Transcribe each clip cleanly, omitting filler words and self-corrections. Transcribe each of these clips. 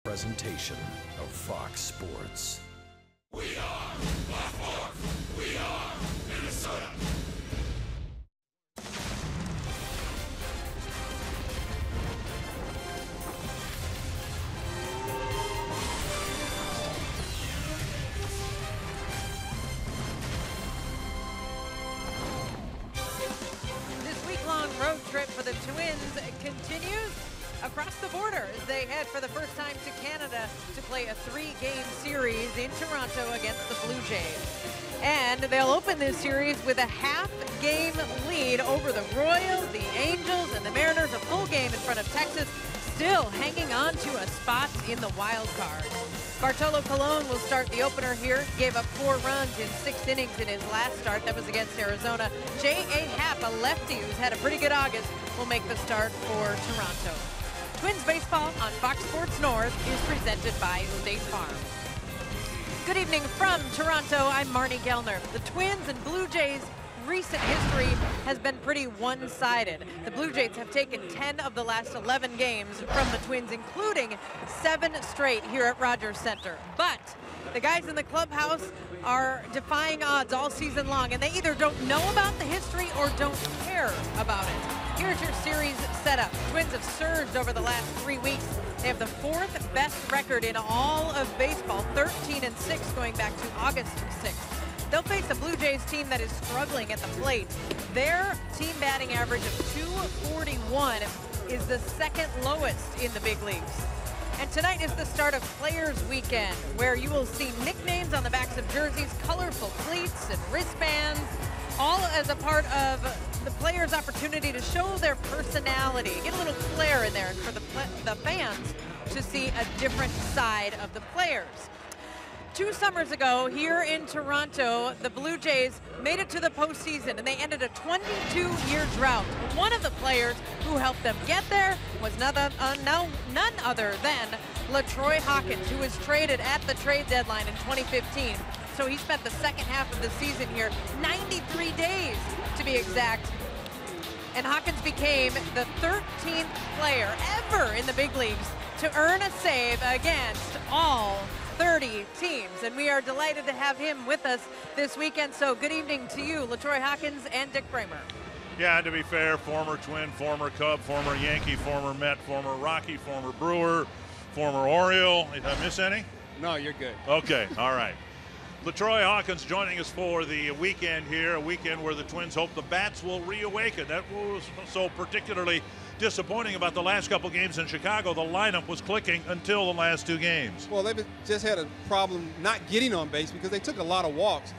presentation of Fox Sports. We are Baltimore. We are Minnesota. This week-long road trip for the Twins continues across the border as they head for the first time to Canada to play a 3-game series in Toronto against the Blue Jays. And they'll open this series with a half-game lead over the Royals, the Angels, and the Mariners. A full game in front of Texas, still hanging on to a spot in the wild card. Bartolo Colon will start the opener here. Gave up 4 runs in 6 innings in his last start. That was against Arizona. J.A. Happ, a lefty who's had a pretty good August, will make the start for Toronto. Twins baseball on Fox Sports North is presented by State Farm. Good evening from Toronto. I'm Marnie Gellner. The Twins and Blue Jays recent history has been pretty one-sided. The Blue Jays have taken 10 of the last 11 games from the Twins, including 7 straight here at Rogers Center. But the guys in the clubhouse are defying odds all season long, and they either don't know about the history or don't care about it. Here's your series setup. Twins have surged over the last 3 weeks. They have the 4th best record in all of baseball, 13-6 going back to August 6th. They'll face a Blue Jays team that is struggling at the plate. Their team batting average of 241 is the 2nd lowest in the big leagues. And tonight is the start of Players Weekend, where you will see nicknames on the backs of jerseys, colorful cleats and wristbands, all as a part of the players' opportunity to show their personality, get a little flair in there, and for the fans to see a different side of the players. 2 summers ago, here in Toronto, the Blue Jays made it to the postseason, and they ended a 22-year drought. One of the players who helped them get there was none other than LaTroy Hawkins, who was traded at the trade deadline in 2015. So he spent the second half of the season here, 93 days to be exact. And Hawkins became the 13th player ever in the big leagues to earn a save against all 30 teams, and we are delighted to have him with us this weekend. So good evening to you, LaTroy Hawkins and Dick Bramer. Yeah, to be fair, former Twin, former Cub, former Yankee, former Met, former Rocky, former Brewer, former Oriole. Did I miss any? No, you're good. Okay, all right. LaTroy Hawkins joining us for the weekend here, a weekend where the Twins hope the bats will reawaken. That was so particularly disappointing about the last couple games in Chicago. The lineup was clicking until the last 2 games. Well, they've just had a problem not getting on base because they took a lot of walks.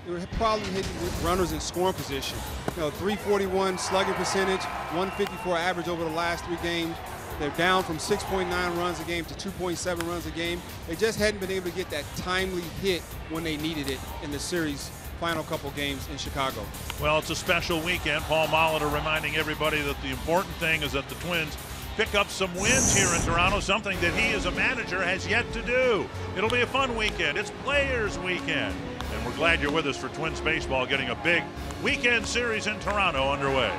They were probably hitting with runners in scoring position. You know, 341 slugging percentage, 154 average over the last 3 games. They're down from 6.9 runs a game to 2.7 runs a game. They just hadn't been able to get that timely hit when they needed it in the series final couple games in Chicago. Well, it's a special weekend. Paul Molitor reminding everybody that the important thing is that the Twins pick up some wins here in Toronto, something that he as a manager has yet to do. It'll be a fun weekend. It's Players Weekend. And we're glad you're with us for Twins baseball, getting a big weekend series in Toronto underway.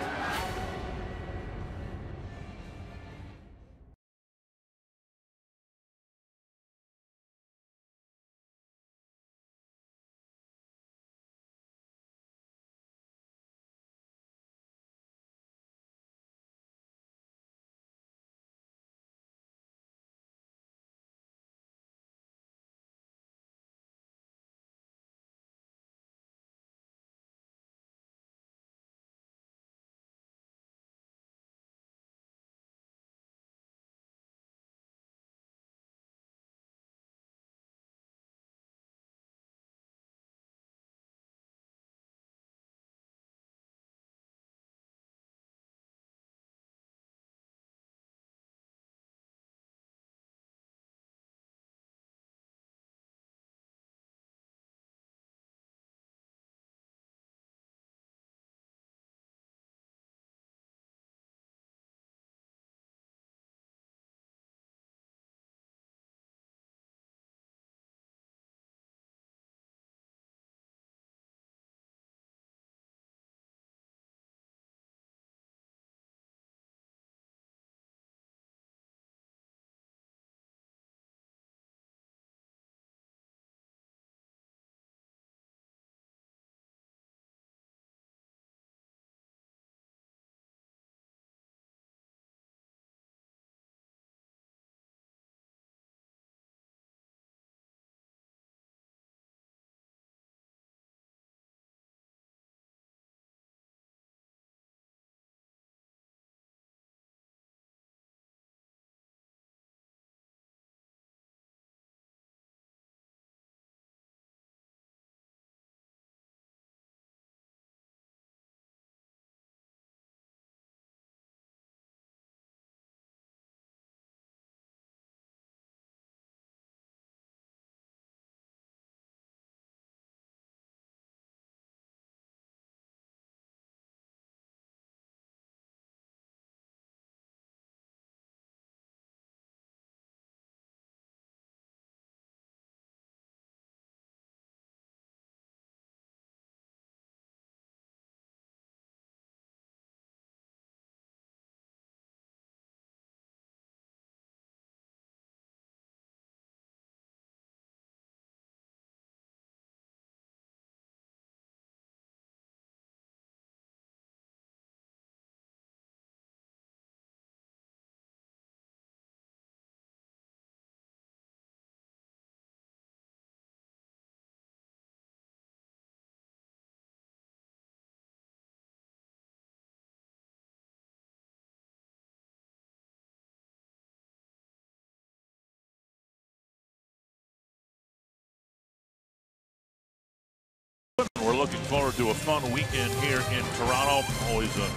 We're looking forward to a fun weekend here in Toronto. Always a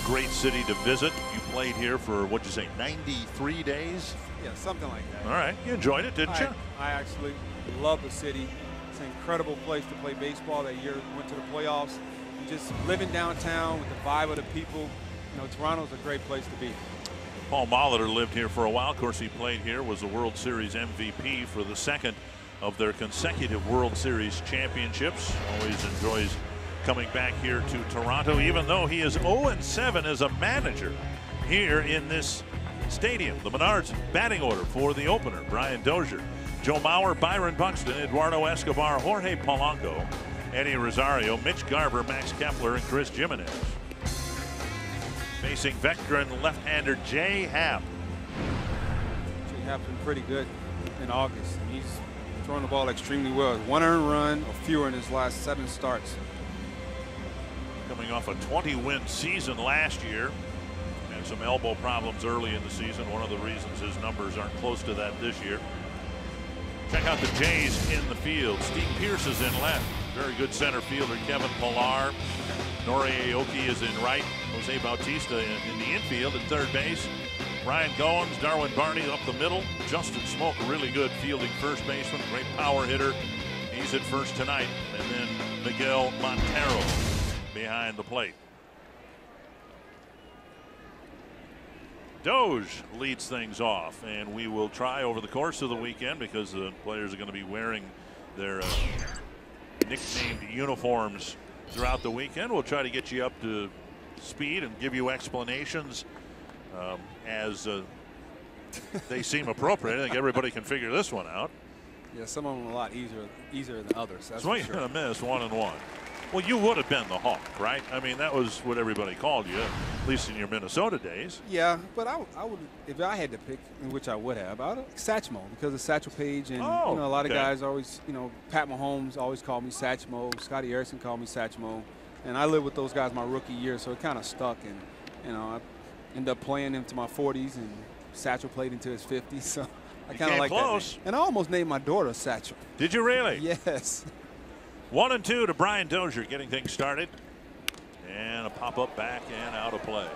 great city to visit. You played here for, what'd you say, 93 days? Yeah, something like that. All right. You enjoyed it, didn't you? I actually love the city. It's an incredible place to play baseball. That year went to the playoffs. And just living downtown with the vibe of the people. You know, Toronto's a great place to be. Paul Molitor lived here for a while. Of course, he played here, was a World Series MVP for the second of their consecutive World Series championships. Always enjoys coming back here to Toronto, even though he is 0-7 as a manager here in this stadium. The Menards batting order for the opener: Brian Dozier, Joe Mauer, Byron Buxton, Eduardo Escobar, Jorge Polanco, Eddie Rosario, Mitch Garver, Max Kepler, and Chris Jimenez. Facing veteran left-hander Jay Happ. Jay Happ's been pretty good in August. He's throwing the ball extremely well. 1 earned run or fewer in his last 7 starts. Coming off a 20-win season last year. And some elbow problems early in the season. One of the reasons his numbers aren't close to that this year. Check out the Jays in the field. Steve Pearce is in left. Very good center fielder Kevin Pillar. Nori Aoki is in right. Jose Bautista in the infield at third base. Ryan Goins, Darwin Barney up the middle. Justin Smoke, a really good fielding first baseman, great power hitter. He's at first tonight. And then Miguel Montero behind the plate. Doge leads things off, and we will try over the course of the weekend, because the players are going to be wearing their nicknamed uniforms throughout the weekend. We'll try to get you up to speed and give you explanations as they seem appropriate. I think everybody can figure this one out. Yeah, some of them are a lot easier than others. That's Swing and a miss, 1-1. Well, you would have been the Hawk, right? I mean, that was what everybody called you, at least in your Minnesota days. Yeah, but I would, if I had to pick, which I would have, I would have Satchmo, because of Satchel Paige, and you know, a lot of guys always, you know, Pat Mahomes always called me Satchmo, Scotty Erickson called me Satchmo, and I lived with those guys my rookie year, so it kind of stuck, and you know, I ended up playing into my 40s, and Satchel played into his 50s, so I kind of like that name. And I almost named my daughter Satchel. Did you really? Yes. 1-2 to Brian Dozier, getting things started. And a pop-up back and out of play.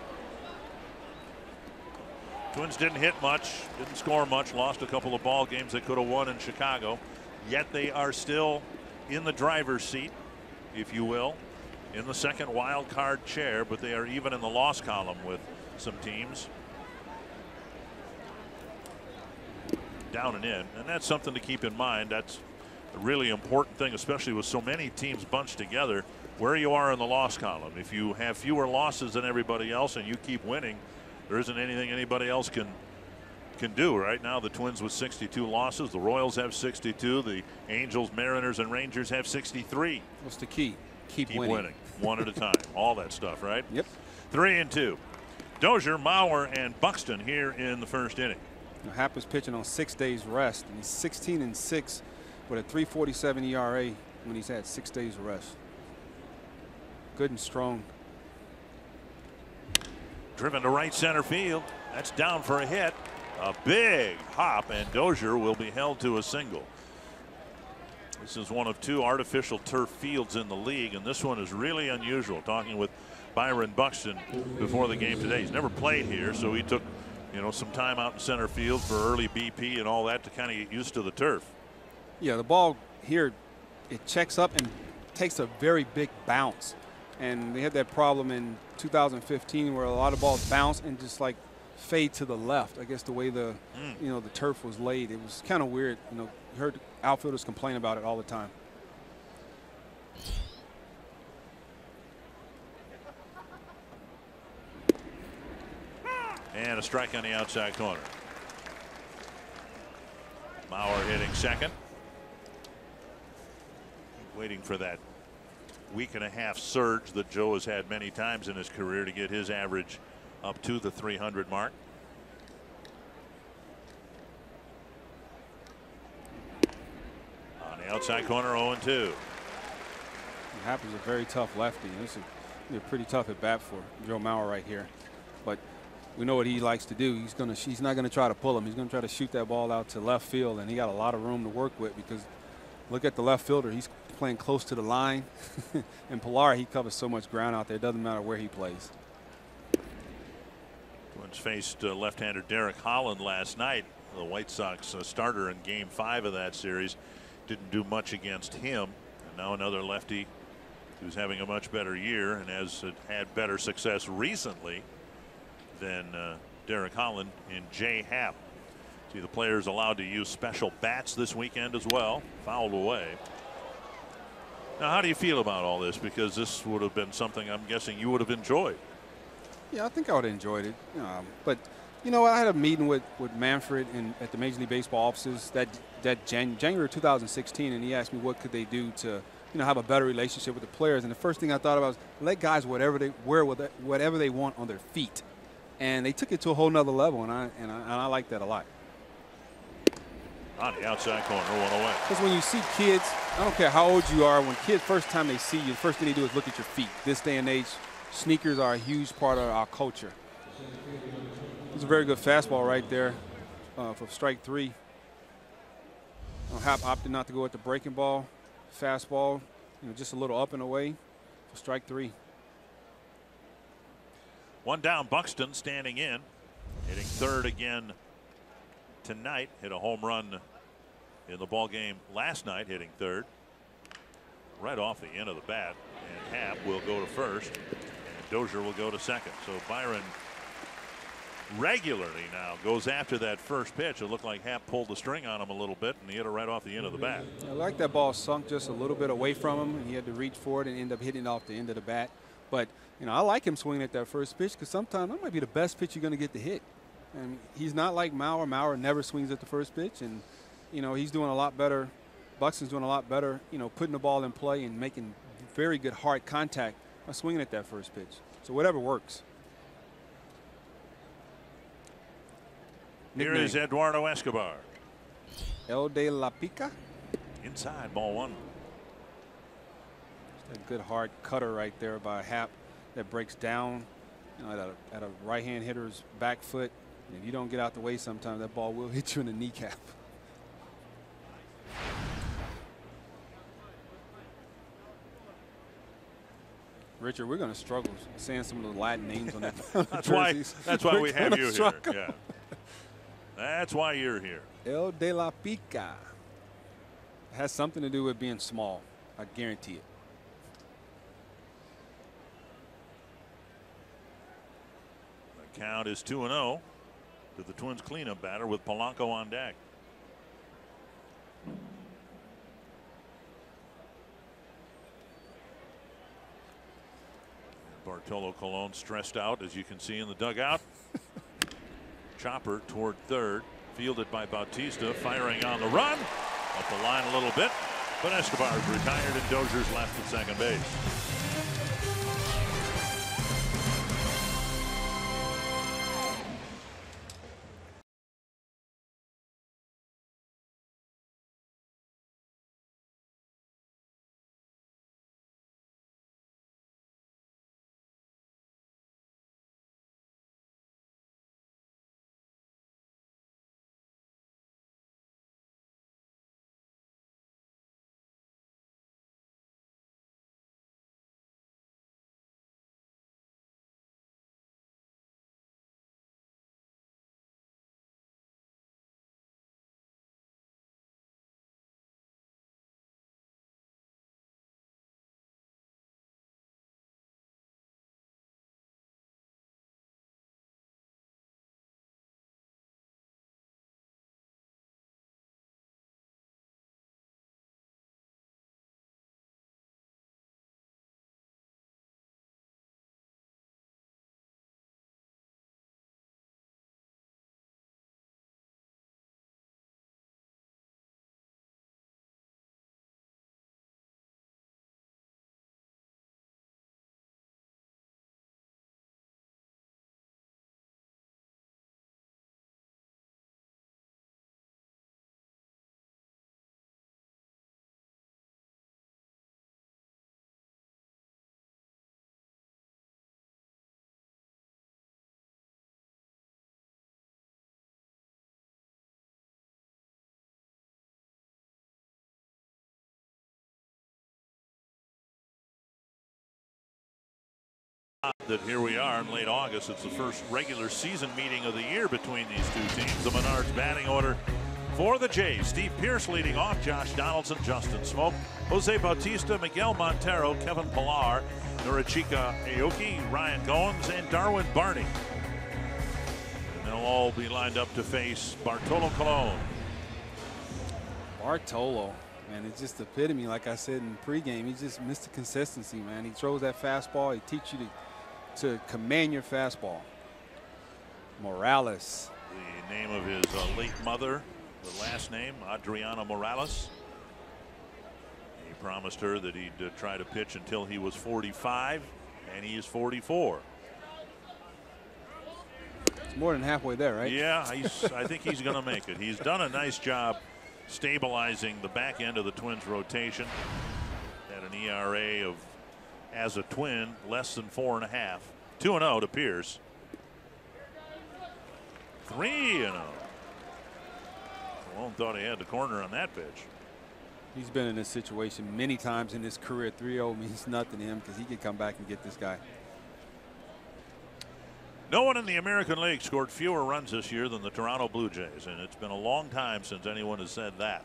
Twins didn't hit much, didn't score much, lost a couple of ball games they could have won in Chicago. Yet they are still in the driver's seat, if you will, in the second wild card chair, but they are even in the loss column with some teams. Down and in, and that's something to keep in mind. That's a really important thing, especially with so many teams bunched together, where you are in the loss column. If you have fewer losses than everybody else and you keep winning, there isn't anything anybody else can do. Right now the Twins with 62 losses, the Royals have 62, the Angels, Mariners, and Rangers have 63. What's the key? Keep winning one at a time. All that stuff, right? Yep. 3-2. Dozier, Mauer, and Buxton here in the first inning. Now, Happ is pitching on 6 days rest, and he's 16-6 with a 3.47 ERA when he's had 6 days of rest. Good and strong. Driven to right center field. That's down for a hit. A big hop, and Dozier will be held to a single. This is one of 2 artificial turf fields in the league, and this one is really unusual. Talking with Byron Buxton before the game today. He's never played here, so he took, you know, some time out in center field for early BP and all that to kind of get used to the turf. Yeah, the ball here, it checks up and takes a very big bounce. And they had that problem in 2015 where a lot of balls bounce and just like fade to the left. I guess the way the you know, the turf was laid, it was kind of weird. You know, you heard outfielders complain about it all the time. And a strike on the outside corner. Mauer hitting second. Waiting for that week-and-a-half surge that Joe has had many times in his career to get his average up to the 300 mark. On the outside corner, 0-2. Happ is a very tough lefty. This is a pretty tough at bat for Joe Mauer right here. But we know what he likes to do. He's not gonna try to pull him. He's gonna try to shoot that ball out to left field, and he got a lot of room to work with because Look at the left fielder. He's playing close to the line. And Pilar, he covers so much ground out there. It doesn't matter where he plays. Twins faced left-hander Derek Holland last night. The White Sox starter in Game 5 of that series. Didn't do much against him. And now another lefty who's having a much better year and has had better success recently than Derek Holland in Jay Happ. See the players allowed to use special bats this weekend as well. Fouled away. Now, how do you feel about all this? Because this would have been something I'm guessing you would have enjoyed. Yeah, I think I would have enjoyed it. But, you know, I had a meeting with Manfred at the Major League Baseball offices that January 2016, and he asked me what could they do to, you know, have a better relationship with the players. And the first thing I thought about was let guys wear whatever they want on their feet. And they took it to a whole nother level, and I like that a lot. On the outside corner, one away. Because when you see kids, I don't care how old you are, when kids first time they see you, the first thing they do is look at your feet. This day and age, sneakers are a huge part of our culture. It's a very good fastball right there for strike 3. Happ opted not to go at the breaking ball. Fastball, you know, just a little up and away for strike 3. One down, Buxton standing in, hitting third again tonight. Hit a home run in the ball game last night, hitting third. Right off the end of the bat, and Happ will go to first, and Dozier will go to second. So Byron regularly now goes after that first pitch. It looked like Happ pulled the string on him a little bit, and he hit it right off the end of the bat. I like that ball sunk just a little bit away from him, and he had to reach for it and end up hitting off the end of the bat. But, you know, I like him swinging at that first pitch because sometimes that might be the best pitch you're going to get to hit. And he's not like Mauer. Mauer never swings at the first pitch, and, you know, he's doing a lot better. Buxton's doing a lot better, you know, putting the ball in play and making very good hard contact by swinging at that first pitch. So whatever works. Here is Eduardo Escobar. El de la Pica. Inside, ball 1. Just a good hard cutter right there by Happ that breaks down, you know, at a right-hand hitter's back foot. And if you don't get out the way sometimes, that ball will hit you in the kneecap. Richard, we're going to struggle saying some of the Latin names on that. That's why we have you here. Yeah. That's why you're here. El de la Pica. It has something to do with being small. I guarantee it. The count is 2-0 to the Twins cleanup batter with Polanco on deck. Bartolo Colon stressed out, as you can see in the dugout. Chopper toward third, fielded by Bautista, firing on the run. Up the line a little bit, but Escobar's retired and Dozier's left at second base. that here we are in late August. It's the first regular season meeting of the year between these two teams. The Menards batting order for the Jays: Steve Pearce leading off, Josh Donaldson, Justin Smoke, Jose Bautista, Miguel Montero, Kevin Pillar, Norichika Aoki, Ryan Goins, and Darwin Barney. And they'll all be lined up to face Bartolo Colon. Bartolo, man, it's just the epitome. Like I said in pregame, he just missed the consistency, man. He throws that fastball. He teaches you to command your fastball. Morales. The name of his late mother, the last name, Adriana Morales. He promised her that he'd try to pitch until he was 45, and he is 44. It's more than halfway there, right? Yeah, I think he's going to make it. He's done a nice job stabilizing the back end of the Twins rotation at an ERA of, as a Twin, less than 4.5. 2-0 to Pearce. 3-0. Colon thought he had the corner on that pitch. He's been in this situation many times in his career. 3-0 means nothing to him because he could come back and get this guy. No one in the American League scored fewer runs this year than the Toronto Blue Jays, and it's been a long time since anyone has said that.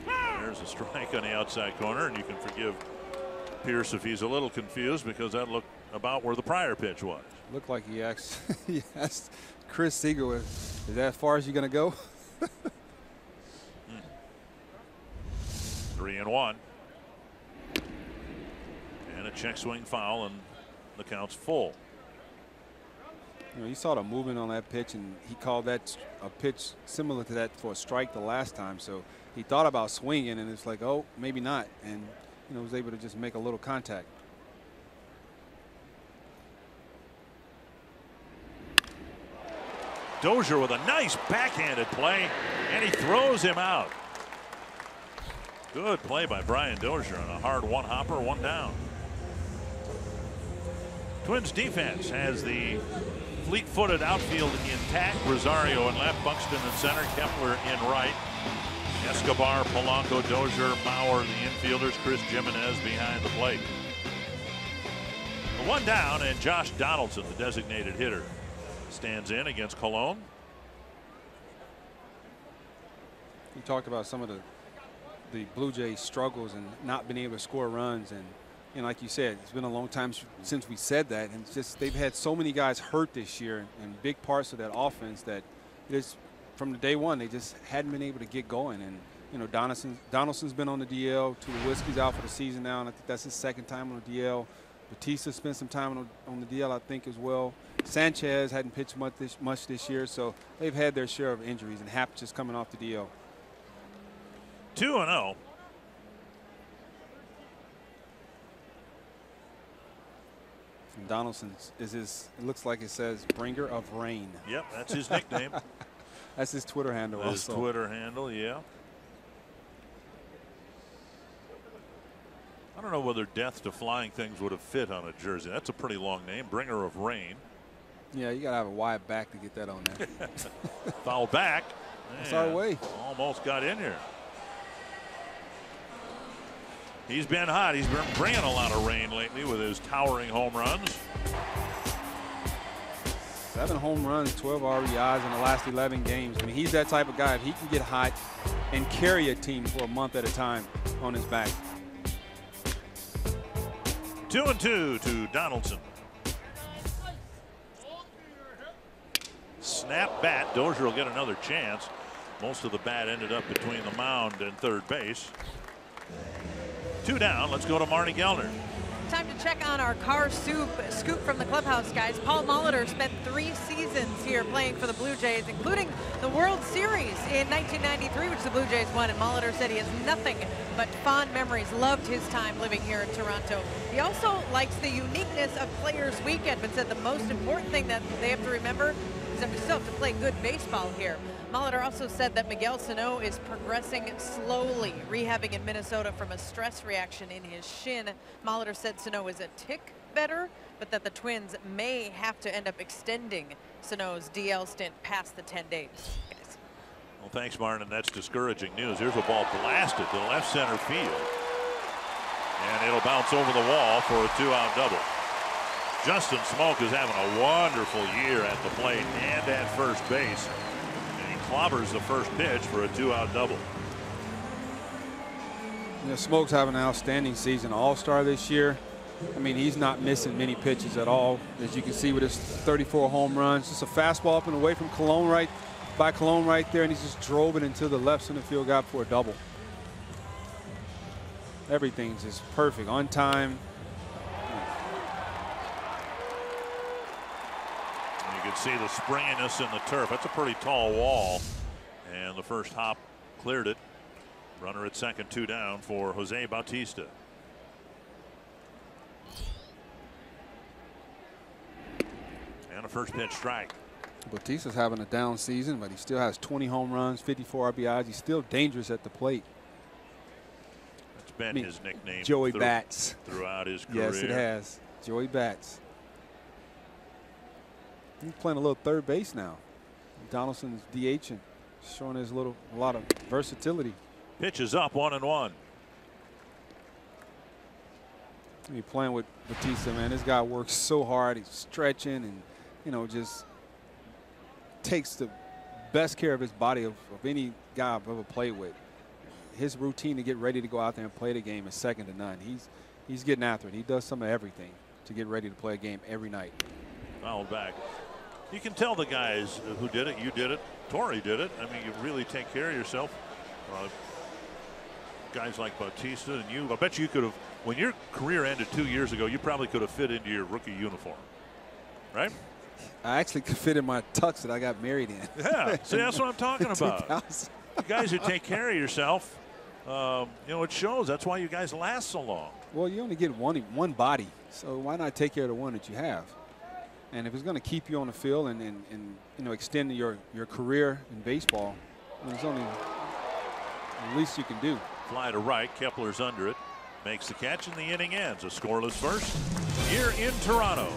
There's a strike on the outside corner, and you can forgive Pearce if he's a little confused because that looked about where the prior pitch was. Looked like he asked Chris Seager, is that as far as you're going to go? 3-1. And a check swing foul, and the count's full. You know, you saw the movement on that pitch, and he called that a pitch similar to that for a strike the last time. So he thought about swinging, and it's like, oh, maybe not, and you know, was able to just make a little contact. Dozier with a nice backhanded play, and he throws him out. Good play by Brian Dozier on a hard one hopper, one down. Twins defense has the fleet-footed outfield intact. Rosario in left, Buxton in center, Kepler in right. Escobar, Polanco, Dozier, Mauer, the infielders, Chris Jimenez behind the plate. The one down, and Josh Donaldson, the designated hitter, stands in against Colon. You talked about some of the Blue Jays struggles and not being able to score runs, and you know, like you said, it's been a long time since we said that, and it's just they've had so many guys hurt this year and big parts of that offense that it's from the day one they just hadn't been able to get going. And you know, Donaldson's been on the DL. Tulowitzki's out for the season now, and I think that's his second time on the DL. Batista spent some time on the DL, I think, as well. Sanchez hadn't pitched much this year, so they've had their share of injuries, and Happ just coming off the DL. 2-0. And Donaldson is his, it looks like it says, bringer of rain. Yep, that's his nickname. That's his Twitter handle. His Twitter handle, yeah. I don't know whether Death to Flying Things would have fit on a jersey. That's a pretty long name, bringer of rain. Yeah, you got to have a wide back to get that on there. Foul back. That's our way. Almost got in here. He's been hot. He's been bringing a lot of rain lately with his towering home runs. 7 home runs, 12 RBIs in the last 11 games. I mean, he's that type of guy. If he can get hot and carry a team for a month at a time on his back. 2-2 to Donaldson. Snap bat. Dozier will get another chance. Most of the bat ended up between the mound and third base. 2 down. Let's go to Marty Gellner. Time to check on our car scoop from the clubhouse, guys. Paul Molitor spent 3 seasons here playing for the Blue Jays, including the World Series in 1993, which the Blue Jays won. And Molitor said he has nothing but fond memories. Loved his time living here in Toronto. He also likes the uniqueness of Players Weekend, but said the most important thing that they have to remember is that we still have to play good baseball here. Molitor also said that Miguel Sano is progressing slowly, rehabbing in Minnesota from a stress reaction in his shin. Molitor said Sano is a tick better, but that the Twins may have to end up extending Sano's DL stint past the 10 days. Well, thanks, Martin. That's discouraging news. Here's a ball blasted to left center field. And it'll bounce over the wall for a 2-out double. Justin Smoak is having a wonderful year at the plate and at first base. And he clobbers the first pitch for a 2-out double. You know, Smoak's having an outstanding season, All-Star this year. I mean, he's not missing many pitches at all, as you can see with his 34 home runs. Just a fastball up and away from Cologne right there, and he just drove it into the left center field gap for a double. Everything's just perfect, on time. You can see the springiness in the turf. That's a pretty tall wall, and the first hop cleared it. Runner at second, 2 down for Jose Bautista. And a first pitch strike. Bautista's having a down season, but he still has 20 home runs, 54 RBIs. He's still dangerous at the plate. It's been his nickname, Joey Bats, throughout his career. Yes, it has. Joey Bats. He's playing a little third base now. Donaldson's DHing, showing his a lot of versatility. Pitch is up, 1-1. He's playing with Bautista, man. This guy works so hard. He's stretching and, you know, just takes the best care of his body of any guy I've ever played with. His routine to get ready to go out there and play the game is second to none. He's getting after it. He does some of everything to get ready to play a game every night. Fouled back. You can tell the guys who did it. You did it. Torrey did it. I mean, you really take care of yourself. Guys like Bautista and you, I bet you could have, when your career ended 2 years ago, you probably could have fit into your rookie uniform, right? I actually could fit in my tux that I got married in. Yeah, see, that's what I'm talking about. You guys who take care of yourself, you know, it shows. That's why you guys last so long. Well, you only get one body, so why not take care of the one that you have? And if it's going to keep you on the field and you know, extend your career in baseball, there's only the least you can do. Fly to right, Kepler's under it, makes the catch, and the inning ends. A scoreless first here in Toronto.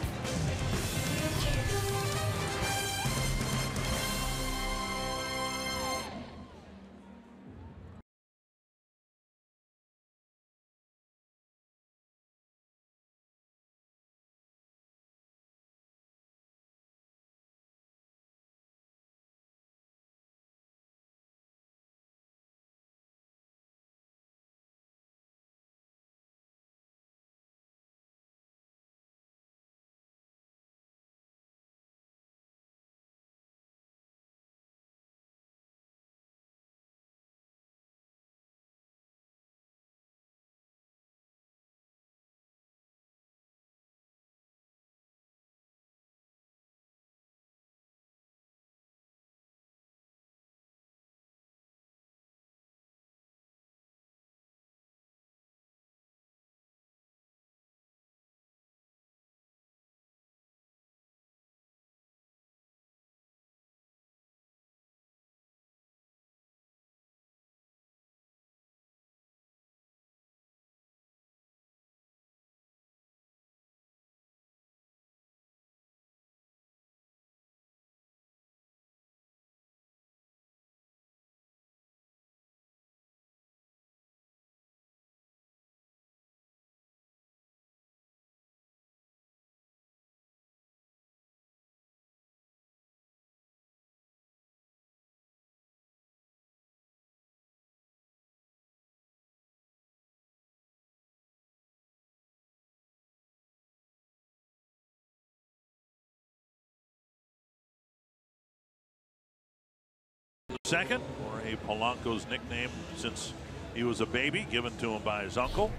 Second, Jorge Polanco's nickname since he was a baby, given to him by his uncle,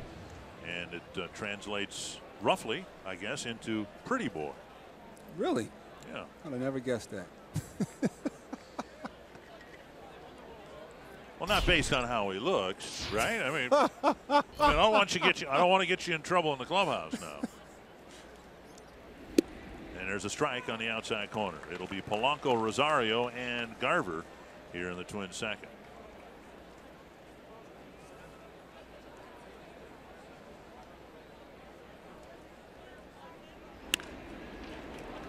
and it translates roughly, I guess, into pretty boy. Really? Yeah. I'd have never guessed that. Well, not based on how he looks, right? I mean, I don't want to get you in trouble in the clubhouse now. And there's a strike on the outside corner. It'll be Polanco, Rosario, and Garver here in the Twins' second.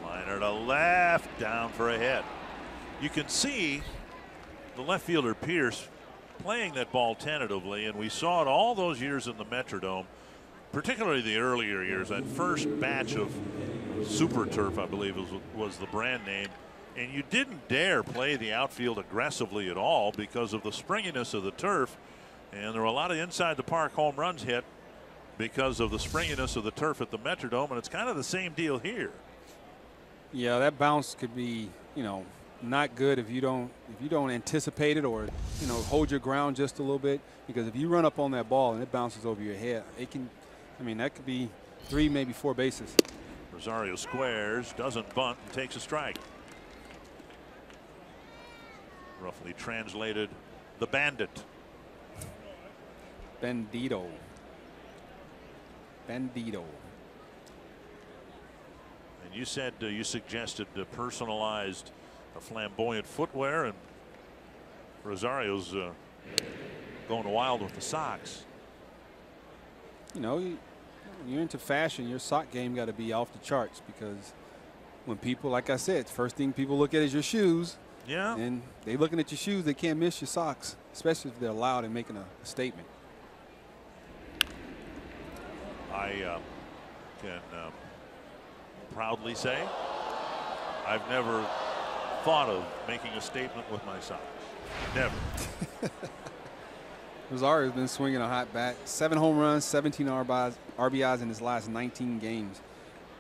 Liner to left, down for a hit. You can see the left fielder Pierce playing that ball tentatively, and we saw it all those years in the Metrodome particularly the earlier years, that first batch of Super Turf, I believe was the brand name, and you didn't dare play the outfield aggressively at all because of the springiness of the turf, and there were a lot of inside the park home runs hit because of the springiness of the turf at the Metrodome, and it's kind of the same deal here. Yeah, that bounce could be, you know, not good if you don't anticipate it, or, you know, hold your ground just a little bit, because if you run up on that ball and it bounces over your head, it can, I mean, that could be 3, maybe 4 bases. Rosario squares, doesn't bunt, and takes a strike. Roughly translated, the Bandit. Bandito. And you said you suggested personalized flamboyant footwear, and Rosario's going wild with the socks. You know, you're into fashion, your sock game got to be off the charts, because when people, like I said, first thing people look at is your shoes. Yeah. And they looking at your shoes, they can't miss your socks, especially if they're loud and making a statement. I can proudly say I've never thought of making a statement with my socks. Never. Rosario's been swinging a hot bat. 7 home runs, 17 RBIs in his last 19 games.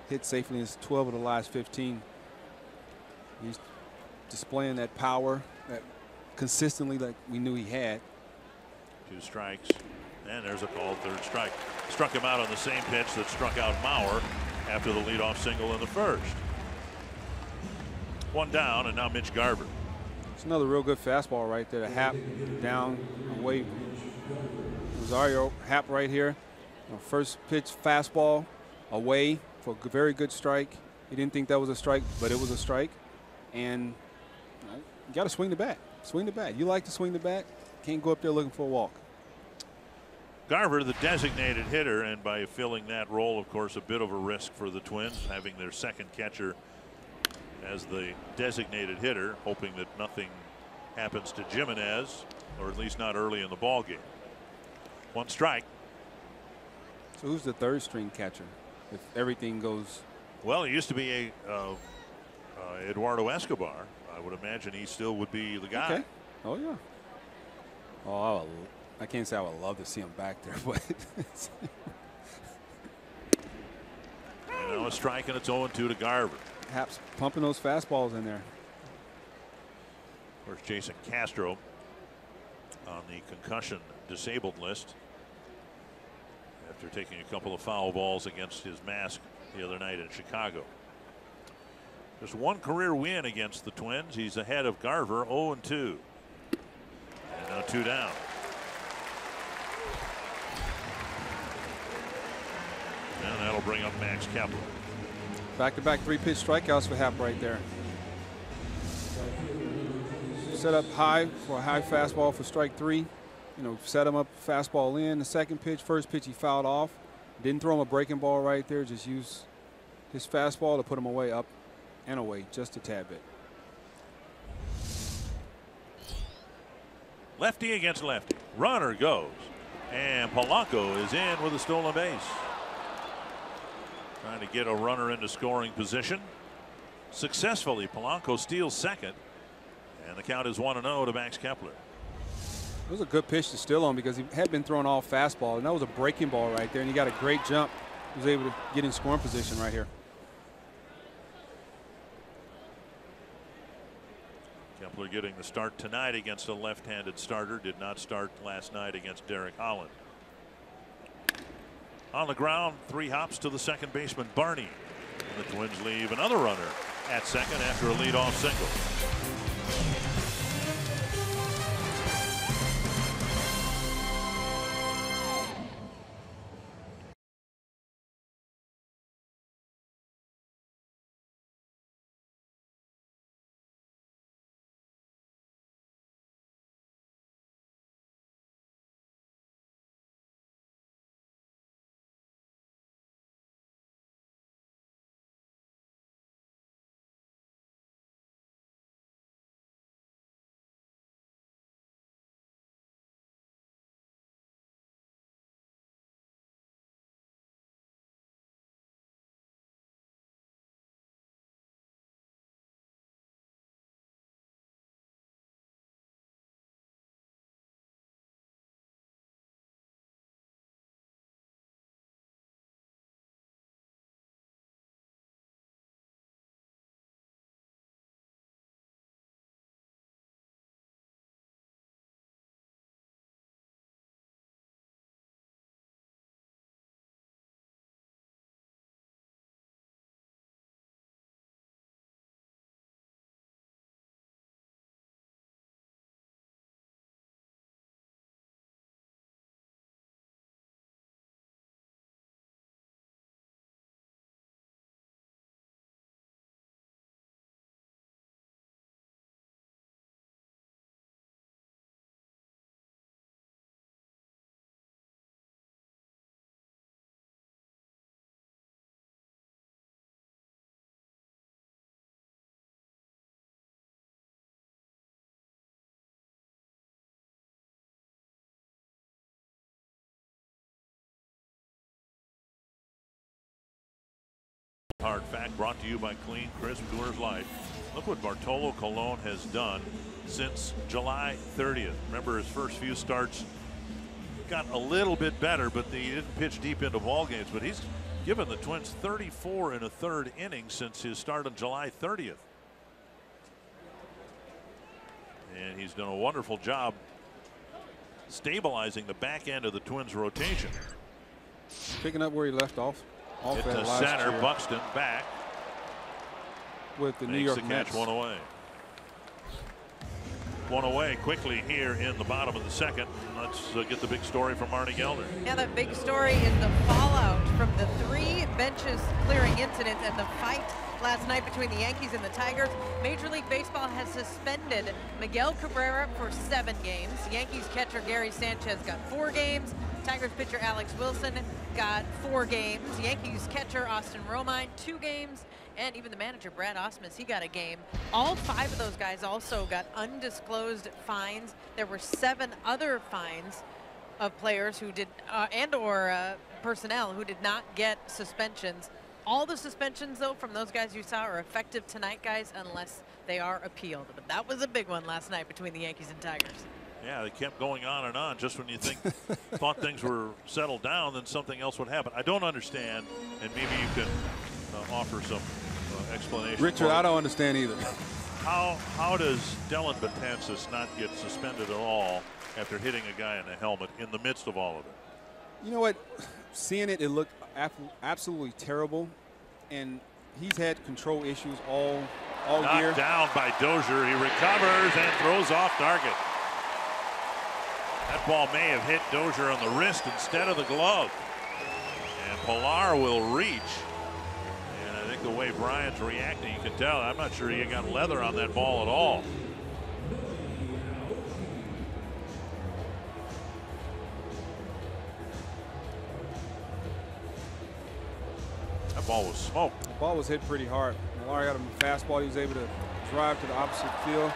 Hit safely in his 12 of the last 15. He's displaying that power that consistently, like we knew he had. 2 strikes, and there's a called 3rd strike. Struck him out on the same pitch that struck out Mauer after the leadoff single in the first. 1 down, and now Mitch Garver. It's another real good fastball right there. The Hap down, away. Rosario, Hap right here. First pitch fastball away for a very good strike. He didn't think that was a strike, but it was a strike. And you got to swing the bat. Swing the bat. You like to swing the bat. Can't go up there looking for a walk. Garver, the designated hitter, and by filling that role, of course, a bit of a risk for the Twins, having their second catcher as the designated hitter, hoping that nothing happens to Jimenez, or at least not early in the ball game. 1 strike. So who's the 3rd string catcher if everything goes? Well, it used to be Eduardo Escobar. I would imagine he still would be the guy. Okay. Oh yeah. Oh, I can't say I would love to see him back there, but you know, a strike, and it's 0-2 to Garver. Hap's pumping those fastballs in there. Of course, Jason Castro on the concussion disabled list after taking a couple of foul balls against his mask the other night in Chicago. Just 1 career win against the Twins. He's ahead of Garver, 0-2. And now 2 down. And that'll bring up Max Kepler. Back-to-back 3-pitch strikeouts for Hap right there. Set up high for a high fastball for strike 3. You know, set him up, fastball in. The second pitch, first pitch he fouled off. Didn't throw him a breaking ball right there. Just used his fastball to put him away, up and away just a tad bit. Lefty against lefty. Runner goes. And Polanco is in with a stolen base. Trying to get a runner into scoring position. Successfully, Polanco steals second. And the count is 1-0 to Max Kepler. It was a good pitch to steal on, because he had been throwing all fastball, and that was a breaking ball right there, and he got a great jump. He was able to get in scoring position right here. Kepler getting the start tonight against a left-handed starter. Did not start last night against Derek Holland. On the ground, 3 hops to the second baseman, Barney. And the Twins leave another runner at second after a leadoff single. brought to you by Clean Crisp Coors Light. Look what Bartolo Colon has done since July 30th. Remember, his first few starts got a little bit better, but he didn't pitch deep into ball games. But he's given the Twins 34 and a third innings since his start on July 30th. And he's done a wonderful job stabilizing the back end of the Twins rotation. Picking up where he left off. Into center, year. Buxton back. With the New York Mets. Catch one away. One away quickly here in the bottom of the second. Let's get the big story from Marnie Gelder. Yeah, the big story is the fallout from the 3 benches clearing incident and the fight last night between the Yankees and the Tigers. Major League Baseball has suspended Miguel Cabrera for 7 games. Yankees catcher Gary Sanchez got 4 games. Tigers pitcher Alex Wilson got 4 games. Yankees catcher Austin Romine 2 games. And even the manager, Brad Ausmus, he got a game. All 5 of those guys also got undisclosed fines. There were 7 other fines of players who did, and/or personnel who did not get suspensions. All the suspensions, though, from those guys you saw are effective tonight, guys, unless they are appealed. But that was a big one last night between the Yankees and Tigers. Yeah, they kept going on and on. Just when you thought things were settled down, then something else would happen. I don't understand, and maybe you can offer some explanation. Richard, I don't understand either. How does Dellin Betances not get suspended at all after hitting a guy in the helmet in the midst of all of it? You know what? Seeing it, it looked absolutely terrible, and he's had control issues all Knocked year. Down by Dozier. He recovers and throws off target. That ball may have hit Dozier on the wrist instead of the glove. And Pilar will reach. And I think the way Bryant's reacting, you can tell, I'm not sure he got leather on that ball at all. That ball was smoked. The ball was hit pretty hard. Pilar got him a fastball. He was able to drive to the opposite field.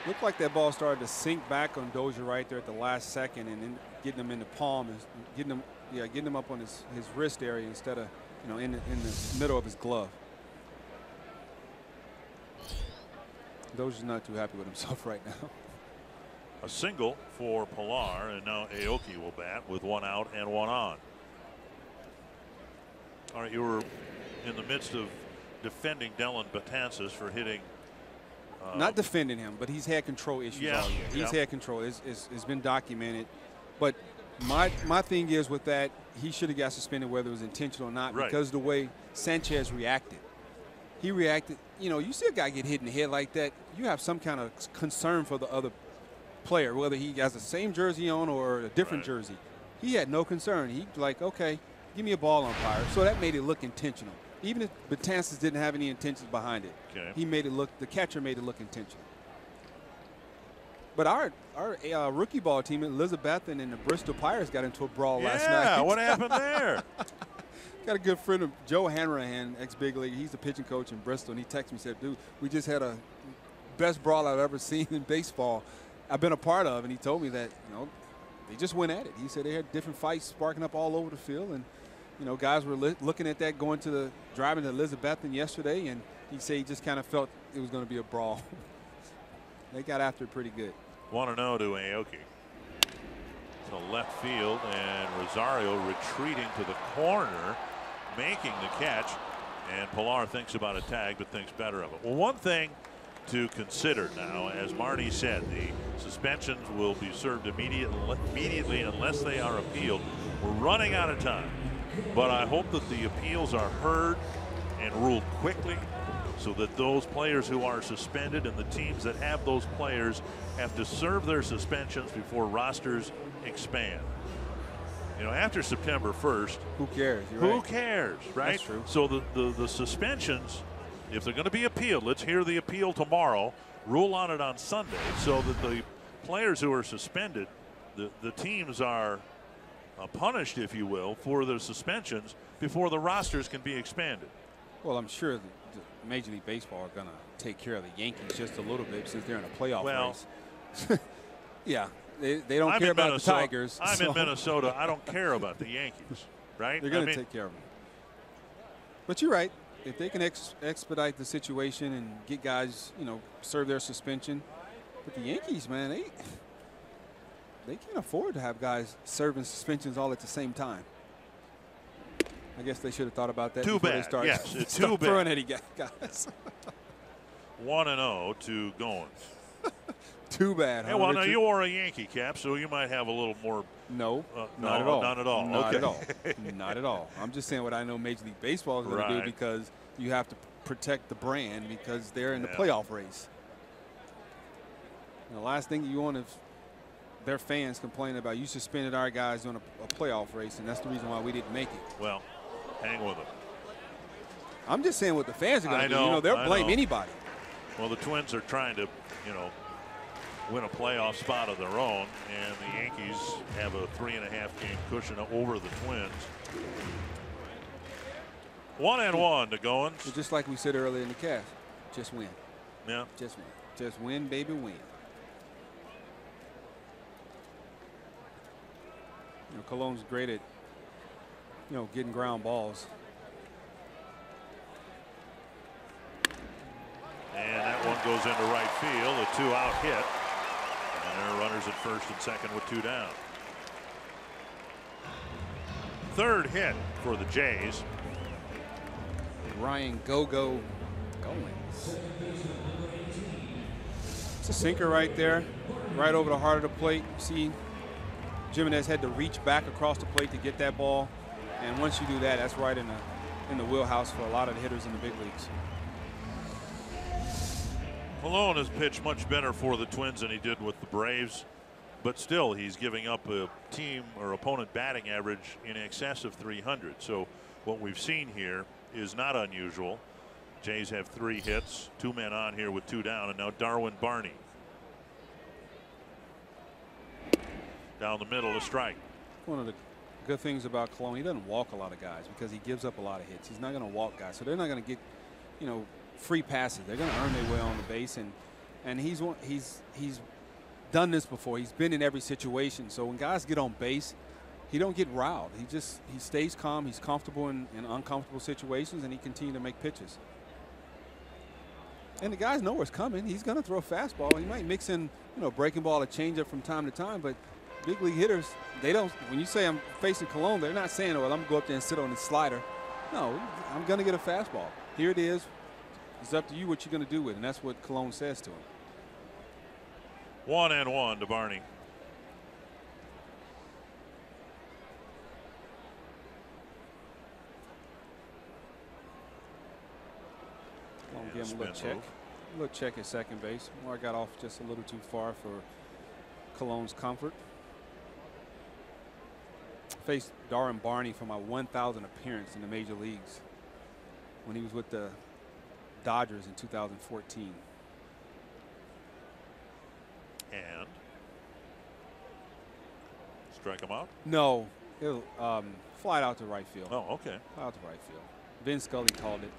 Looked like that ball started to sink back on Dozier right there at the last second, and then getting him in the palm and getting him up on his wrist area instead of in the middle of his glove. Dozier's not too happy with himself right now. A single for Pilar, and now Aoki will bat with 1 out and 1 on. All right, you were in the midst of defending Dellin Betances for hitting. Not defending him, but he's had control issues all year. He's had control. It's been documented. But my thing is with that, he should have got suspended whether it was intentional or not, because the way Sanchez reacted. He reacted, you see a guy get hit in the head like that, you have some kind of concern for the other player, whether he has the same jersey on or a different jersey. He had no concern. He like, okay, give me a ball, umpire. So that made it look intentional. Even if Betances didn't have any intentions behind it, he made it look. The catcher made it look intentional. But our rookie ball team, Elizabethan and the Bristol Pirates, got into a brawl last night. Yeah, what happened there? Got a good friend of Joe Hanrahan, ex-big league. He's the pitching coach in Bristol, and he texted me and said, "Dude, we just had a best brawl I've ever seen in baseball. I've been a part of." And he told me that they just went at it. He said they had different fights sparking up all over the field, and guys were looking at that driving to Elizabethan yesterday, and he said he just kind of felt it was going to be a brawl. They got after it pretty good. 1-0 to Aoki. To left field, and Rosario retreating to the corner, making the catch, and Pilar thinks about a tag but thinks better of it. Well, one thing to consider now, as Marty said, the suspensions will be served immediately unless they are appealed. We're running out of time. But I hope that the appeals are heard and ruled quickly so that those players who are suspended and the teams that have those players have to serve their suspensions before rosters expand. After September 1st, who cares? Who cares, right? That's true. So the suspensions, if they're going to be appealed, let's hear the appeal tomorrow, rule on it on Sunday, so that the players who are suspended, the teams are punished, if you will, for their suspensions before the rosters can be expanded. Well, I'm sure the Major League Baseball are going to take care of the Yankees just a little bit since they're in a playoff race. Yeah, they don't care about the Tigers. I'm in Minnesota. I don't care about the Yankees, right? They're going to take care of them. But you're right. If they can expedite the situation and get guys, serve their suspension. But the Yankees, man, they can't afford to have guys serving suspensions all at the same time. I guess they should have thought about that too before bad. they start, Yes, it's start too bad. throwing at guys. 1-0 to Goins. Too bad. Hey, well, now you wore a Yankee cap, so you might have a little more. No, not at all. Not at all. Not okay. at all. Not at all. I'm just saying what I know Major League Baseball is going to do, because you have to protect the brand because they're in the playoff race. And the last thing you want is their fans complaining about you suspended our guys on a playoff race, and that's the reason why we didn't make it. Well, hang with them. I'm just saying what the fans are going to do. They'll blame anybody. Well, the Twins are trying to, win a playoff spot of their own, and the Yankees have a 3.5-game cushion over the Twins. 1-1 to Goins. Just like we said earlier in the cast, just win. Yeah. Just win. Just win, baby, win. Cologne's great at, getting ground balls. And that one goes into right field, a 2-out hit. And there are runners at first and second with 2 down. Third hit for the Jays. Ryan Go-Go Goins. It's a sinker right there, right over the heart of the plate. See, Jimenez had to reach back across the plate to get that ball. And once you do that, that's right in the wheelhouse for a lot of the hitters in the big leagues. Malone has pitched much better for the Twins than he did with the Braves, but still he's giving up a team or opponent batting average in excess of 300. So what we've seen here is not unusual. Jays have 3 hits, 2 men on here with 2 down, and now Darwin Barney. Down the middle, a strike. One of the good things about Cologne, he doesn't walk a lot of guys because he gives up a lot of hits. He's not going to walk guys, so they're not going to get, free passes. They're going to earn their way on the base, and he's done this before. He's been in every situation. So when guys get on base, he don't get riled. He stays calm. He's comfortable in uncomfortable situations, and he continues to make pitches. And the guys know what's coming. He's going to throw a fastball. He might mix in, breaking ball, a changeup from time to time, but big league hitters, they don't. When you say I'm facing Cologne, they're not saying, "Well, I'm going to go up there and sit on his slider." No, I'm going to get a fastball. Here it is. It's up to you what you're going to do with it, and that's what Cologne says to him. 1-1 to Barney. Cologne give him a little check. A little check at second base. Moore got off just a little too far for Cologne's comfort. Faced Darwin Barney for my 1,000th appearance in the major leagues when he was with the Dodgers in 2014. And strike him out? No, it'll fly out to right field. Oh, okay. Fly out to right field. Vin Scully called it.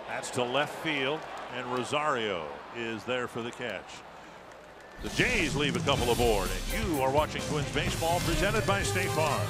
That's to left field, and Rosario is there for the catch. The Jays leave a couple aboard, and you are watching Twins baseball presented by State Farm.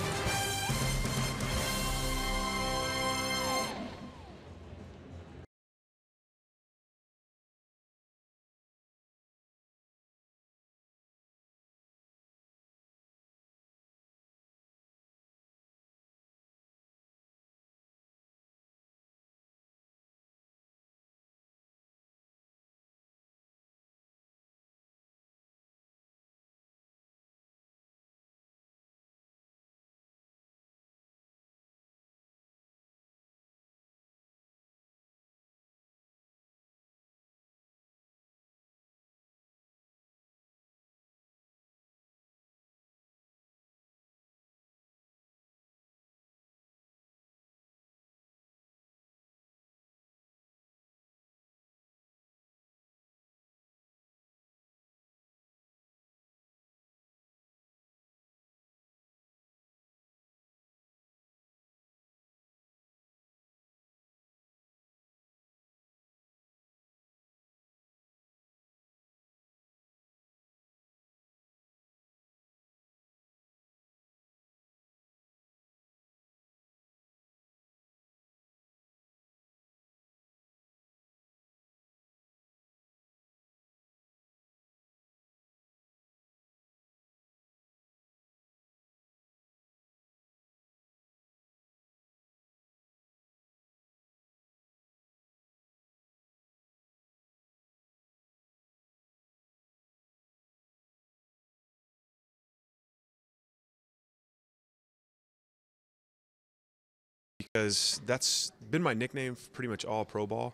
Because that's been my nickname for pretty much all pro ball.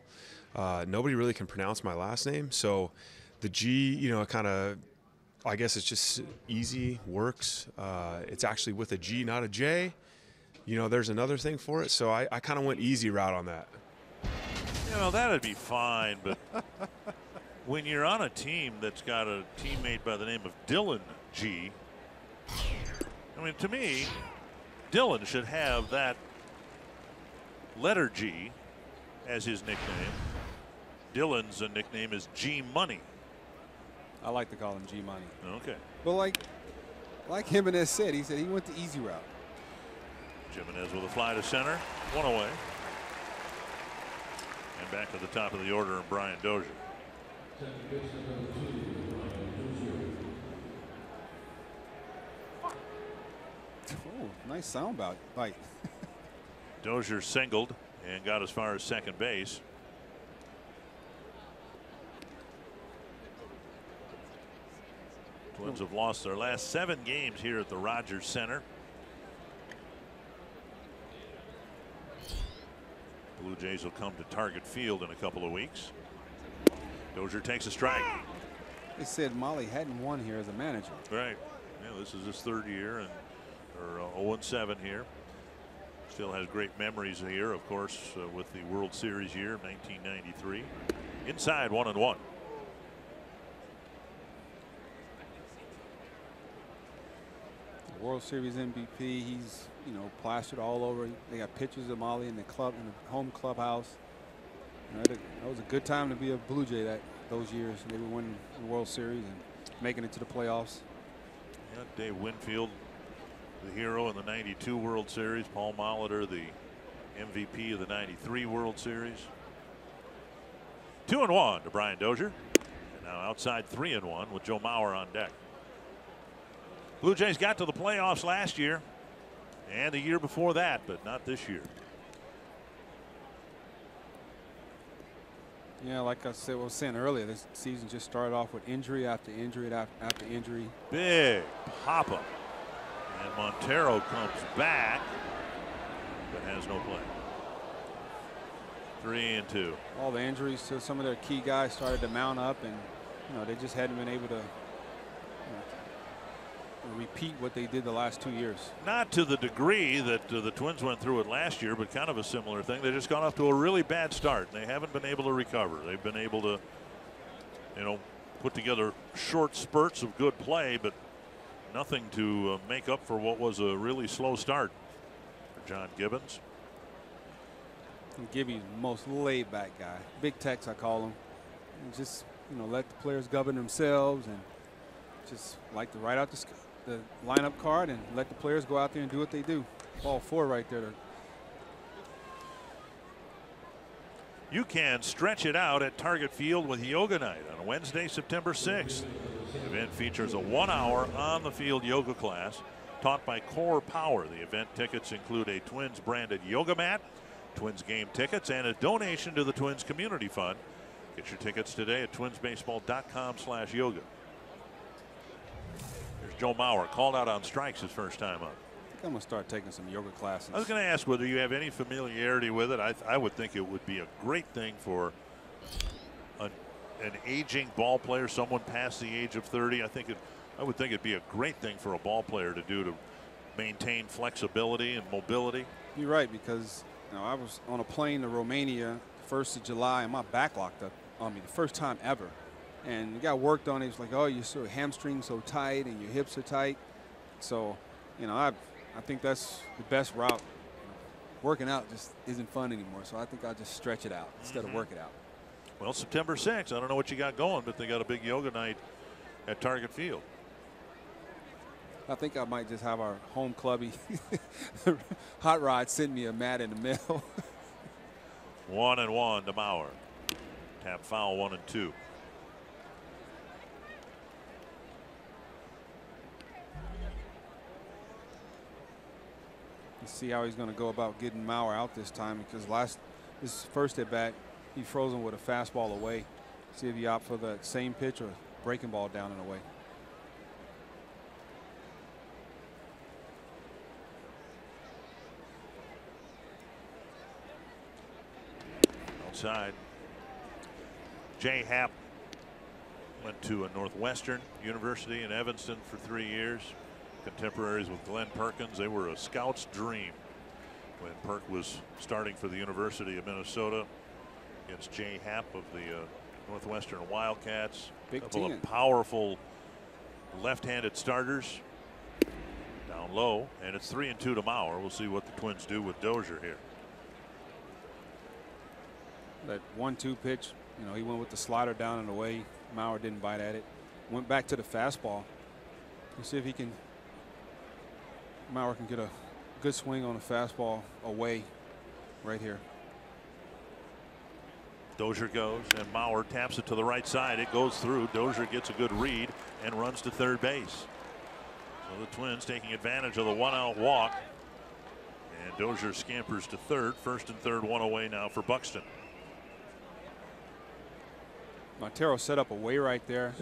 Nobody really can pronounce my last name, so the G, you know, kind of, I guess it's just easy, works. It's actually with a G, not a J. You know, there's another thing for it, so I kind of went easy route on that. You know, that'd be fine, but when you're on a team that's got a teammate by the name of Dylan G, I mean, to me, Dylan should have that letter G as his nickname. Dylan's nickname is G Money. I like to call him G Money. Okay. But like Jimenez said, he went the easy route. Jimenez with a fly to center, one away. And back to the top of the order, and Brian Dozier. Oh, nice sound bite. Dozier singled and got as far as second base. Twins have lost their last 7 games here at the Rogers Center. Blue Jays will come to Target Field in a couple of weeks. Dozier takes a strike. They said Molly hadn't won here as a manager. Right. Yeah, this is his 3rd year, and or 0-7 here. Still has great memories here, of course, with the World Series year 1993. Inside 1-1. World Series MVP. He's, you know, plastered all over. They got pictures of Molly in the home clubhouse. You know, that was a good time to be a Blue Jay those years. They were winning the World Series and making it to the playoffs. Yeah, Dave Winfield, the hero in the '92 World Series. Paul Molitor, the MVP of the '93 World Series. 2-1 to Brian Dozier. And now outside 3-1 with Joe Mauer on deck. Blue Jays got to the playoffs last year and the year before that, but not this year. Yeah, like I was saying earlier, this season just started off with injury after injury after injury. Big pop-up. And Montero comes back, but has no play. 3-2. All the injuries to some of their key guys started to mount up, and you know, they just hadn't been able to repeat what they did the last 2 years. Not to the degree that the Twins went through it last year, but kind of a similar thing. They just got off to a really bad start, and they haven't been able to recover. They've been able to, you know, put together short spurts of good play, but nothing to make up for what was a really slow start for John Gibbons. And Gibby's the most laid-back guy. Big Tex, I call him. And just, you know, let the players govern themselves and just like to write out the lineup card and let the players go out there and do what they do. Ball 4 right there. You can stretch it out at Target Field with Yoga Night on Wednesday, September 6th. The event features a 1-hour on-the-field yoga class taught by Core Power. The event tickets include a Twins branded yoga mat, Twins game tickets, and a donation to the Twins Community Fund. Get your tickets today at twinsbaseball.com/yoga. Here's Joe Mauer, called out on strikes his first time up. I'm going to start taking some yoga classes. I was going to ask whether you have any familiarity with it. I would think it would be a great thing for an aging ball player, someone past the age of 30. I would think it'd be a great thing for a ball player to do to maintain flexibility and mobility. You're right, because you know, I was on a plane to Romania the 1st of July and my back locked up on me the first time ever. And it got worked on. It was like, oh, your sort of hamstrings so tight and your hips are tight. So, you know, I think that's the best route. Working out just isn't fun anymore. So I think I'll just stretch it out instead of work it out. Well, September 6th, I don't know what you got going, but they got a big yoga night at Target Field. I think I might just have our home clubby Hot Rod send me a mat in the mail. 1-1 to Mauer. Tap foul 1-2. Let's see how he's going to go about getting Mauer out this time, because this first at bat he froze him with a fastball away. See if he opt for the same pitch or breaking ball down and away. outside. Jay Happ went to a Northwestern University in Evanston for 3 years. Contemporaries with Glenn Perkins. They were a scout's dream when Perk was starting for the University of Minnesota against Jay Happ of the Northwestern Wildcats. Big Couple team. of powerful left-handed starters. Down low, and it's 3-2 to Mauer. We'll see what the Twins do with Dozier here. That 1-2 pitch, you know, he went with the slider down and away. Mauer didn't bite at it. Went back to the fastball. Let's see if he can. Mauer can get a good swing on the fastball away right here. Dozier goes, and Mauer taps it to the right side. It goes through. Dozier gets a good read and runs to third base. So the Twins taking advantage of the 1-out walk. And Dozier scampers to third. First and third, one away now for Buxton. Montero set up away right there.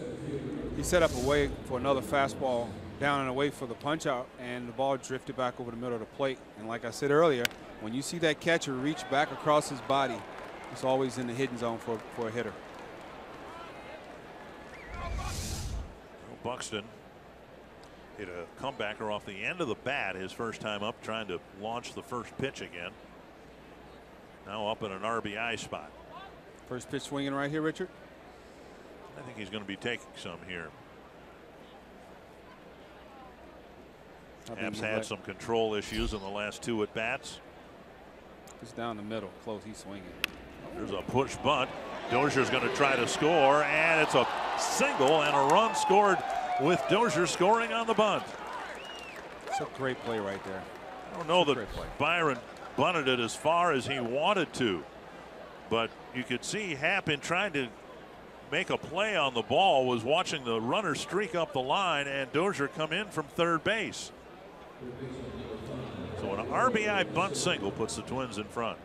He set up away for another fastball down and away for the punch out, and the ball drifted back over the middle of the plate. And like I said earlier, when you see that catcher reach back across his body, it's always in the hitting zone for a hitter. Buxton hit a comebacker off the end of the bat his first time up, trying to launch the first pitch again. Now up in an RBI spot. First pitch swinging right here, Richard. I think he's going to be taking some here. Happ's had some control issues in the last 2 at bats. It's down the middle, close. He's swinging. There's a push bunt. Dozier's going to try to score, and it's a single and a run scored with Dozier scoring on the bunt. It's a great play right there. I don't know that Byron bunted it as far as he wanted to, but you could see Happ, in trying to make a play on the ball, was watching the runner streak up the line and Dozier come in from third base. So an RBI bunt single puts the Twins in front.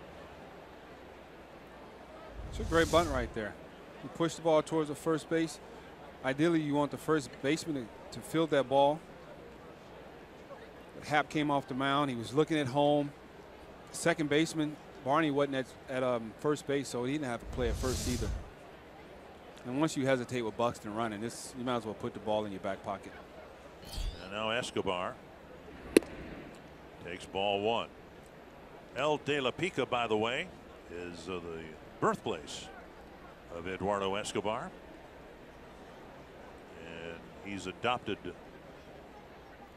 It's a great bunt right there. You push the ball towards the first base. Ideally, you want the first baseman to field that ball. But Happ came off the mound. He was looking at home. Second baseman, Barney, wasn't at first base, so he didn't have to play at first either. And once you hesitate with Buxton running, you might as well put the ball in your back pocket. And now Escobar takes ball 1. El de la Pica, by the way, is the birthplace of Eduardo Escobar. And he's adopted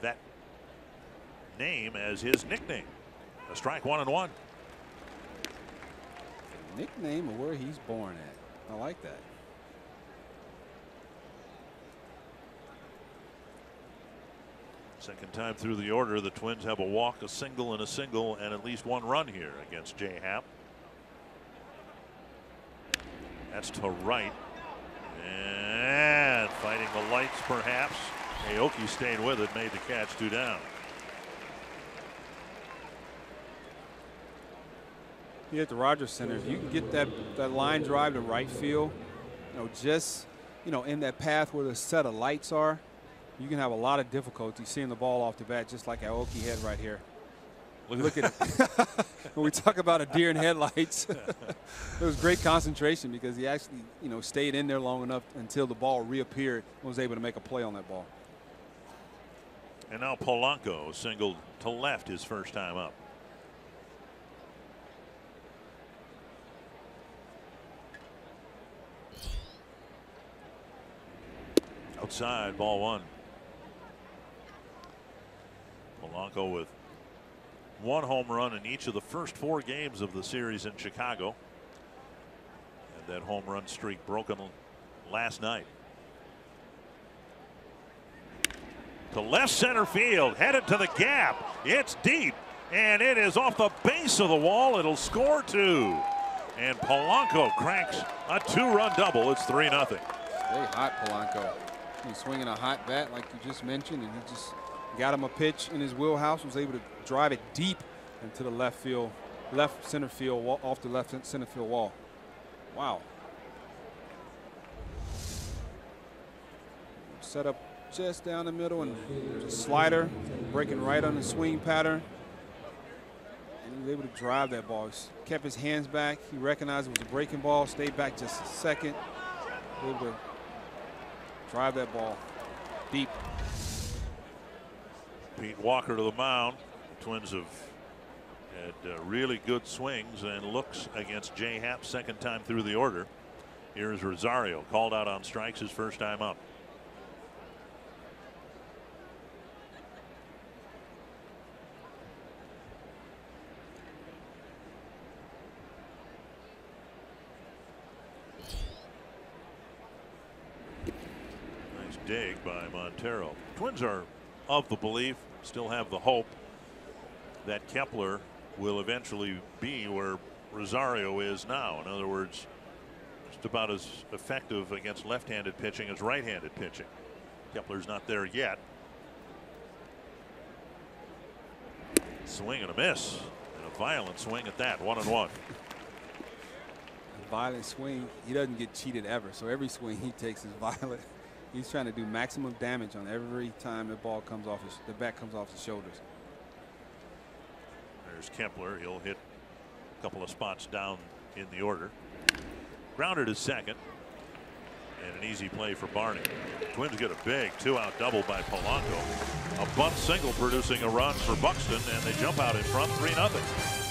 that name as his nickname. A strike, 1-1. Nickname of where he's born at. I like that. Second time through the order, the Twins have a walk, a single, and at least 1 run here against Jay Happ. That's to right. And fighting the lights, perhaps. Aoki stayed with it, made the catch, 2 down. Here at the Rogers Center, if you can get that line drive to right field, just in that path where the set of lights are, you can have a lot of difficulty seeing the ball off the bat, just like Aoki had right here. Look at it. When we talk about a deer in headlights, it was great concentration because he actually, stayed in there long enough until the ball reappeared and was able to make a play on that ball. And now Polanco singled to left his first time up. Outside, ball 1. Polanco with 1 home run in each of the first 4 games of the series in Chicago. And that home run streak broken last night. To left center field, headed to the gap. It's deep, and it is off the base of the wall. It'll score 2. And Polanco cranks a 2-run double. It's 3-0. Stay hot, Polanco. He's swinging a hot bat like you just mentioned, and he just got him a pitch in his wheelhouse, was able to drive it deep into the left center field wall, off the left center field wall. Wow. Set up just down the middle, and there's a slider breaking right on the swing pattern. And was able to drive that ball. He kept his hands back. He recognized it was a breaking ball, stayed back just a second, able to drive that ball deep. Pete Walker to the mound. The Twins have had really good swings and looks against Jay Happ, second time through the order. Here's Rosario, called out on strikes his first time up. Nice dig by Montero. Twins are of the belief, still have the hope, that Kepler will eventually be where Rosario is now. In other words, just about as effective against left-handed pitching as right-handed pitching. Kepler's not there yet. Swing and a miss, and a violent swing at that. 1-1. Violent swing. He doesn't get cheated ever, so every swing he takes is violent. He's trying to do maximum damage on every time the ball comes off the bat comes off his shoulders. There's Kepler. He'll hit a couple of spots down in the order. Grounded to second, and an easy play for Barney. Twins get a big 2-out double by Polanco. A bunt single producing a run for Buxton, and they jump out in front 3-0.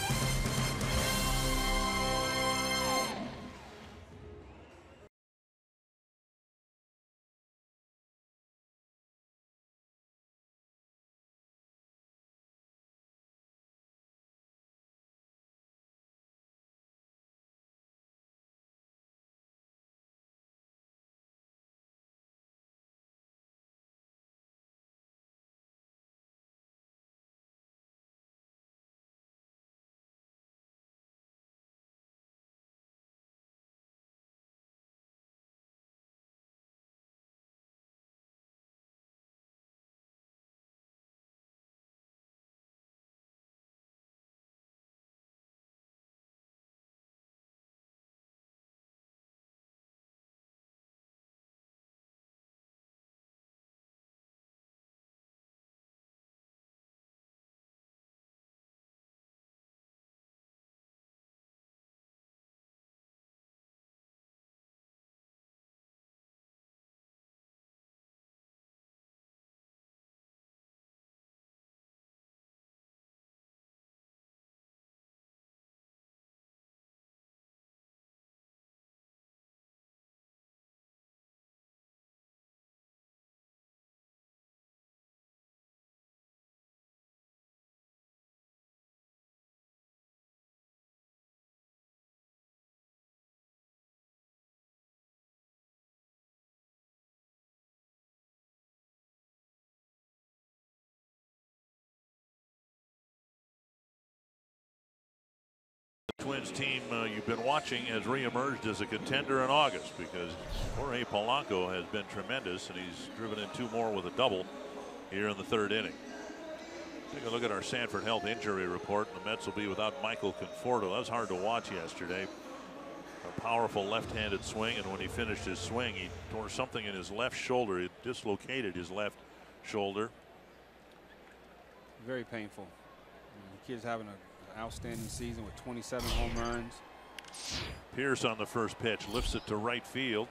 Twins team you've been watching has reemerged as a contender in August, because Jorge Polanco has been tremendous, and he's driven in 2 more with a double here in the 3rd inning. Take a look at our Sanford Health injury report. The Mets will be without Michael Conforto. That was hard to watch yesterday. A powerful left-handed swing, and when he finished his swing, he tore something in his left shoulder. He dislocated his left shoulder. Very painful. The kid's having an outstanding season with 27 home runs. Pierce on the first pitch lifts it to right field.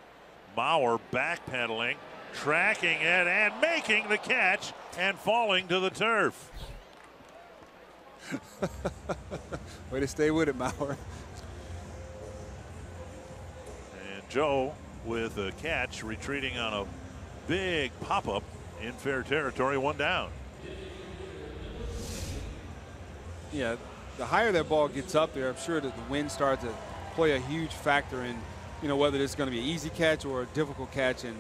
Mauer backpedaling, tracking it, and making the catch, and falling to the turf. Way to stay with it, Mauer. And Joe with a catch, retreating on a big pop-up in fair territory, 1 down. Yeah, the higher that ball gets up there, I'm sure that the wind starts to play a huge factor in, whether it's going to be an easy catch or a difficult catch. And,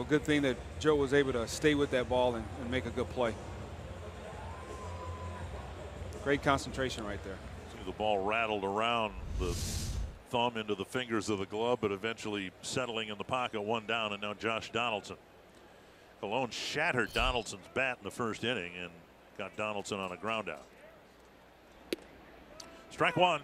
good thing that Joe was able to stay with that ball and make a good play. Great concentration right there. See the ball rattled around the thumb into the fingers of the glove, but eventually settling in the pocket, 1 down, and now Josh Donaldson. Colon shattered Donaldson's bat in the 1st inning and got Donaldson on a ground out. Strike 1.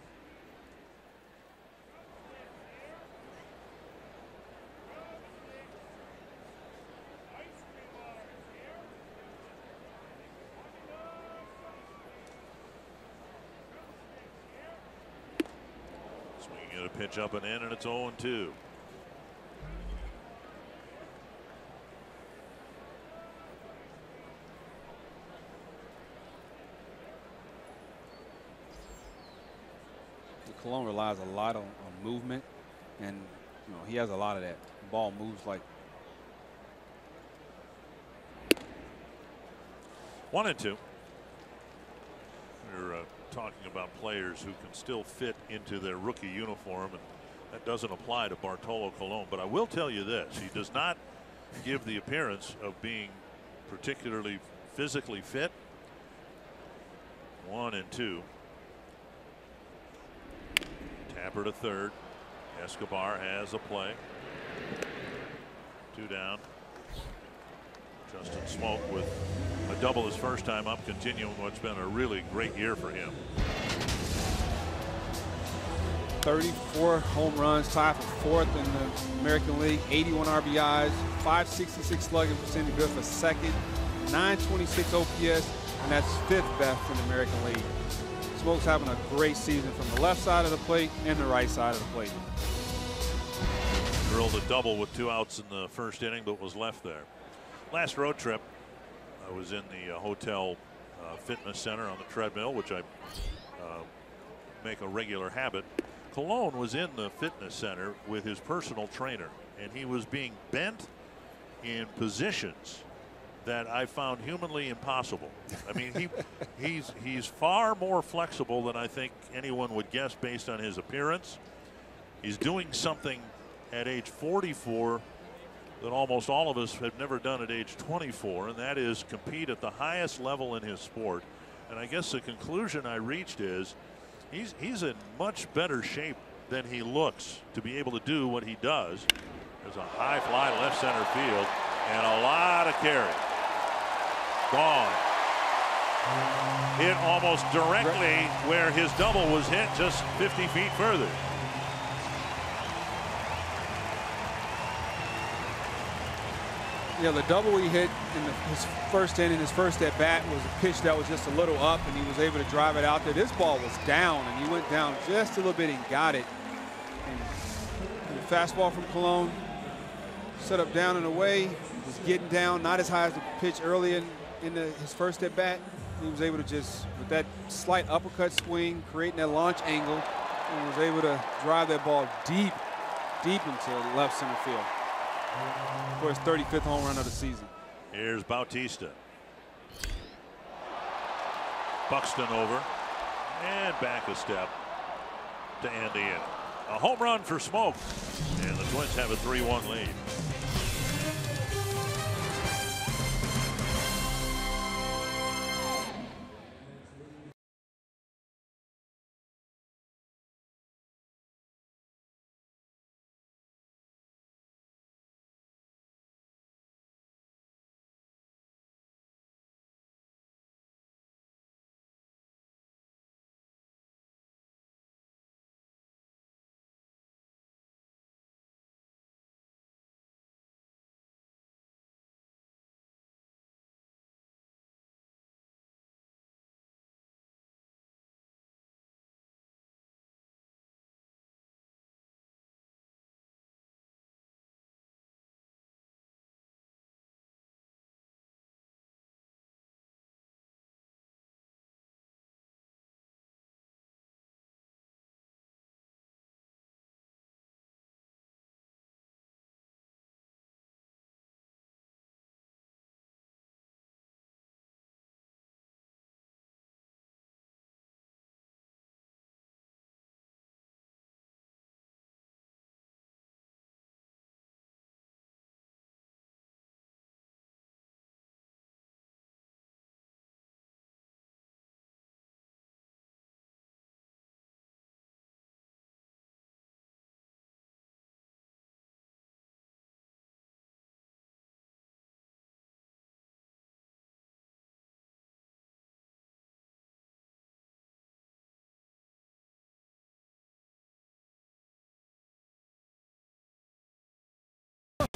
Pitch up and in, and it's 0-2. Cologne relies a lot on movement, and he has a lot of that. The ball moves like 1-2. We're talking about players who can still fit into their rookie uniform, and that doesn't apply to Bartolo Colon. But I will tell you this: he does not give the appearance of being particularly physically fit. 1-2. Tapper to third. Escobar has a play. 2 down. Justin Smoke with a double his first time up, continuing what's been a really great year for him. 34 home runs, tied for 4th in the American League, 81 RBIs, 566 slugging percentage, good for 2nd, 926 OPS, and that's 5th best in the American League. Smoke's having a great season from the left side of the plate and the right side of the plate. Drilled a double with 2 outs in the first inning, but was left there. Last road trip, I was in the hotel fitness center on the treadmill, which I make a regular habit. Colon was in the fitness center with his personal trainer, and he was being bent in positions that I found humanly impossible. I mean, he's far more flexible than I think anyone would guess based on his appearance. He's doing something at age 44 that almost all of us have never done at age 24, and that is compete at the highest level in his sport. And I guess the conclusion I reached is he's in much better shape than he looks to be able to do what he does. There's a high fly to left center field and a lot of carry. Gone. Hit almost directly where his double was hit, just 50 feet further. Yeah, the double he hit in his first inning, his first at bat, was a pitch that was just a little up, and he was able to drive it out there. This ball was down, and he went down just a little bit and got it. And the fastball from Colon, set up down and away, was getting down, not as high as the pitch early in his first at bat. He was able to just, with that slight uppercut swing, creating that launch angle, and was able to drive that ball deep into left center field for his 35th home run of the season. Here's Bautista. Buxton over and back a step to end the inning. A home run for Smoke, and the Twins have a 3-1 lead.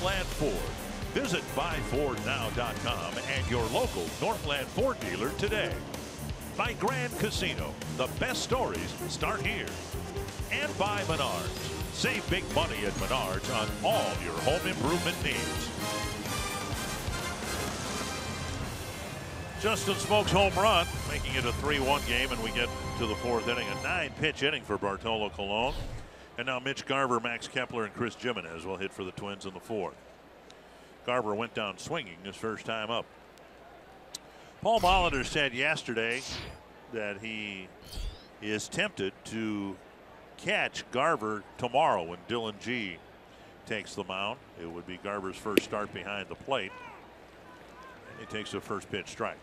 Northland Ford. Visit buyfordnow.com and your local Northland Ford dealer today. By Grand Casino, the best stories start here. and by Menards. Save big money at Menards on all your home improvement needs. Justin Smoak's home run, making it a 3-1 game, and we get to the 4th inning. A 9-pitch inning for Bartolo Colon. And now Mitch Garver, Max Kepler, and Chris Jimenez will hit for the Twins in the 4th. Garver went down swinging his first time up. Paul Molitor said yesterday that he is tempted to catch Garver tomorrow when Dylan G takes the mound. It would be Garver's first start behind the plate. And he takes a first pitch strike.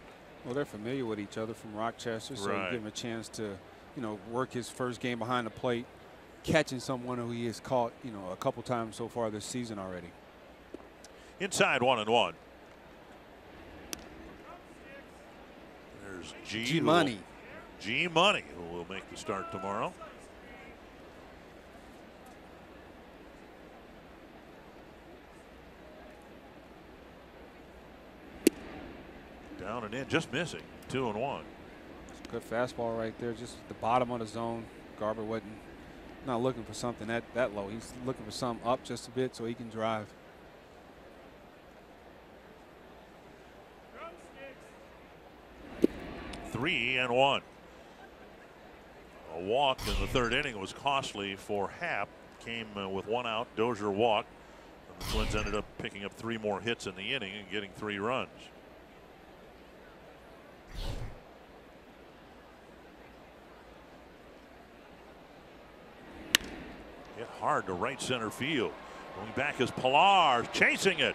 Well, they're familiar with each other from Rochester, so Right. you give him a chance to, work his first game behind the plate, catching someone who he has caught, a couple times so far this season already. Inside 1-1. There's G Money. G Money, who will make the start tomorrow. Down and in, just missing. 2-1. Good fastball right there, just the bottom of the zone. Garver wasn't not looking for something that low. He's looking for something up just a bit so he can drive. Three and one. A walk in the 3rd inning was costly for Happ. Came with 1 out. Dozier walked. And the Twins ended up picking up 3 more hits in the inning and getting 3 runs. Hit hard to right center field. Going back is Pilar, chasing it,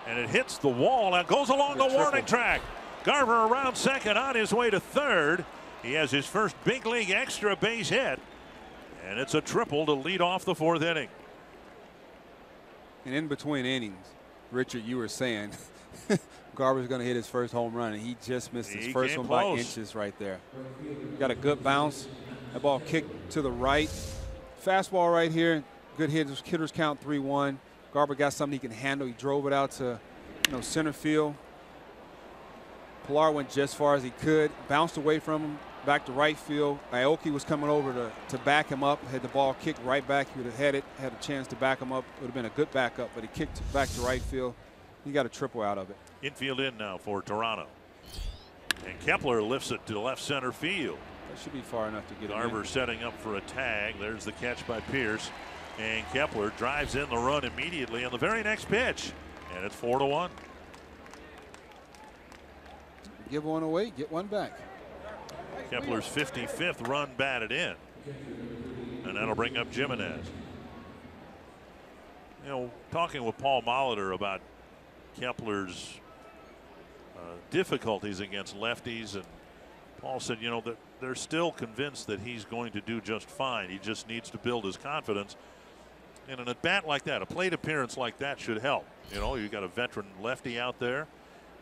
and it hits the wall and goes along the warning track. Garver around second, on his way to 3rd. He has his first big league extra base hit, and it's a triple to lead off the 4th inning. And in between innings, Richard, you were saying Garver's going to hit his first home run, and he just missed his first one by inches right there. Got a good bounce. That ball kicked to the right. Fastball right here. Good hitters. Hitters count 3-1. Garver got something he can handle. He drove it out to center field. Pilar went just far as he could. Bounced away from him. Back to right field. Aoki was coming over to back him up. Had the ball kicked right back. He would have had a chance to back him up. It would have been a good backup, but he kicked back to right field. He got a triple out of it. Infield in now for Toronto. And Kepler lifts it to left center field. That should be far enough to get him Garver in. setting up for a tag. There's the catch by Pierce. And Kepler drives in the run immediately on the very next pitch. And it's 4-1. Give one away, get one back. Kepler's 55th run batted in. And that'll bring up Jimenez. Talking with Paul Molitor about Kepler's difficulties against lefties, and Paul said, that they're still convinced that he's going to do just fine. He just needs to build his confidence. And an at-bat like that, a plate appearance like that should help. You got a veteran lefty out there.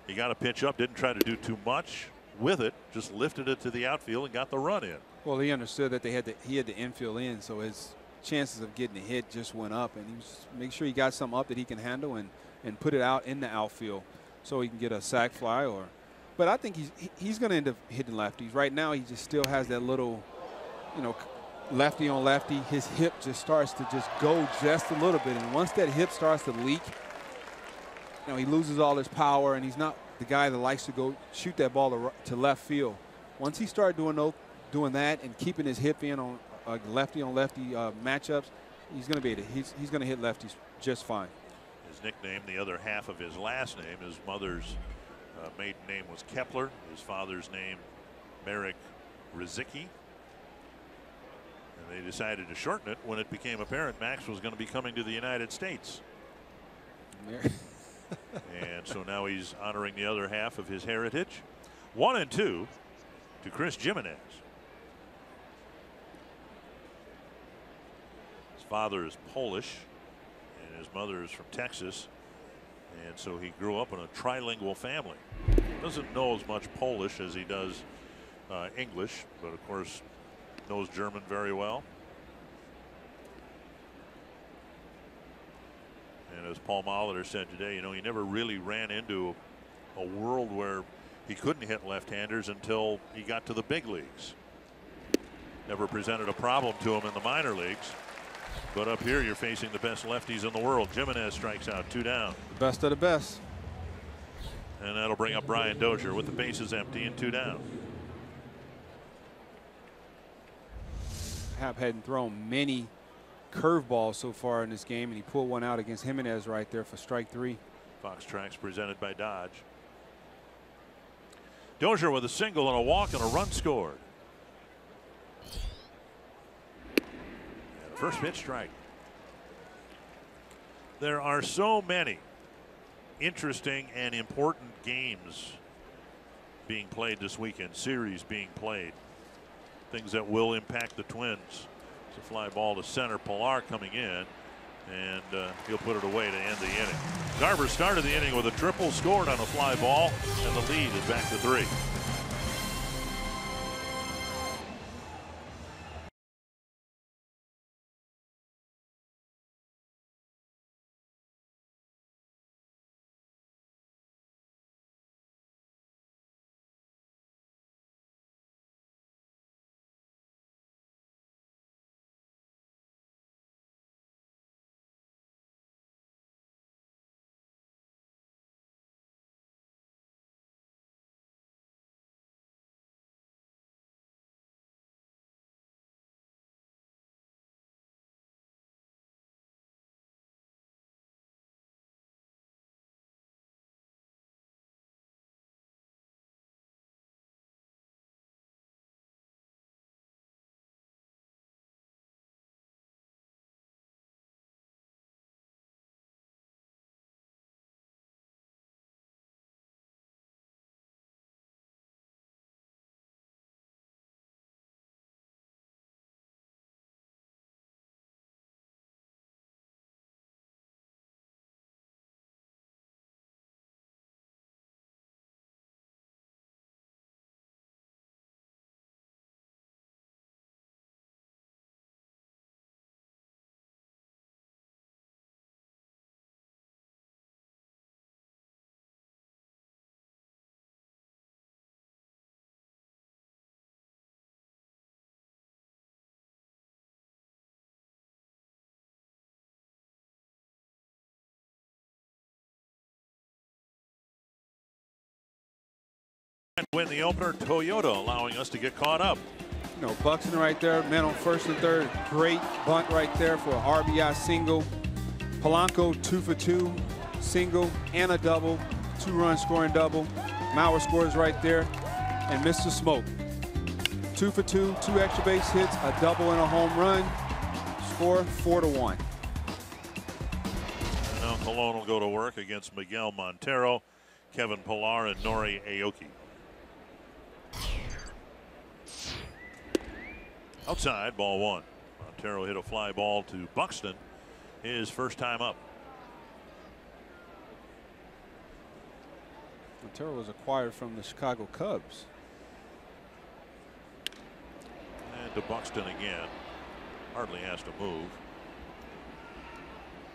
He got a pitch up, didn't try to do too much with it, just lifted it to the outfield and got the run in. Well, he understood that he had the infield in, so his chances of getting a hit just went up, and he was make sure he got something up that he can handle and put it out in the outfield so he can get a sac fly but I think he's going to end up hitting lefties. Right now he just still has that little, lefty on lefty. His hip just starts to just go just a little bit, and once that hip starts to leak, he loses all his power, and he's not the guy that likes to go shoot that ball to left field. Once he started doing that and keeping his hip in on lefty on lefty matchups, he's going to be he's going to hit lefties just fine. His nickname, the other half of his last name, his mother's maiden name was Kepler. His father's name, Marek Rizicki. And they decided to shorten it when it became apparent Max was going to be coming to the United States. And so now he's honoring the other half of his heritage. 1-2 to Chris Jimenez. His father is Polish and his mother is from Texas. And so he grew up in a trilingual family. Doesn't know as much Polish as he does English, but of course knows German very well. And as Paul Molitor said today, he never really ran into a world where he couldn't hit left-handers until he got to the big leagues. Never presented a problem to him in the minor leagues. But up here, you're facing the best lefties in the world. Jimenez strikes out, 2 down. The best of the best. And that'll bring up Brian Dozier with the bases empty and 2 down. Happ hadn't thrown many curveballs so far in this game, and he pulled one out against Jimenez right there for strike 3. Fox Tracks presented by Dodge. Dozier with a single and a walk and a run scored. And a first pitch strike. There are so many interesting and important games being played this weekend, series being played, things that will impact the Twins. It's a fly ball to center. Pilar coming in, and he'll put it away to end the inning. Garver started the inning with a triple, scored on a fly ball, and the lead is back to 3. Win the opener, Toyota allowing us to get caught up. You know, Buxton right there, man on first and third. Great bunt right there for an RBI single. Polanco 2 for 2, single and a double, 2-run scoring double. Mauer scores right there, and Mr. Smoke 2 for 2, 2 extra base hits, a double and a home run. Score 4-1. And now Colon will go to work against Miguel Montero, Kevin Pillar, and Nori Aoki. Outside, ball 1. Montero hit a fly ball to Buxton, his first time up. Montero was acquired from the Chicago Cubs. And to Buxton again. Hardly has to move.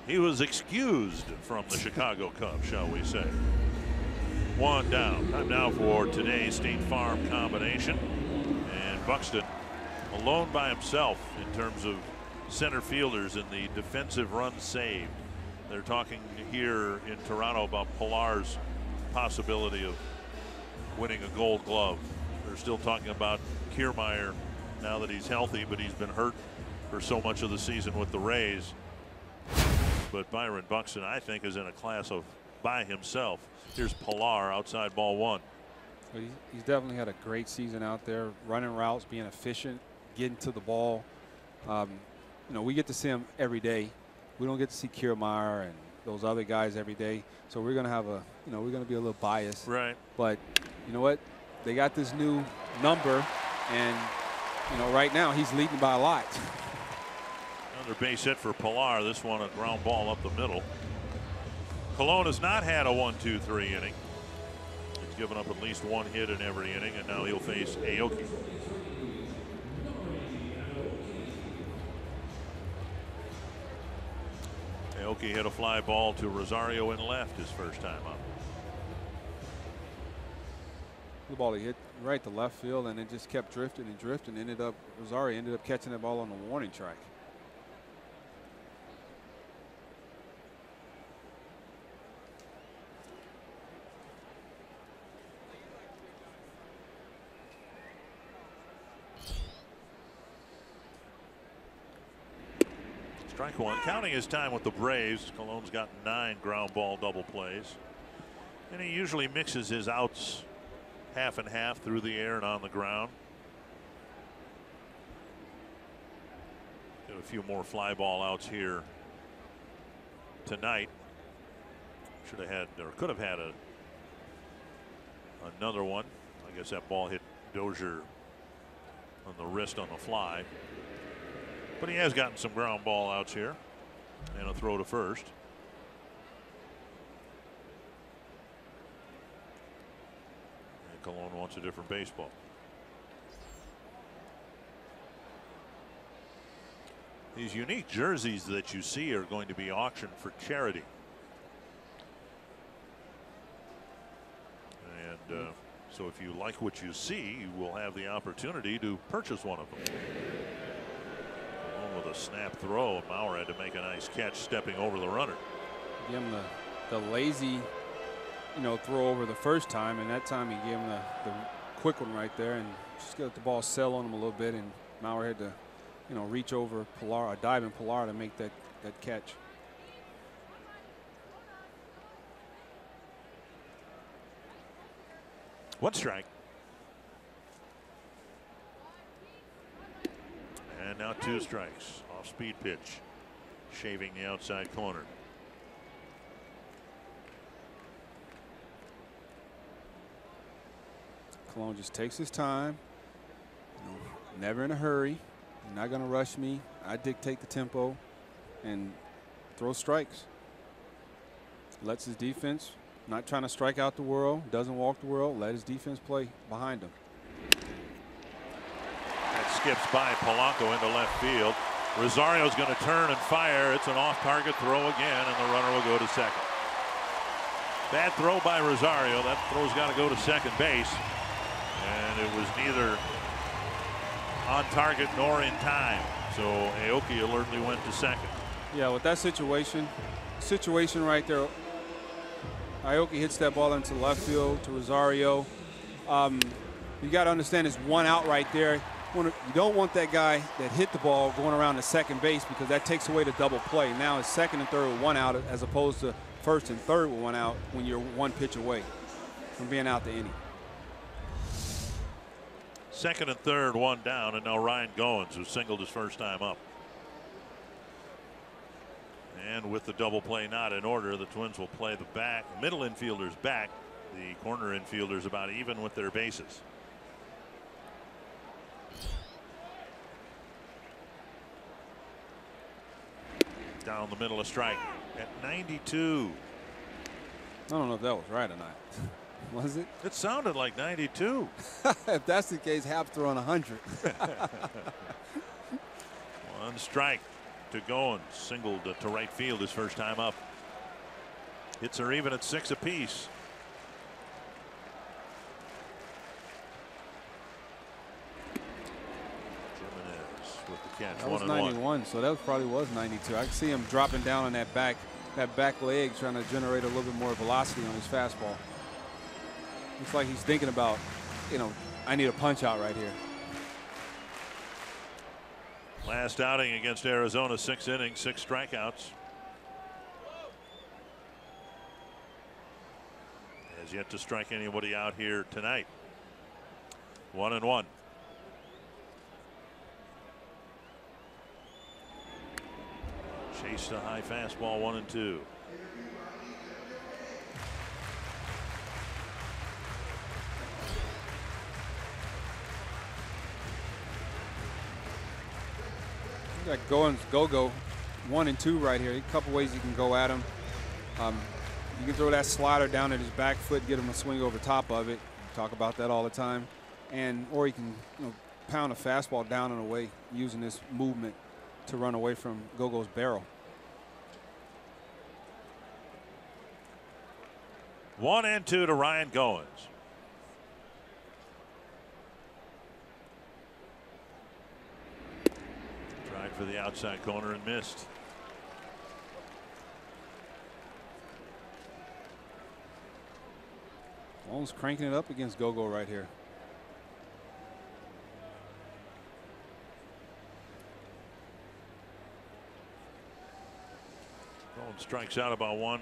He was excused from the Chicago Cubs, shall we say. 1 down. Time now for today's State Farm combination. And Buxton alone by himself in terms of center fielders in the defensive runs saved. They're talking here in Toronto about Pillar's possibility of winning a Gold Glove. They're still talking about Kiermaier now that he's healthy, but he's been hurt for so much of the season with the Rays. But Byron Buxton, I think, is in a class of by himself. Here's Pillar, outside, ball 1. He's definitely had a great season out there, running routes, being efficient, getting to the ball. You know, we get to see him every day. We don't get to see Kiermaier and those other guys every day. So we're going to have a, you know, we're going to be a little biased. Right. But you know what? They got this new number, and, you know, right now he's leading by a lot. Another base hit for Pillar. This one a ground ball up the middle. Colon has not had a 1-2-3 inning. He's given up at least 1 hit in every inning, and now he'll face Aoki. Aoki hit a fly ball to Rosario in left his first time up. The ball he hit right to left field, and it just kept drifting and drifting. Rosario ended up catching that ball on the warning track. Strike one. Counting his time with the Braves, Colon's got 9 ground ball double plays. And he usually mixes his outs half and half through the air and on the ground. Got a few more fly ball outs here tonight. Should have had, or could have had another one. I guess that ball hit Dozier on the wrist on the fly. But he has gotten some ground ball outs here and a throw to first. And Colon wants a different baseball. These unique jerseys that you see are going to be auctioned for charity. And so if you like what you see, you will have the opportunity to purchase one of them. With a snap throw, Mauer had to make a nice catch stepping over the runner. Give him the lazy, throw over the first time, and that time he gave him the quick one right there, and just let the ball settle on him a little bit, and Mauer had to, reach over Pilar, dive in Pilar to make that catch. One strike. And now 2 strikes. Off speed pitch. Shaving the outside corner. Colon just takes his time. Never in a hurry. You're not going to rush me. I dictate the tempo and throw strikes. Lets his defense, not trying to strike out the world, doesn't walk the world, let his defense play behind him. Skips by Polanco into left field. Rosario's going to turn and fire. It's an off-target throw again, and the runner will go to second. Bad throw by Rosario. That throw's got to go to second base, and it was neither on target nor in time. So Aoki alertly went to second. Yeah, with that situation right there, Aoki hits that ball into left field to Rosario. You got to understand it's 1 out right there. You don't want that guy that hit the ball going around to second base, because that takes away the double play. Now it's second and third with 1 out, as opposed to first and third with 1 out when you're 1 pitch away from being out the inning. Second and third, 1 down, and now Ryan Goins, who singled his first time up. And with the double play not in order, the Twins will play the middle infielders back. The corner infielders about even with their bases. Down the middle, a strike at 92. I don't know if that was right or not. Was it? It sounded like 92. If that's the case, Hap's throwing 100. 1 strike to Goins. Singled to right field his first time up. Hits are even at 6 apiece. With the catch. That was 1-1. 91, so that probably was 92. I can see him dropping down on that back leg, trying to generate a little bit more velocity on his fastball. Looks like he's thinking about, I need a punch out right here. Last outing against Arizona, 6 innings, 6 strikeouts. Has yet to strike anybody out here tonight. 1-1. Chased a high fastball, 1-2. You got Goins go 1 and 2 right here. A couple ways you can go at him. You can throw that slider down at his back foot, get him a swing over top of it. We talk about that all the time. Or you can pound a fastball down and away using this movement to run away from Gogo's barrel. 1-2 to Ryan Goins. for the outside corner and missed. Almost cranking it up against Gogo right here. Bowen strikes out about 1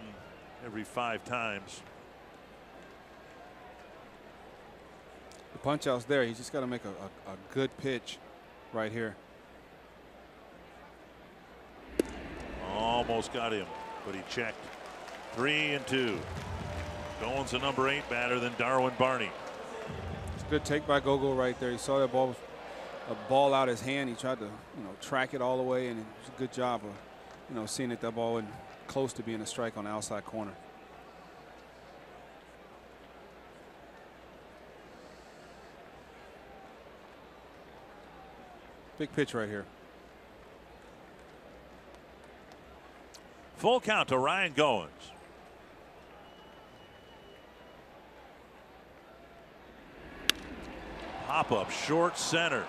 every 5 times. The punch out's there. He's just got to make a good pitch right here. Almost got him, but he checked. 3-2. Bowen's the number 8 batter, then Darwin Barney. It's a good take by Gogo right there. He saw that ball, a ball out his hand. He tried to, track it all the way, and it was a good job of, seeing that ball wasn't close to being a strike on the outside corner. Big pitch right here. Full count to Ryan Goins. Pop up short center.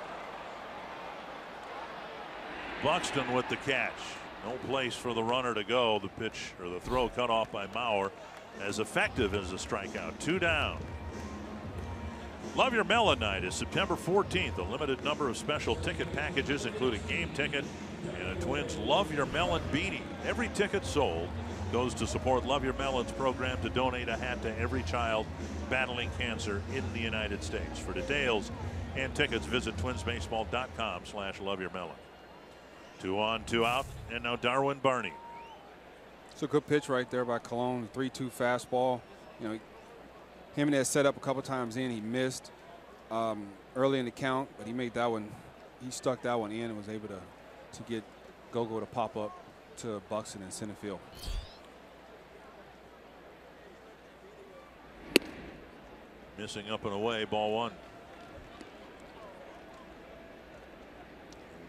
Buxton with the catch. No place for the runner to go. The pitch or the throw cut off by Mauer. As effective as a strikeout. 2 down. Love Your Melon Night is September 14th. A limited number of special ticket packages, including game ticket and a Twins Love Your Melon beanie. Every ticket sold goes to support Love Your Melon's program to donate a hat to every child battling cancer in the United States. For details and tickets, visit twinsbaseball.com/loveyourmelon. 2 on, 2 out, and now Darwin Barney. It's a good pitch right there by Colon. 3-2 fastball. Him has set up a couple times in. He missed early in the count, but he made that one. He stuck that one in and was able to get Gogo to pop up to Buxton in center field. Missing up and away, ball 1.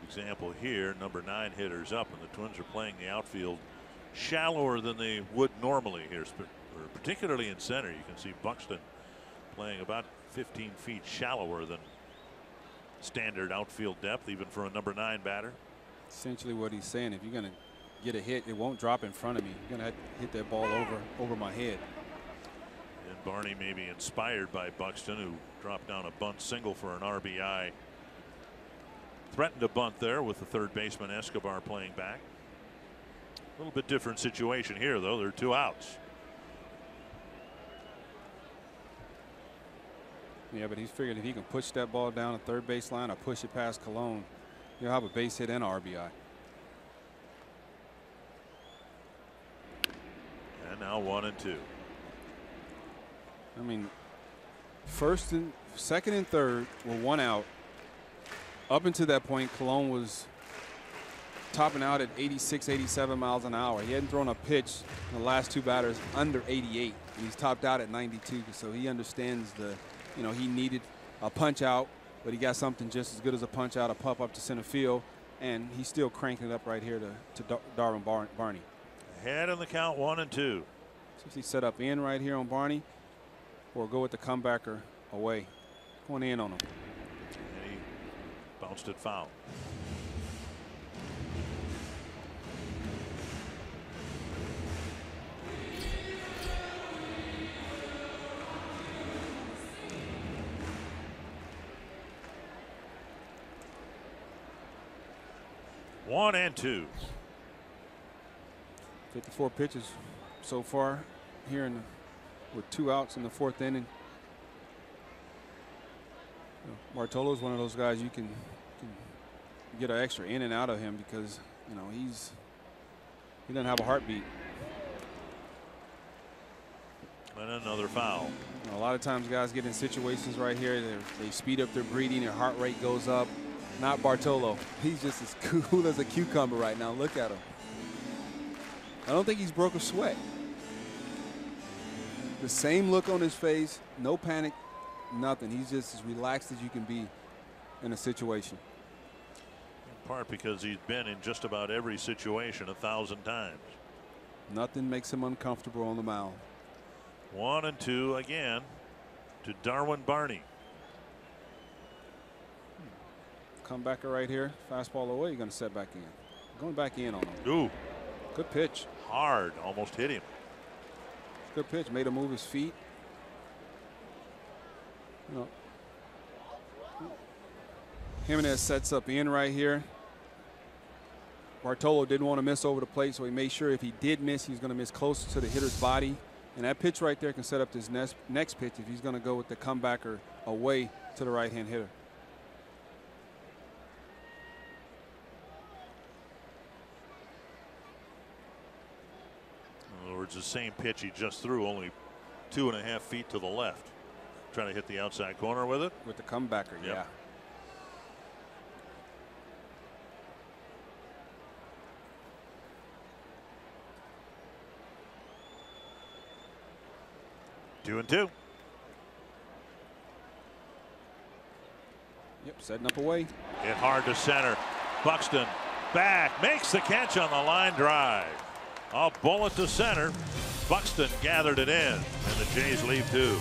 Example here, number 9 hitters up, and the Twins are playing the outfield shallower than they would normally here, particularly in center. You can see Buxton playing about 15 feet shallower than standard outfield depth, even for a number 9 batter. Essentially what he's saying, if you're going to get a hit, it won't drop in front of me. You're going to hit that ball over my head. And Barney may be inspired by Buxton, who dropped down a bunt single for an RBI. Threatened a bunt there with the third baseman Escobar playing back. A little bit different situation here, though. There are 2 outs. Yeah, but he's figured if he can push that ball down the third base line or push it past Colon, you'll have a base hit and an RBI. And now 1-2. I mean, second and third were 1 out. Up until that point, Colon was topping out at 86, 87 miles an hour. He hadn't thrown a pitch in the last 2 batters under 88. And he's topped out at 92, so he understands he needed a punch out, but he got something just as good as a punch out, a pop up to center field, and he's still cranking it up right here to Darwin Barney. Ahead in the count, 1-2. So if he set up in right here on Barney, or go with the comebacker away, going in on him. And he bounced it foul. One and 2. 54 pitches so far here with 2 outs in the 4th inning. Bartolo's one of those guys you can get an extra in and out of him because he doesn't have a heartbeat. And another foul. A lot of times guys get in situations right here, they speed up their breathing, their heart rate goes up. Not Bartolo. He's just as cool as a cucumber right now. Look at him. I don't think he's broke a sweat. The same look on his face, no panic, nothing. He's just as relaxed as you can be in a situation. In part because he's been in just about every situation 1,000 times. Nothing makes him uncomfortable on the mound. 1-2 again to Darwin Barney. Comebacker right here. Fastball away. You're going to set back in. Going back in on him. Ooh. Good pitch. Hard. Almost hit him. Good pitch. Made him move his feet. You know, Jimenez sets up in right here. Bartolo didn't want to miss over the plate, so he made sure if he did miss, he was going to miss close to the hitter's body. And that pitch right there can set up his next pitch if he's going to go with the comebacker away to the right-hand hitter. In other words, the same pitch he just threw, only 2.5 feet to the left. Trying to hit the outside corner with it. With the comebacker, yep. Yeah. 2-2. Yep, setting up away. Hit hard to center. Buxton back, makes the catch on the line drive. A bullet to center. Buxton gathered it in, and the Jays leave 2.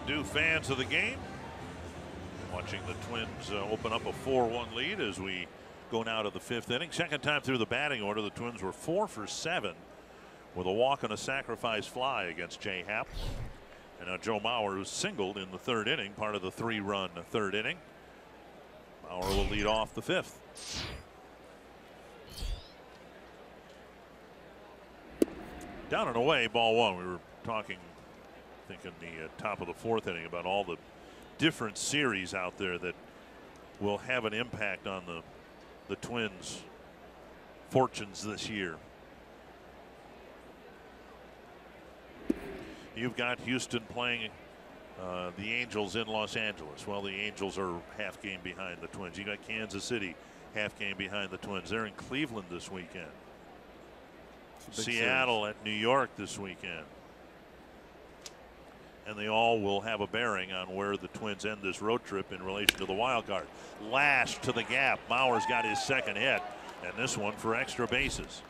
Dew fans of the game watching the Twins open up a 4-1 lead as we go now to the 5th inning. Second time through the batting order, the Twins were 4 for 7 with a walk and a sacrifice fly against Jay Happ. And now Joe Mauer, who singled in the 3rd inning, part of the 3-run 3rd inning. Mauer will lead off the 5th. Down and away, ball 1. We were talking, I think, in the top of the 4th inning about all the different series out there that will have an impact on the Twins' fortunes this year. You've got Houston playing the Angels in Los Angeles. Well, the Angels are half game behind the Twins. You got Kansas City half game behind the Twins. They're in Cleveland this weekend. Seattle at New York this weekend. And they all will have a bearing on where the Twins end this road trip in relation to the wild card. Lash to the gap. Mauer's got his 2nd hit, and this one for extra bases.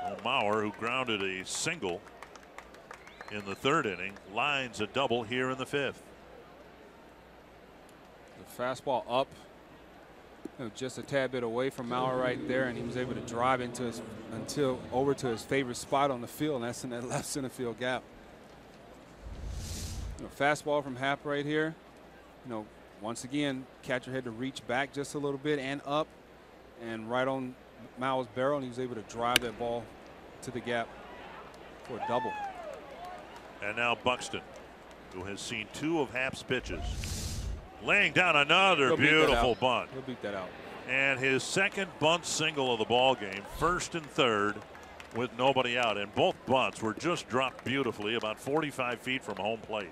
Well, Mauer, who grounded a single in the 3rd inning, lines a double here in the 5th. The fastball up, just a tad bit away from Mauer right there, and he was able to drive into his over to his favorite spot on the field, and that's in that left center field gap. Fastball from Happ right here. Once again, catcher had to reach back just a little bit and up, and right on Mauer's barrel, and he was able to drive that ball to the gap for a double. And now Buxton, who has seen 2 of Happ's pitches, laying down another beautiful bunt. He'll beat that out. And his second bunt single of the ball game, first and third with nobody out. And both bunts were just dropped beautifully about 45 feet from home plate.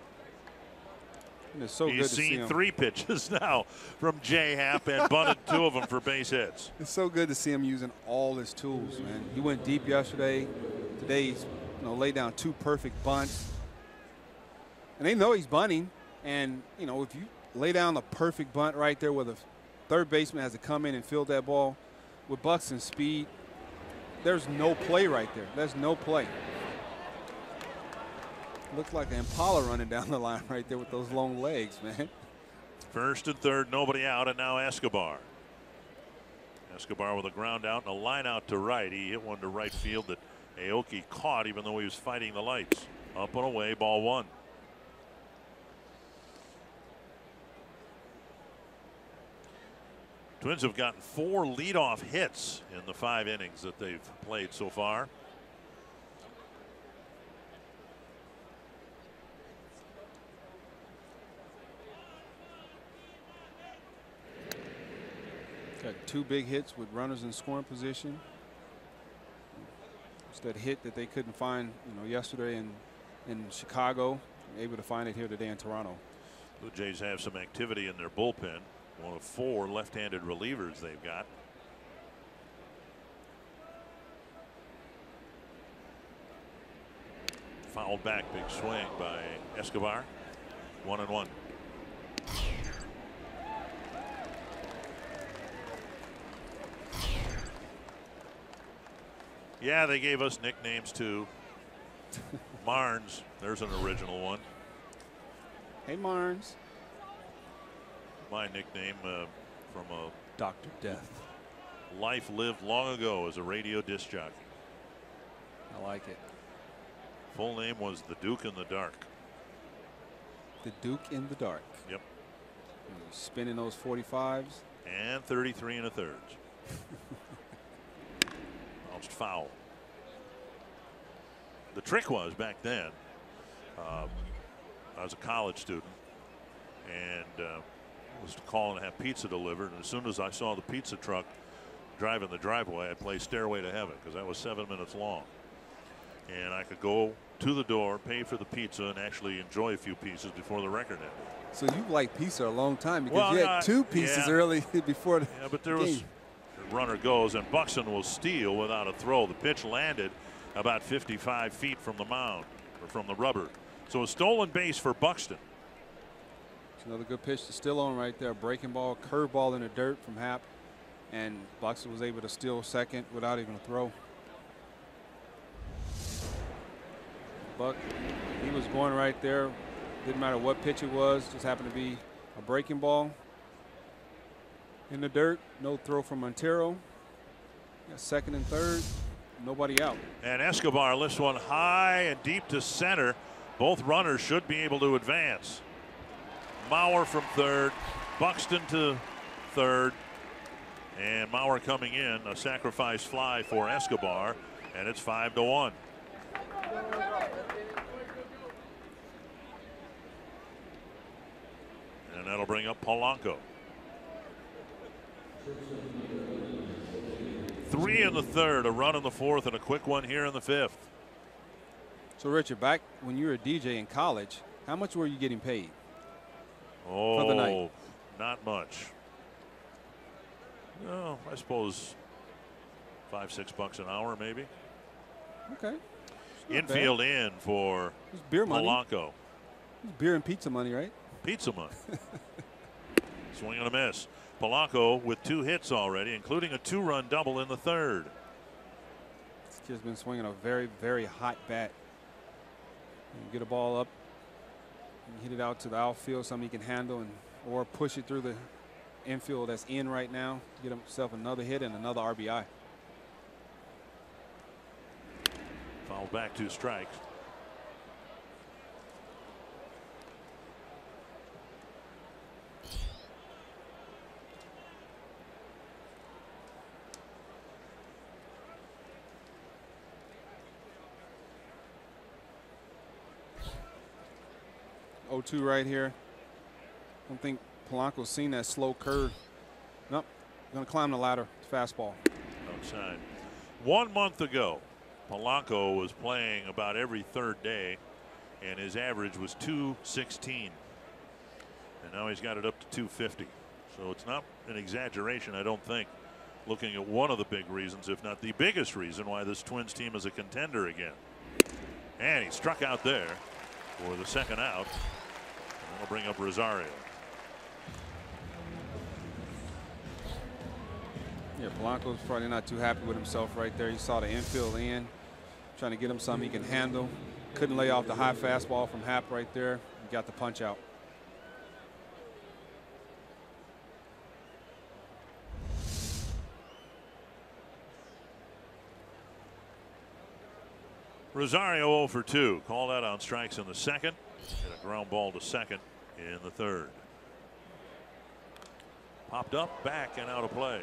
It's so He's good to see seen him. 3 pitches now from J. Happ and bunted 2 of them for base hits. It's so good to see him using all his tools, man. He went deep yesterday. Today he's laid down 2 perfect bunts. And they know he's bunting. And, if you lay down the perfect bunt right there where the third baseman has to come in and field that ball with Buxton's speed, there's no play right there. There's no play. Looks like an Impala running down the line right there with those long legs, man. First and third, nobody out, and now Escobar. Escobar with a ground out and a line out to right. He hit one to right field that Aoki caught even though he was fighting the lights. Up and away, ball 1. Twins have gotten 4 leadoff hits in the 5 innings that they've played so far. Got 2 big hits with runners in scoring position. It's that hit that they couldn't find, yesterday in Chicago. Able to find it here today in Toronto. Blue Jays have some activity in their bullpen. One of 4 left-handed relievers they've got. Fouled back, big swing by Escobar. 1-1. Yeah, they gave us nicknames too. Marnes, there's an original one. Hey, Marnes. My nickname from a Dr. Death. life lived long ago as a radio disc jockey. I like it. Full name was the Duke in the Dark. The Duke in the Dark. Yep. Spinning those 45s. And 33 1/3. Bounced foul. The trick was back then, I was a college student and was to call and have pizza delivered. And as soon as I saw the pizza truck driving the driveway, I played Stairway to Heaven because that was 7 minutes long. And I could go to the door, pay for the pizza, and actually enjoy a few pieces before the record ended. So you've liked pizza a long time because you had 2 pieces early before the but there was the runner goes and Buxton will steal without a throw. The pitch landed about 55 feet from the mound or from the rubber. So a stolen base for Buxton. It's another good pitch to Stillone right there. Breaking ball, curveball in the dirt from Happ, and Buxton was able to steal second without even a throw. Buck, he was going right there. Didn't matter what pitch it was. Just happened to be a breaking ball in the dirt. No throw from Montero. Got second and third. Nobody out. And Escobar lifts one high and deep to center. Both runners should be able to advance. Mauer from third. Buxton to third. And Mauer coming in. A sacrifice fly for Escobar. And it's 5-1. And that'll bring up Polanco. 3 in the third, a run in the fourth, and a quick one here in the fifth. So, Richard, back when you were a DJ in college, how much were you getting paid? Oh, for the night? Not much. No, I suppose $5-6 an hour, maybe. Okay. Infield in for beer money. Polanco. It's beer and pizza money, right? Pizza money. Swing and a miss. Polanco with 2 hits already, including a 2-run double in the third. This kid's been swinging a very, very hot bat. And get a ball up, and hit it out to the outfield, something he can handle, and or push it through the infield that's in right now. Get himself another hit and another RBI. Fouled back, 2 strikes. Oh, 2 right here. I don't think Polanco's seen that slow curve. Nope. Going to climb the ladder. Fastball. Outside. 1 month ago, Polanco was playing about every third day, and his average was 216. And now he's got it up to 250. So it's not an exaggeration, I don't think, looking at one of the big reasons, if not the biggest reason, why this Twins team is a contender again. And he struck out there for the second out. And that'll bring up Rosario. Yeah, Polanco's probably not too happy with himself right there. He saw the infield in, trying to get him something he can handle. Couldn't lay off the high fastball from Happ right there. He got the punch out. Rosario 0 for 2. Called out on strikes in the second. And a ground ball to second in the third. Popped up, back, and out of play.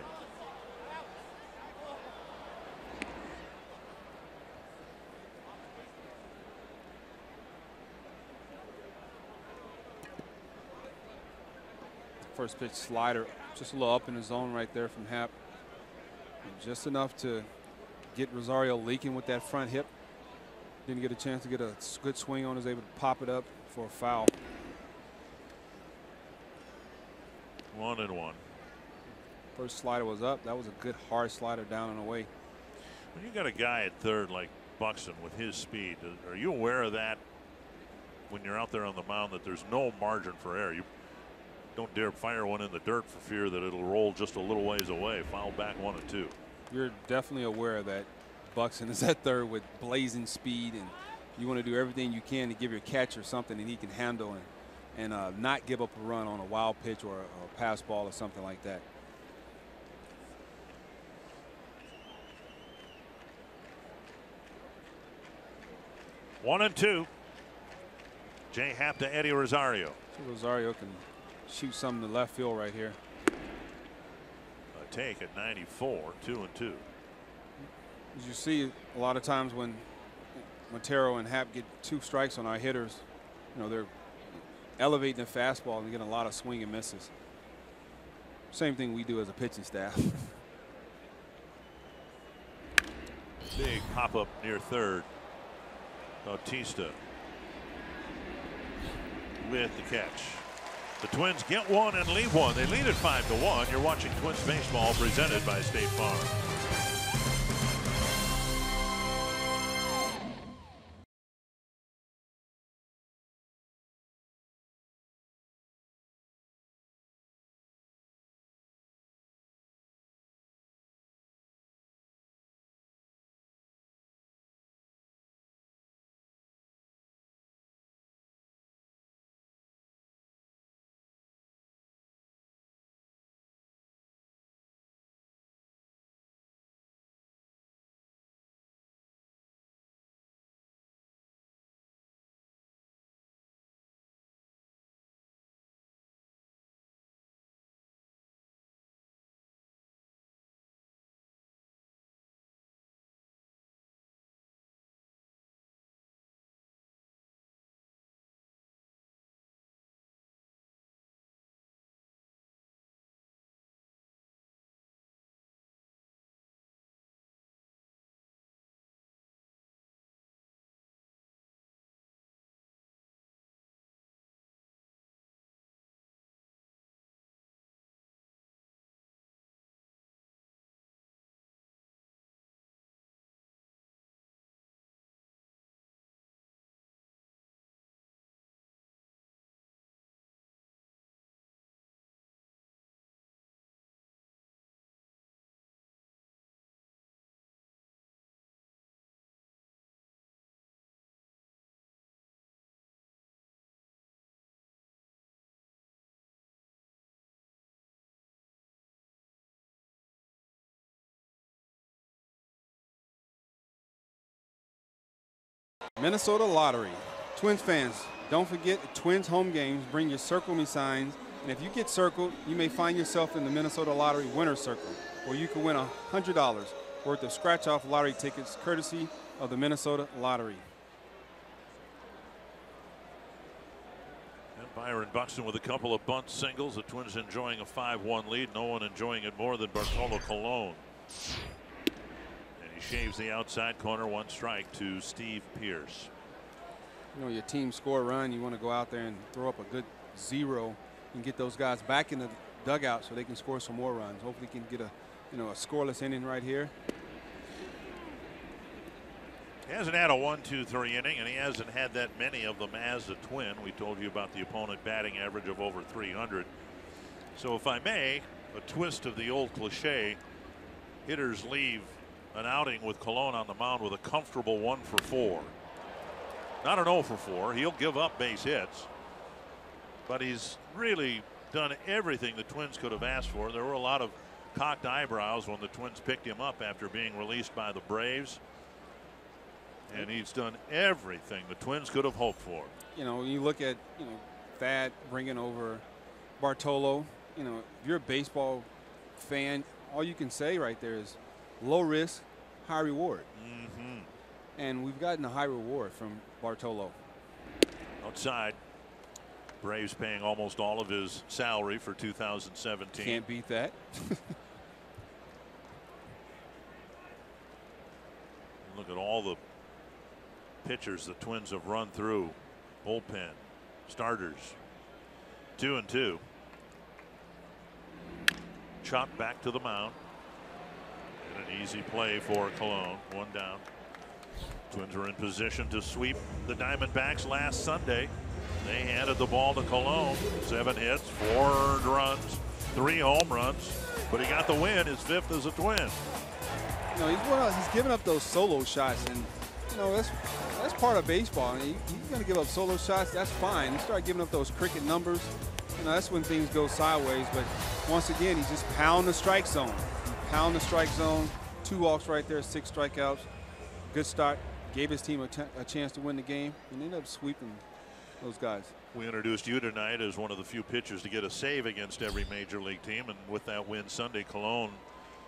First pitch slider, just a little up in the zone right there from Happ. Just enough to get Rosario leaking with that front hip. Didn't get a chance to get a good swing on. Was able to pop it up for a foul. 1-1. First slider was up. That was a good hard slider down and away. When you got a guy at third like Buxton with his speed, are you aware of that when you're out there on the mound, that there's no margin for error? You don't dare fire one in the dirt for fear that it'll roll just a little ways away. Foul back 1 and 2. You're definitely aware of that. Buxton is at third with blazing speed, and you want to do everything you can to give your catcher something that he can handle and not give up a run on a wild pitch or a pass ball or something like that. One and 2. Jay Happ to Eddie Rosario. So Rosario can shoot something to left field right here. A take at 94, 2 and 2. As you see a lot of times when Montero and Happ get 2 strikes on our hitters, you know, they're elevating the fastball and getting a lot of swing and misses. Same thing we do as a pitching staff. Big pop up near third. Bautista with the catch. The Twins get one and leave one. They lead it 5-1. You're watching Twins baseball presented by State Farm. Minnesota Lottery. Twins fans, don't forget Twins home games. Bring your Circle Me signs. And if you get circled, you may find yourself in the Minnesota Lottery Winner's Circle, where you can win $100 worth of scratch-off lottery tickets courtesy of the Minnesota Lottery. And Byron Buxton with a couple of bunt singles. The Twins enjoying a 5-1 lead. No one enjoying it more than Bartolo Colon. And he shaves the outside corner. 1 strike to Steve Pearce. You know, your team score a run, you want to go out there and throw up a good 0 and get those guys back in the dugout so they can score some more runs. Hopefully can get a scoreless inning right here. He hasn't had a 1-2-3 inning, and he hasn't had that many of them as a Twin. We told you about the opponent batting average of over 300. So if I may, a twist of the old cliche, hitters leave an outing with Colon on the mound with a comfortable 1 for 4. Not an 0 for 4. He'll give up base hits, but he's really done everything the Twins could have asked for. There were a lot of cocked eyebrows when the Twins picked him up after being released by the Braves. And he's done everything the Twins could have hoped for. You know, you look at, Thad bringing over Bartolo. If you're a baseball fan, all you can say right there is low risk, high reward. And we've gotten a high reward from Bartolo. Outside, Braves paying almost all of his salary for 2017. Can't beat that. Look at all the pitchers the Twins have run through. Bullpen, starters. 2-2. Chopped back to the mound. And an easy play for Colon. 1 down. Twins were in position to sweep the Diamondbacks last Sunday. They handed the ball to Colon. 7 hits, 4 earned runs, 3 home runs. But he got the win, his 5th as a Twin. He's giving up those solo shots, and that's part of baseball. He's going to give up solo shots. That's fine. You start giving up those cricket numbers, that's when things go sideways. But once again, he's just pound the strike zone. Pound the strike zone. 2 walks right there, 6 strikeouts. Good start. Gave his team a chance to win the game, and ended up sweeping those guys. We introduced you tonight as one of the few pitchers to get a save against every major league team, and with that win Sunday, Colon,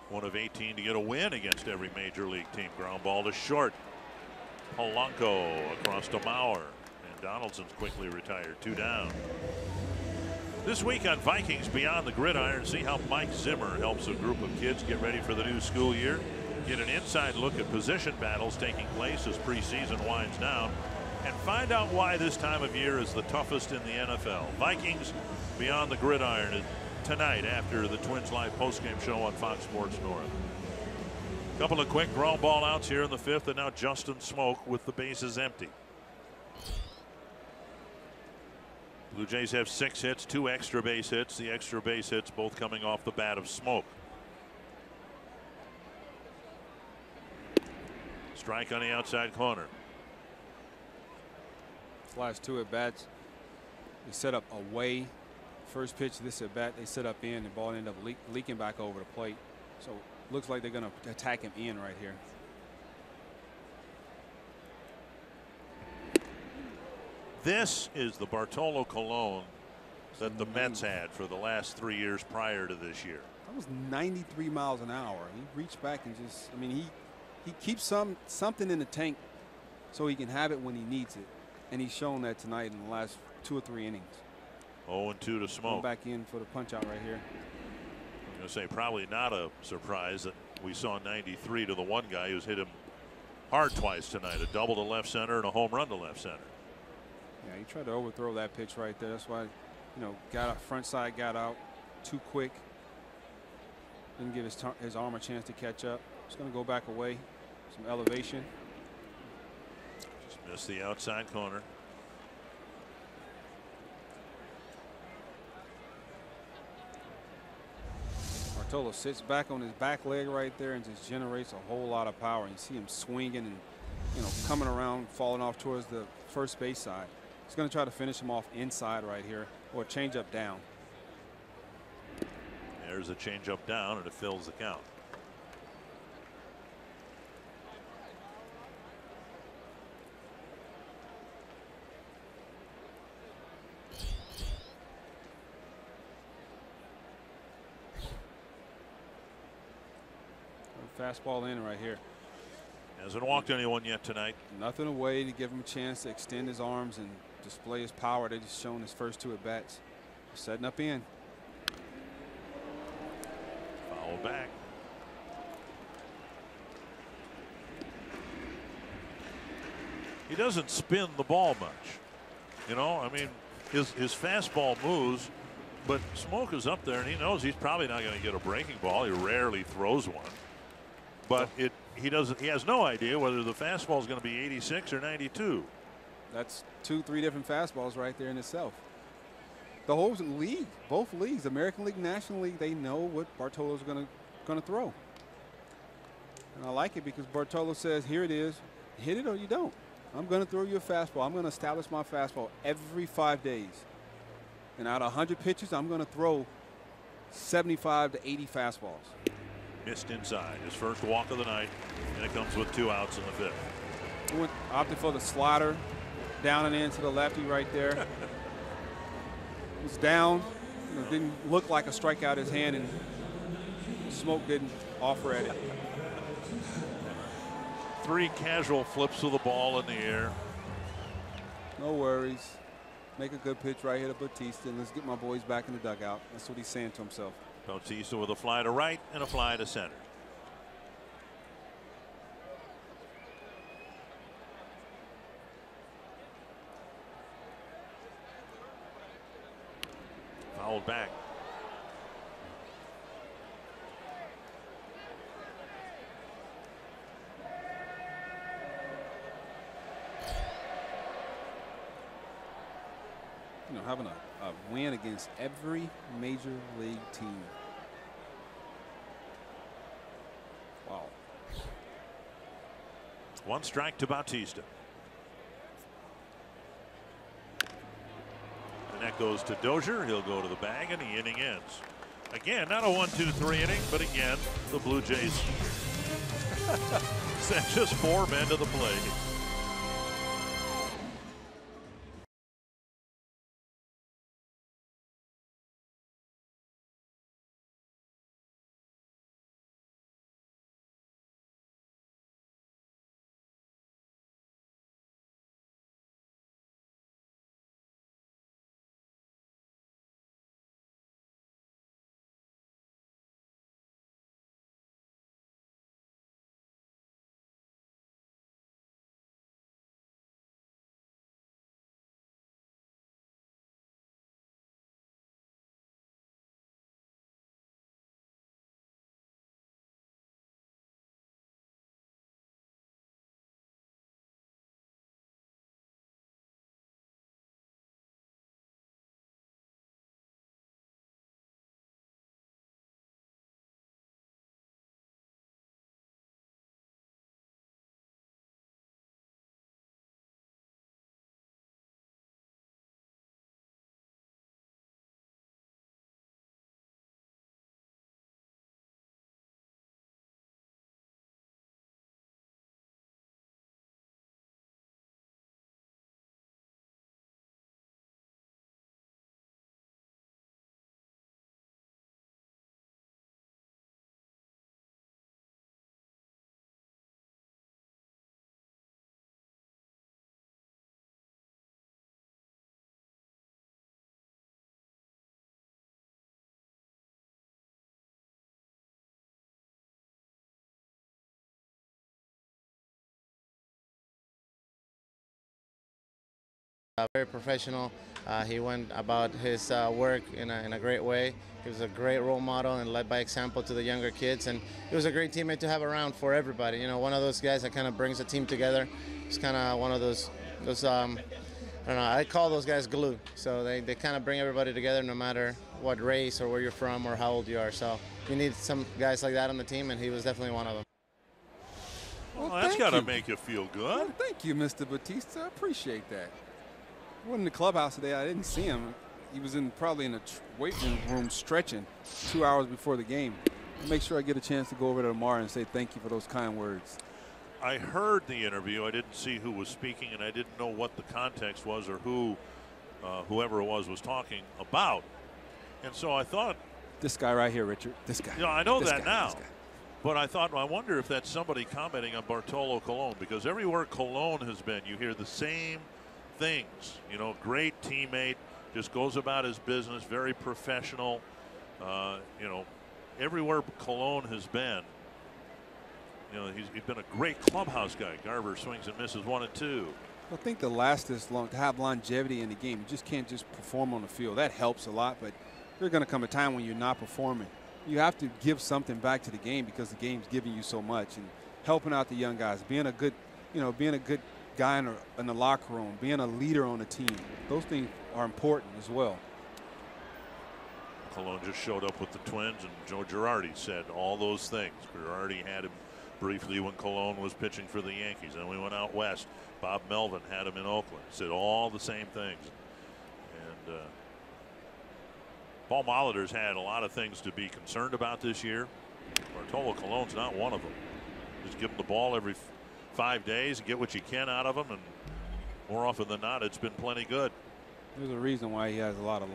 one of 18 to get a win against every major league team. Ground ball to short. Polanco across to Mauer, and Donaldson's quickly retired. 2 down. This week on Vikings Beyond the Gridiron, see how Mike Zimmer helps a group of kids get ready for the new school year. Get an inside look at position battles taking place as preseason winds down, and find out why this time of year is the toughest in the NFL. Vikings Beyond the Gridiron tonight after the Twins Live postgame show on Fox Sports North. Couple of quick ground ball outs here in the 5th, and now Justin Smoak with the bases empty. Blue Jays have 6 hits, 2 extra base hits. The extra base hits both coming off the bat of Smoak. Strike on the outside corner. Last 2 at bats, they set up away. First pitch, this at bat, they set up in, and the ball ended up leaking back over the plate. So looks like they're going to attack him in right here. This is the Bartolo Colon that the Mets had for the last 3 years prior to this year. That was 93 miles an hour. He reached back and just, he keeps something in the tank so he can have it when he needs it. And he's shown that tonight in the last 2 or 3 innings. 0-2 to Smoak. Going back in for the punch out right here. I'm going to say probably not a surprise that we saw 93 to the one guy who's hit him hard twice tonight. A double to left center and a home run to left center. Yeah, he tried to overthrow that pitch right there. That's why, got out front side, got out too quick. Didn't give his arm a chance to catch up. Just going to go back away. Some elevation. Just missed the outside corner. Bartolo sits back on his back leg right there and just generates a whole lot of power. You see him swinging and coming around, falling off towards the first base side. He's going to try to finish him off inside right here, or change up down. There's a change up down, and it fills the count. Fastball in right here. Hasn't walked anyone yet tonight. Nothing away to give him a chance to extend his arms and display his power that he's shown his first 2 at-bats. Setting up in. Foul back. He doesn't spin the ball much. You know, I mean, his fastball moves, but Smoke is up there and he knows he's probably not going to get a breaking ball. He rarely throws one. But he has no idea whether the fastball is going to be 86 or 92. That's 2-3 different fastballs right there in itself. The whole league, both leagues, American League, National League, they know what Bartolo's going to throw. And I like it because Bartolo says, here it is, hit it or you don't. I'm going to throw you a fastball. I'm going to establish my fastball every 5 days. And out of 100 pitches, I'm going to throw 75 to 80 fastballs. Missed inside. His first walk of the night, and it comes with 2 outs in the 5th. Opted for the slider, down and in to the lefty right there. Was down, didn't look like a strikeout his hand, and Smoke didn't offer at it. 3 casual flips of the ball in the air. No worries. Make a good pitch right here to Bautista, and let's get my boys back in the dugout. That's what he's saying to himself. Bautista with a fly to right and a fly to center. Fouled back. You know, having a win against every major league team. Wow. 1 strike to Bautista. And that goes to Dozier. He'll go to the bag, and the inning ends. Again, not a 1-2-3 inning, but again, the Blue Jays sent just 4 men to the plate. Very professional. He went about his work in a great way. He was a great role model and led by example to the younger kids, and he was a great teammate to have around for everybody. You know, one of those guys that kind of brings a team together. He's kind of one of those I don't know, I call those guys glue. So they kind of bring everybody together no matter what race or where you're from or how old you are. So you need some guys like that on the team, and he was definitely one of them. Well, that's got to make you feel good. Well, thank you, Mr. Bautista. I appreciate that. I wasn't in the clubhouse today. I didn't see him. He was probably in the weight room stretching 2 hours before the game. I'll make sure I get a chance to go over there tomorrow and say thank you for those kind words. I heard the interview. I didn't see who was speaking, and I didn't know what the context was or who whoever it was talking about. And so I thought, this guy right here, Richard. This guy. You know, I know this that guy, now. But I thought, I wonder if that's somebody commenting on Bartolo Colon, because everywhere Colon has been, you hear the same things. You know, great teammate, just goes about his business, very professional. You know, everywhere Colon has been, you know, he's been a great clubhouse guy. Garver swings and misses 1 and 2. I think to last this long, to have longevity in the game, you just can't just perform on the field. That helps a lot, but there's going to come a time when you're not performing. You have to give something back to the game because the game's giving you so much, and helping out the young guys, being a good, you know, being a good guy in the locker room, being a leader on the team. Those things are important as well. Colon just showed up with the Twins, and Joe Girardi said all those things. Girardi had him briefly when Colon was pitching for the Yankees. Then we went out west. Bob Melvin had him in Oakland. Said all the same things. And Paul Molitor's had a lot of things to be concerned about this year. Bartolo Colon's not one of them. Just give him the ball every 5 days and get what you can out of him, and more often than not, it's been plenty good. There's a reason why he has a lot of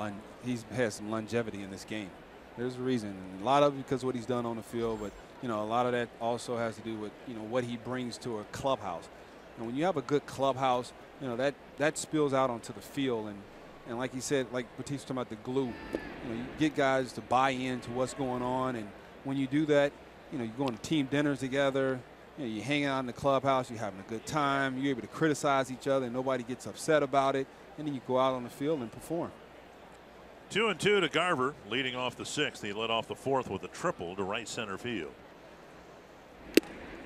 he's had some longevity in this game. There's a reason, and a lot of it because of what he's done on the field, but you know, a lot of that also has to do with, you know, what he brings to a clubhouse. And when you have a good clubhouse, you know, that spills out onto the field, and like he said, like Batista talking about the glue, you know, you get guys to buy into what's going on, and when you do that, you know, you go on team dinners together, you know, you hang out in the clubhouse, you're having a good time, you're able to criticize each other and nobody gets upset about it, and then you go out on the field and perform. 2 and 2 to Garver, leading off the 6th. He led off the 4th with a triple to right center field.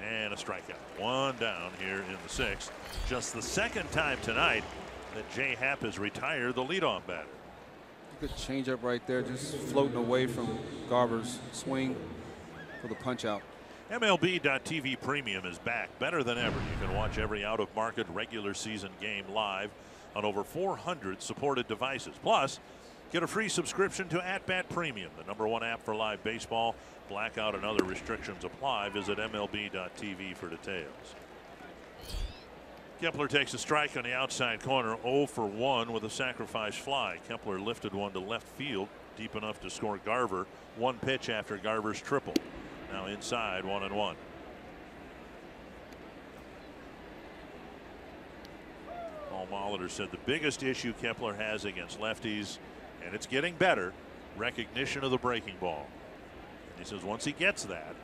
And a strikeout. 1 down here in the 6th. Just the 2nd time tonight that Jay Happ has retired the leadoff batter. Good changeup right there, just floating away from Garver's swing for the punch out. MLB.TV Premium is back better than ever. You can watch every out-of-market regular season game live on over 400 supported devices. Plus, get a free subscription to @Bat Premium, the #1 app for live baseball. Blackout and other restrictions apply. Visit MLB.TV for details. Kepler takes a strike on the outside corner, 0 for 1 with a sacrifice fly. Kepler lifted one to left field, deep enough to score Garver. 1 pitch after Garver's triple. Now inside, 1-1. Paul Molitor said the biggest issue Kepler has against lefties, and it's getting better, recognition of the breaking ball. And he says once he gets that,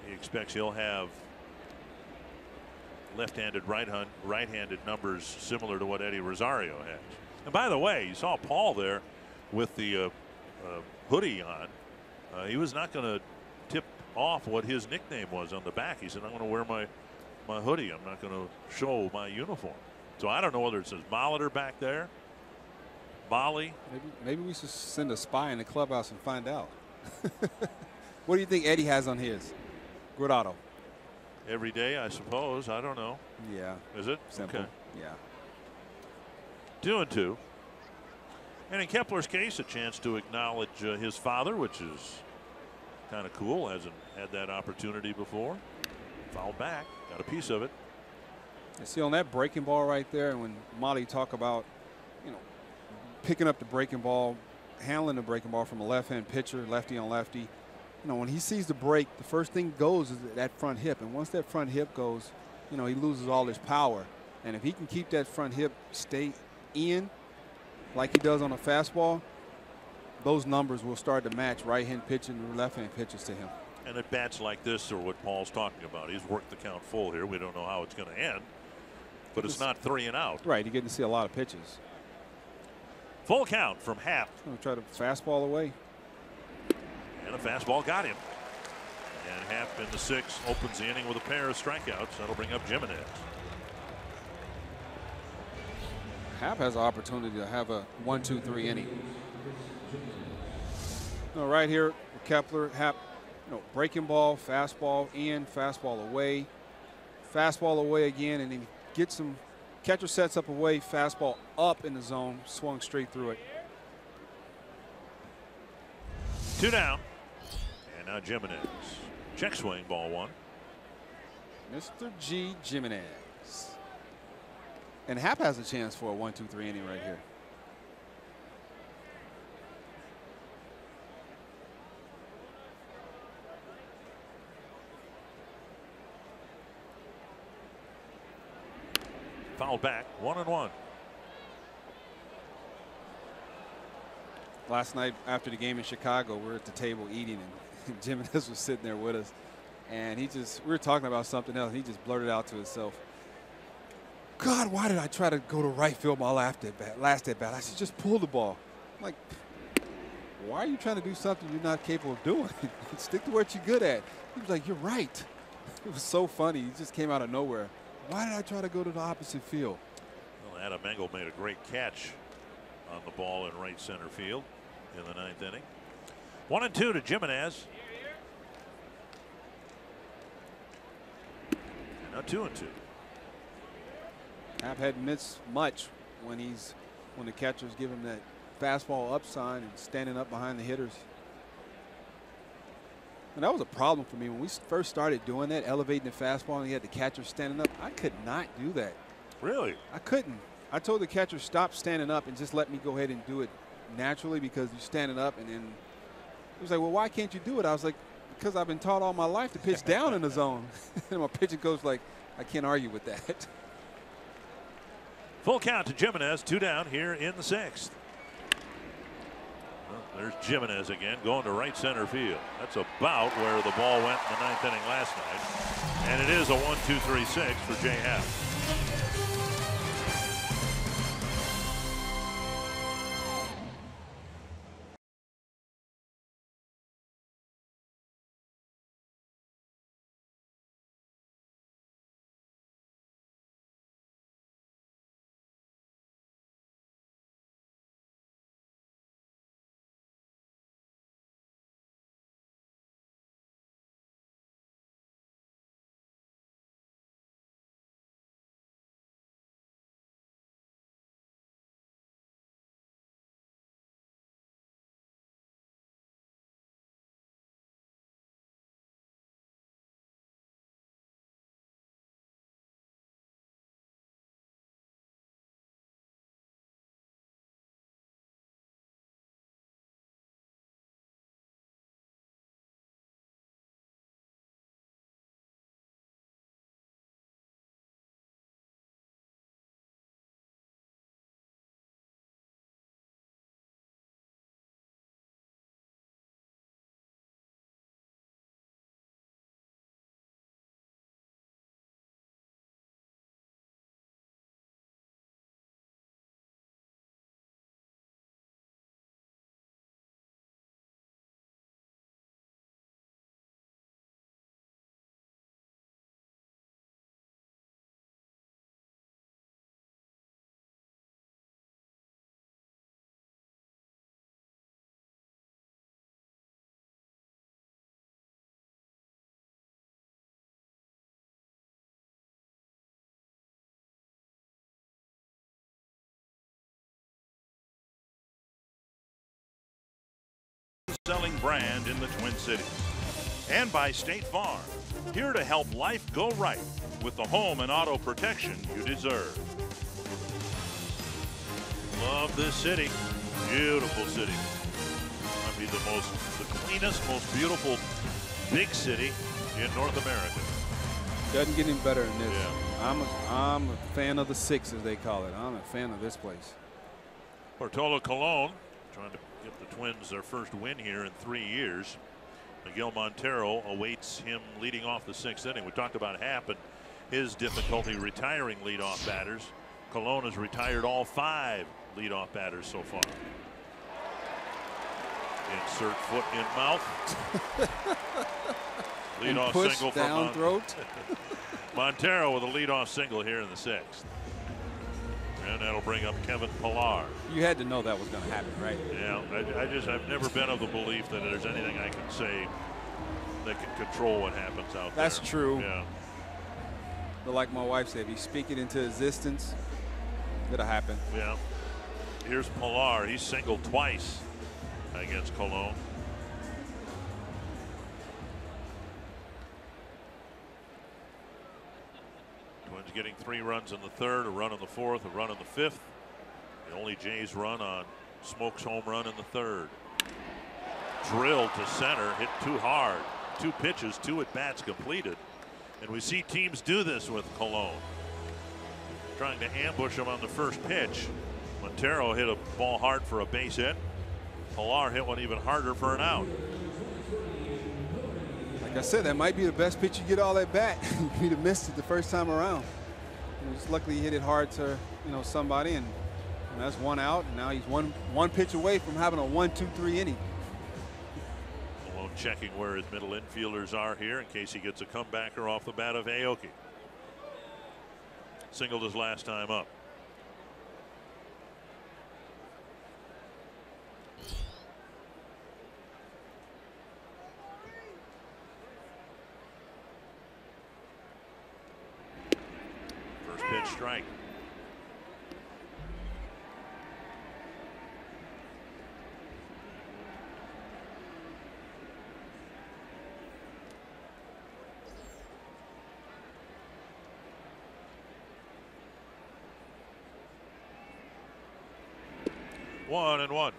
he expects he'll have left-handed, right-handed numbers similar to what Eddie Rosario has. And by the way, you saw Paul there with the hoodie on. He was not going to tip off what his nickname was on the back. He said, I'm going to wear my hoodie. I'm not going to show my uniform. So I don't know whether it says Molitor back there, Molly. Maybe we should send a spy in the clubhouse and find out. What do you think Eddie has on his? Grotto. Every day, I suppose. I don't know. Yeah. Is it? Simple. Okay. Yeah. 2 and 2. And in Kepler's case, a chance to acknowledge his father, which is kind of cool. Hasn't had that opportunity before. Foul back. Got a piece of it. You see on that breaking ball right there, and when Molly talk about, you know, picking up the breaking ball, handling the breaking ball from a left-hand pitcher, lefty on lefty. You know, when he sees the break, the first thing goes is that front hip. And once that front hip goes, you know, he loses all his power. And if he can keep that front hip stay in like he does on a fastball, those numbers will start to match right-hand pitching and left-hand pitches to him. And at bats like this are what Paul's talking about. He's worked the count full here. We don't know how it's going to end, but it's not 3 and out. Right, you're getting to see a lot of pitches. Full count from Happ. Going to try to fastball away. And a fastball got him. And Happ in the 6th opens the inning with a pair of strikeouts. That'll bring up Jimenez. Happ has an opportunity to have a 1-2-3 inning. No, right here, Kepler, Happ, you know, breaking ball, fastball in, fastball away again, and then get some catcher sets up away, fastball up in the zone, swung straight through it. 2 down. And now Jimenez. Check swing, ball 1. Mr. G. Jimenez. And Happ has a chance for a 1-2-3 inning right here. Fouled back, 1-1. Last night after the game in Chicago, we were at the table eating, and Jim was sitting there with us, and we were talking about something else. He just blurted out to himself, "God, why did I try to go to right field my last at bat? I said, just pull the ball." I'm like, why are you trying to do something you're not capable of doing? Stick to what you're good at. He was like, "You're right." It was so funny. He just came out of nowhere. Why did I try to go to the opposite field? Well, Adam Engel made a great catch on the ball in right center field in the 9th inning. 1-2 to Jimenez. Now 2-2. Happ hadn't missed much when the catchers give him that fastball up sign and standing up behind the hitters. And that was a problem for me when we first started doing that, elevating the fastball, and he had the catcher standing up. I could not do that. Really? I couldn't. I told the catcher, stop standing up and just let me go ahead and do it naturally, because you're standing up. And then he was like, "Well, why can't you do it?" I was like, "Because I've been taught all my life to pitch down in the zone." And my pitching coach like, "I can't argue with that." Full count to Jimenez, 2 down here in the 6th. Well, there's Jimenez again going to right center field. That's about where the ball went in the 9th inning last night. And it is a 1-2-3-6 for Jay Happ. Selling brand in the Twin Cities. And by State Farm, here to help life go right with the home and auto protection you deserve. Love this city. Beautiful city. Might be the cleanest, most beautiful big city in North America. Doesn't get any better than this. Yeah. I'm a fan of the 6, as they call it. I'm a fan of this place. Bartolo Colon trying to get the Twins their first win here in 3 years. Miguel Montero awaits him leading off the 6th inning. We talked about Happ and his difficulty retiring leadoff batters. Colon has retired all 5 leadoff batters so far. Insert foot in mouth. Leadoff single down from throat. Montero with a leadoff single here in the 6th. And that'll bring up Kevin Pillar. You had to know that was going to happen, right? Yeah, I've never been of the belief that there's anything I can say that can control what happens out there. That's true. Yeah. But like my wife said, if you speak it into existence, it'll happen. Yeah. Here's Pillar. He's singled twice against Colon. Twins getting 3 runs in the 3rd, a run in the 4th, a run in the 5th. The only Jays run on Smoke's home run in the 3rd. Drilled to center, hit too hard. 2 pitches, 2 at bats completed. And we see teams do this with Colon. trying to ambush him on the first pitch. Montero hit a ball hard for a base hit. Pilar hit one even harder for an out. Like I said, that might be the best pitch you get all at bat. You'd have missed it the first time around. Just luckily he hit it hard to somebody, and that's one out. And now he's one pitch away from having a 1-2-3 inning. Malone checking where his middle infielders are here in case he gets a comebacker off the bat of Aoki. Singled his last time up. First pitch strike. One and one.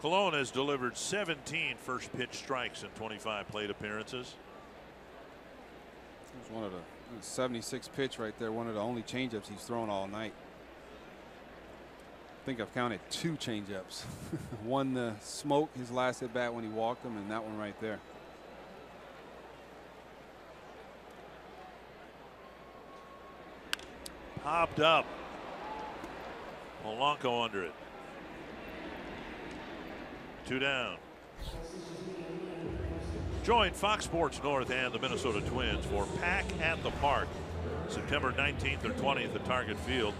Colon has delivered 17 first pitch strikes in 25 plate appearances. It was one of the 76 pitch right there. One of the only changeups he's thrown all night. I think I've counted 2 changeups. One the smoke, his last at bat when he walked him, and that one right there. Popped up. Polanco under it. 2 down. Join Fox Sports North and the Minnesota Twins for Pack at the Park, September 19th or 20th at Target Field.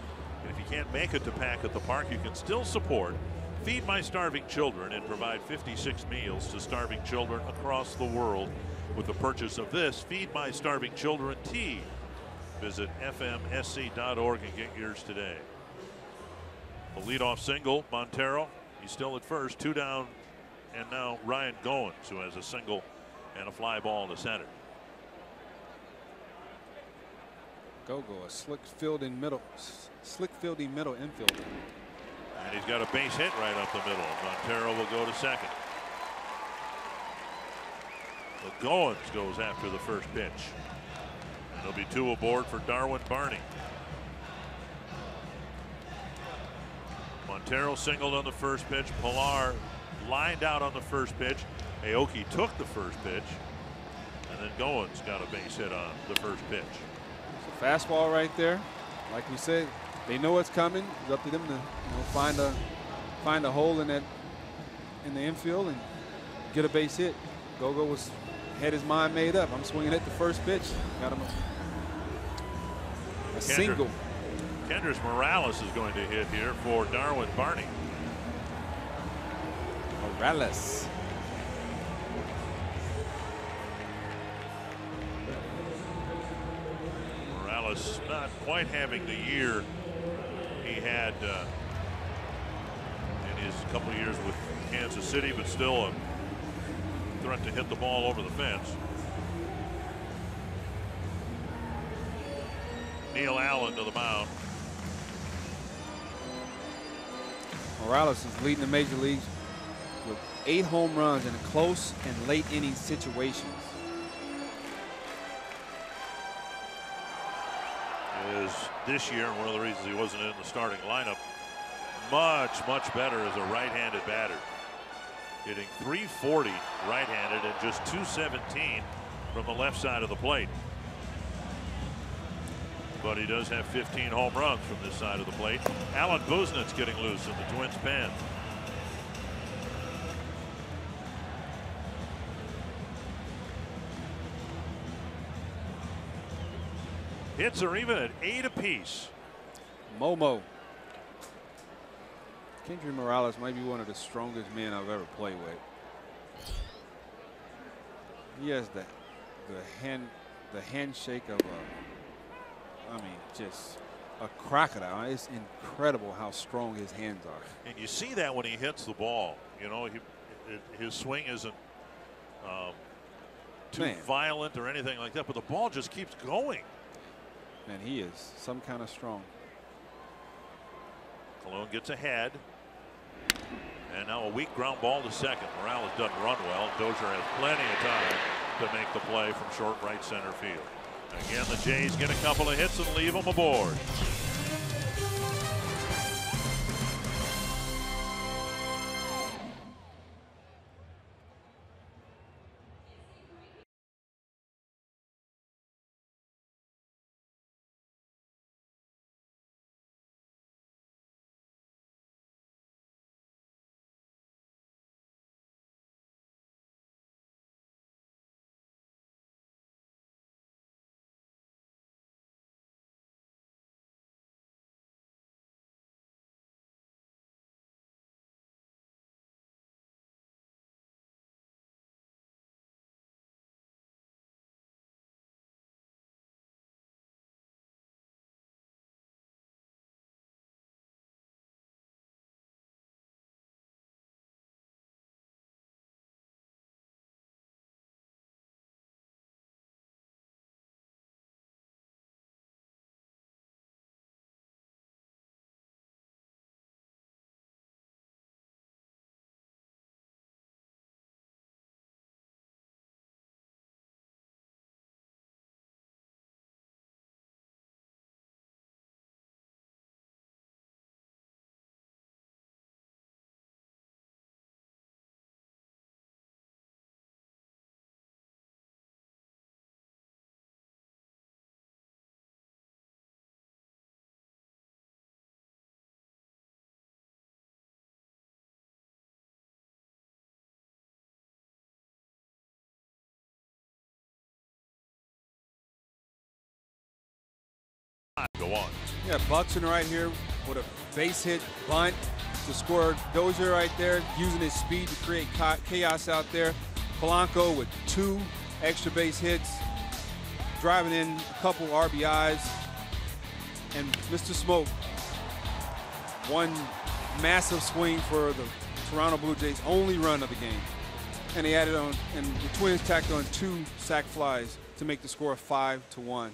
And if you can't make it to Pack at the Park, you can still support Feed My Starving Children and provide 56 meals to starving children across the world with the purchase of this Feed My Starving Children tee. Visit fmsc.org and get yours today. The leadoff single, Montero. He's still at first, 2 down, and now Ryan Goins, who has a single and a fly ball to center. Go-go, a slick fielding middle infielder. And he's got a base hit right up the middle. Montero will go to second. But Goins goes after the first pitch. And there'll be 2 aboard for Darwin Barney. Montero singled on the first pitch. Pilar lined out on the first pitch. Aoki took the first pitch. And then Goins got a base hit on the first pitch. It's a fastball right there. Like we said, they know it's coming. It's up to them to find a hole in the infield and get a base hit. Gogo had his mind made up. I'm swinging at the first pitch. Got him a single. Kendrys Morales is going to hit here for Darwin Barney. Morales. Morales not quite having the year he had in his couple of years with Kansas City, but still a threat to hit the ball over the fence. Neil Allen to the mound. Morales is leading the major leagues with 8 home runs in close and late inning situations. Is this year, and one of the reasons he wasn't in the starting lineup, much better as a right-handed batter. Hitting .340 right-handed and just .217 from the left side of the plate. But he does have 15 home runs from this side of the plate. Alan Buznit's getting loose in the Twins' pen. Hits are even at 8 apiece. Momo. Kendrys Morales might be one of the strongest men I've ever played with. He has the handshake of just a crocodile. It's incredible how strong his hands are. And you see that when he hits the ball. You know, his swing isn't too violent or anything like that, but the ball just keeps going. And he is some kind of strong. Colon gets ahead. And now a weak ground ball to second. Morales doesn't run well. Dozier has plenty of time to make the play from short right center field. Again, the Jays get a couple of hits and leave them aboard. 1. Yeah, Buxton right here with a base hit bunt to score. Dozier right there using his speed to create chaos out there. Polanco with 2 extra base hits, driving in a couple RBIs. And Mr. Smoke, one massive swing for the Toronto Blue Jays' only run of the game. And they added on, and the Twins tacked on 2 sac flies to make the score 5-1.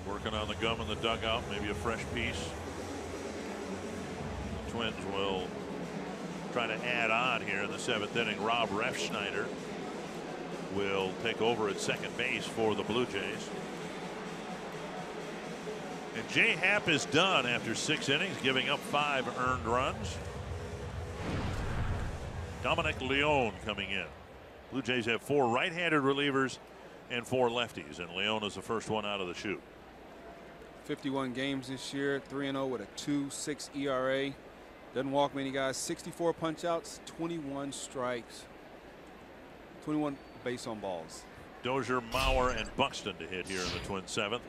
Working on the gum in the dugout, maybe a fresh piece. The Twins will try to add on here in the 7th inning. Rob Refsnyder will take over at second base for the Blue Jays. And Jay Happ is done after 6 innings, giving up 5 earned runs. Dominic Leone coming in. Blue Jays have 4 right-handed relievers and 4 lefties, and Leone is the first one out of the chute. 51 games this year, 3-0 with a 2.6 ERA. Doesn't walk many guys. 64 punch-outs, 21 strikes, 21 base on balls. Dozier, Mauer, and Buxton to hit here in the Twins' 7th.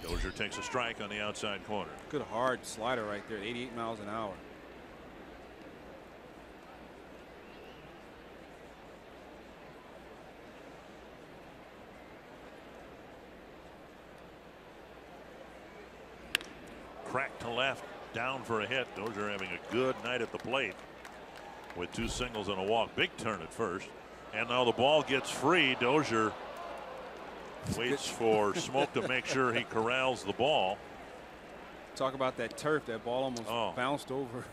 Dozier takes a strike on the outside corner. Good hard slider right there, 88 miles an hour. Crack to left, down for a hit. Dozier having a good night at the plate with 2 singles and a walk. Big turn at first. And now the ball gets free. Dozier waits for Smoke to make sure he corrals the ball. Talk about that turf. That ball almost bounced over.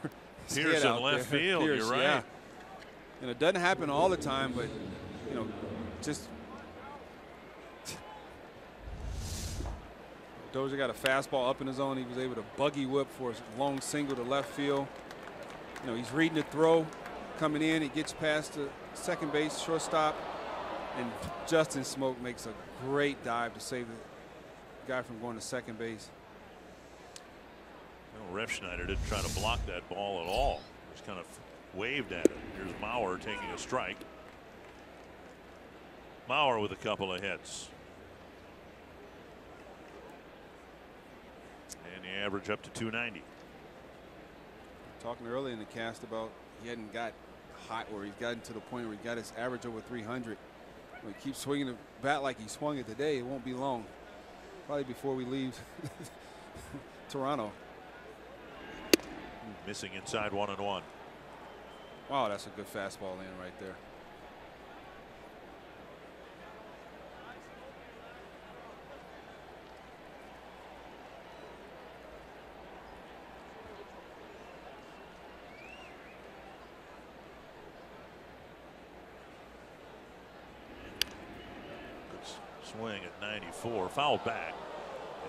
Pierce in left field. Pierce, you're right. Yeah. And it doesn't happen all the time, but you know, just Dozier got a fastball up in the zone. He was able to buggy whip for a long single to left field. You know, he's reading the throw coming in. He gets past the second base, shortstop, and Justin Smoke makes a great dive to save the guy from going to second base. Well, Refsnyder didn't try to block that ball at all. Just kind of waved at it. Here's Mauer taking a strike. Mauer with a couple of hits. And the average up to 290. Talking earlier in the cast about he hadn't got hot, or he's gotten to the point where he got his average over 300. When he keeps swinging the bat like he swung it today, it won't be long. Probably before we leave Toronto. Missing inside 1-1. Wow, that's a good fastball in right there. Swing at 94, fouled back,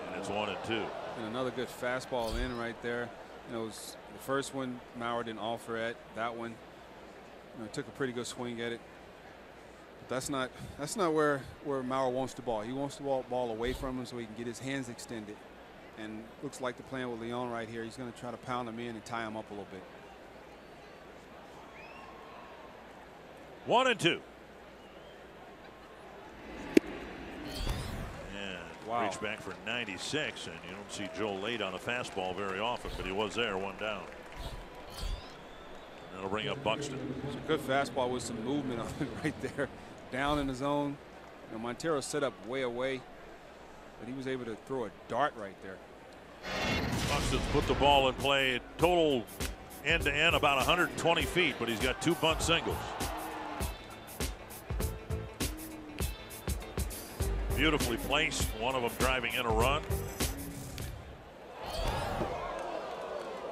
and it's 1-2. And another good fastball in right there. You know, it was the first one Mauer didn't offer at. That one, you know, took a pretty good swing at it. But that's not where Mauer wants the ball. He wants the ball away from him so he can get his hands extended. And looks like the plan with Leone right here. He's going to try to pound him in and tie him up a little bit. 1-2. Wow. Reach back for 96, and you don't see Joe late on a fastball very often, but he was there, 1 down. And that'll bring up Buxton. It's a good fastball with some movement on it right there. Down in the zone. You know, Montero set up way away, but he was able to throw a dart right there. Buxton's put the ball in play. Total end to end about 120 feet, but he's got 2 bunt singles. Beautifully placed, one of them driving in a run.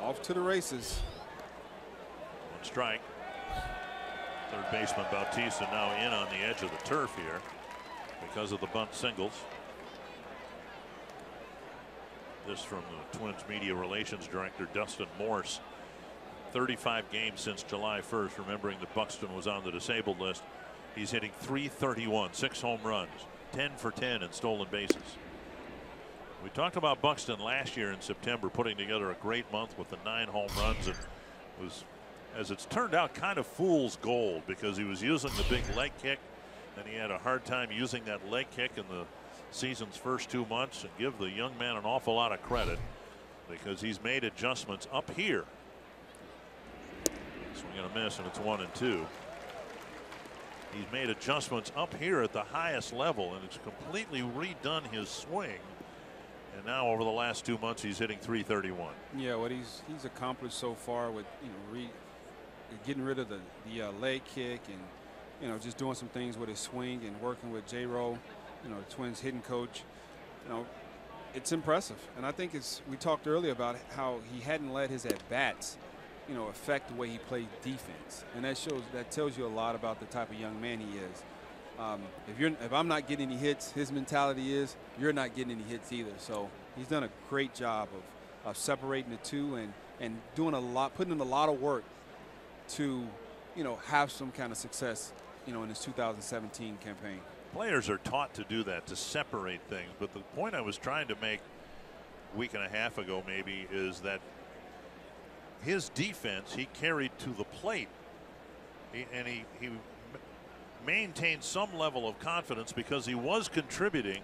Off to the races. 1 strike. Third baseman Bautista now in on the edge of the turf here because of the bunt singles. This from the Twins media relations director Dustin Morse. 35 games since July 1st, remembering that Buxton was on the disabled list. He's hitting .331, 6 home runs. 10 for 10 in stolen bases. We talked about Buxton last year in September, putting together a great month with the 9 home runs, and was, as it's turned out, kind of fool's gold because he was using the big leg kick, and he had a hard time using that leg kick in the season's first 2 months and give the young man an awful lot of credit because he's made adjustments up here. Swing and a miss, and it's 1-2. He's made adjustments up here at the highest level, and it's completely redone his swing. And now over the last 2 months, he's hitting .331. Yeah, what he's accomplished so far with getting rid of the leg kick and just doing some things with his swing and working with J-Ro, the Twins hitting coach, it's impressive. And I think we talked earlier about how he hadn't let his at bats affect the way he plays defense, and that tells you a lot about the type of young man he is. If I'm not getting any hits, his mentality is you're not getting any hits either. So he's done a great job of separating the two and doing putting in a lot of work to have some kind of success in his 2017 campaign. Players are taught to do that, to separate things, but the point I was trying to make a week and a half ago maybe is that his defense he carried to the plate, and he maintained some level of confidence because he was contributing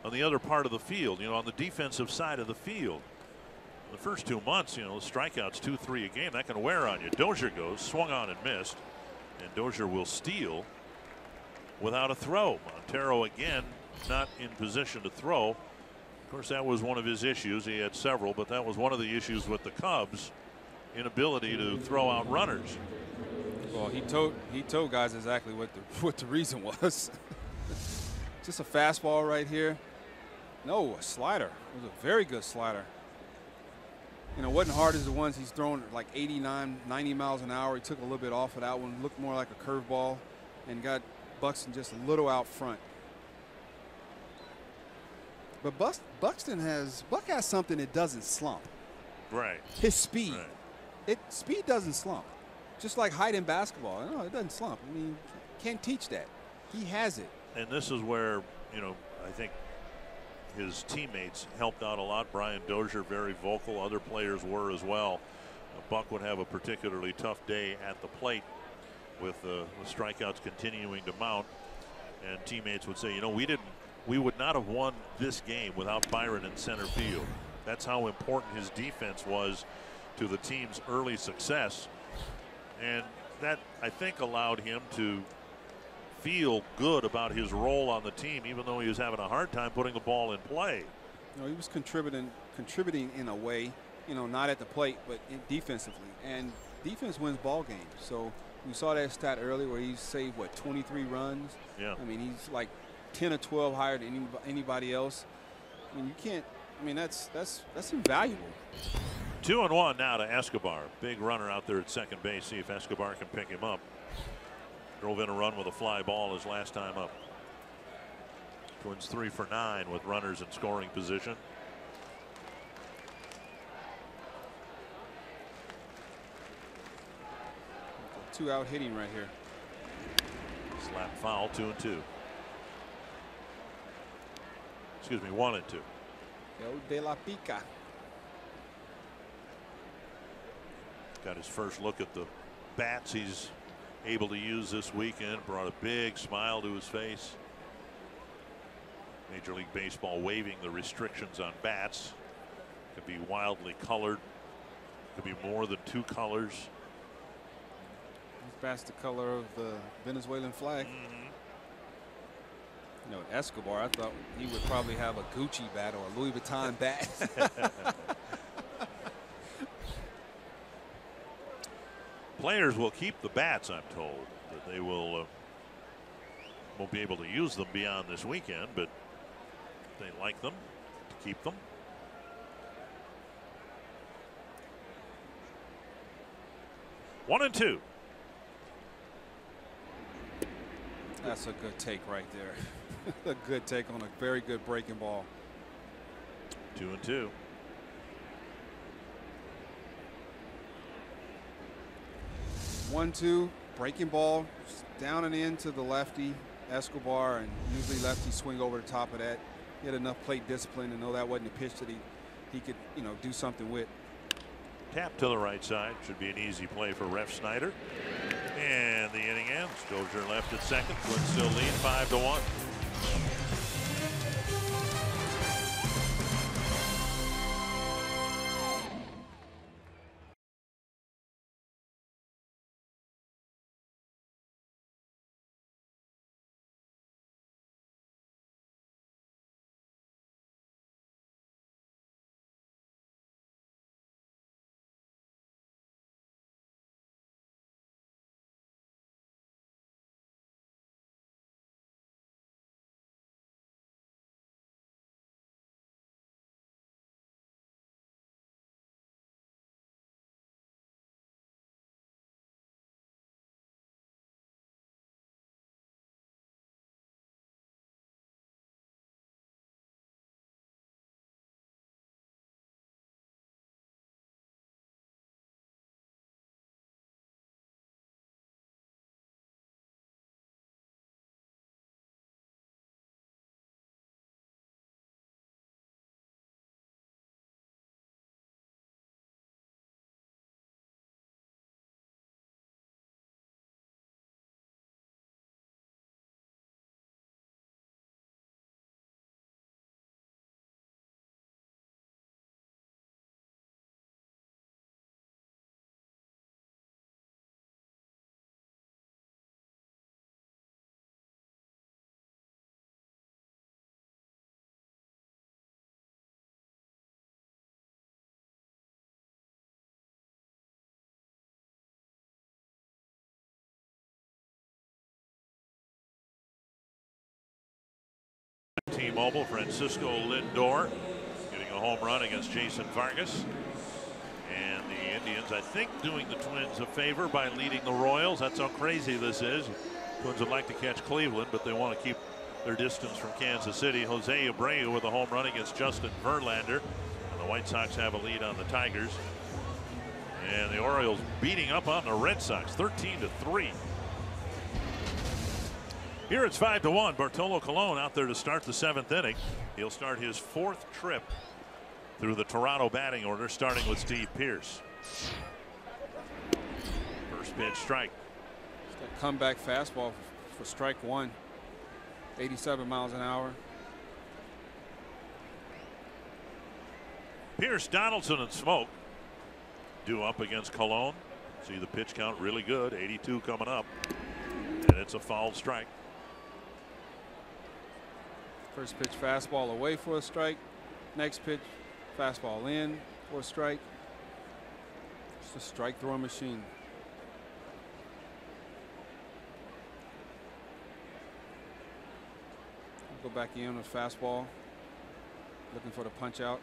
on the other part of the field, on the defensive side of the field. The first 2 months, the strikeouts 2-3 a game, that can wear on you. Dozier goes, swung on and missed, and Dozier will steal without a throw. Montero again not in position to throw. Of course, that was one of his issues. He had several, but that was one of the issues with the Cubs, inability to throw out runners. Well, he told guys exactly what the reason was. Just a fastball right here. No, a slider. It was a very good slider. It wasn't hard as the ones he's thrown at like 89, 90 miles an hour. He took a little bit off of that one, looked more like a curveball, and got Buxton just a little out front. But Buck has something that doesn't slump. Right. His speed. Right. Speed doesn't slump. Just like height in basketball. No, it doesn't slump. I mean, can't teach that. He has it. And this is where, I think his teammates helped out a lot. Brian Dozier very vocal. Other players were as well. Buck would have a particularly tough day at the plate with the strikeouts continuing to mount. And teammates would say, we would not have won this game without Byron in center field. That's how important his defense was to the team's early success. And that, I think, allowed him to feel good about his role on the team, even though he was having a hard time putting the ball in play. He was contributing in a way, not at the plate, but defensively. And defense wins ball games. So we saw that stat earlier where he saved, 23 runs? Yeah. I mean, he's like 10 or 12 higher than anybody else. I mean, you can't. I mean, that's invaluable. 2-1 now to Escobar. Big runner out there at second base. See if Escobar can pick him up. Drove in a run with a fly ball his last time up. Twins 3 for 9 with runners in scoring position. Two out hitting right here. Slap foul, 2-2. Excuse me, 1-2. El de la Pica. Got his first look at the bats he's able to use this weekend. Brought a big smile to his face. Major League Baseball waiving the restrictions on bats. Could be wildly colored. Could be more than 2 colors. His bat's the color of the Venezuelan flag. Escobar, I thought he would probably have a Gucci bat or a Louis Vuitton bat. Players will keep the bats, I'm told. That they won't be able to use them beyond this weekend, but they like them to keep them. One and two. That's a good take right there. A good take on a very good breaking ball. 2-2. One, two, breaking ball, down and in to the lefty, Escobar, and usually lefty swing over the top of that. He had enough plate discipline to know that wasn't a pitch that he could, do something with. Tap to the right side. Should be an easy play for Ref Snyder. And the inning ends. Dozier left at second. Twins still lead 5-1. T-Mobile. Francisco Lindor getting a home run against Jason Vargas. And the Indians, I think, doing the Twins a favor by leading the Royals. That's how crazy this is. Twins would like to catch Cleveland, but they want to keep their distance from Kansas City. Jose Abreu with a home run against Justin Verlander. And the White Sox have a lead on the Tigers. And the Orioles beating up on the Red Sox 13-3. Here it's 5-1. Bartolo Colon out there to start the 7th inning. He'll start his 4th trip through the Toronto batting order, starting with Steve Pearce. First pitch, strike. It's that comeback fastball for strike 1. 87 miles an hour. Pearce, Donaldson, and Smoke due up against Colon. See the pitch count really good. 82 coming up. And it's a foul strike. First pitch fastball away for a strike. Next pitch fastball in for a strike. It's a strike throwing machine. Go back in with fastball. Looking for the punch out.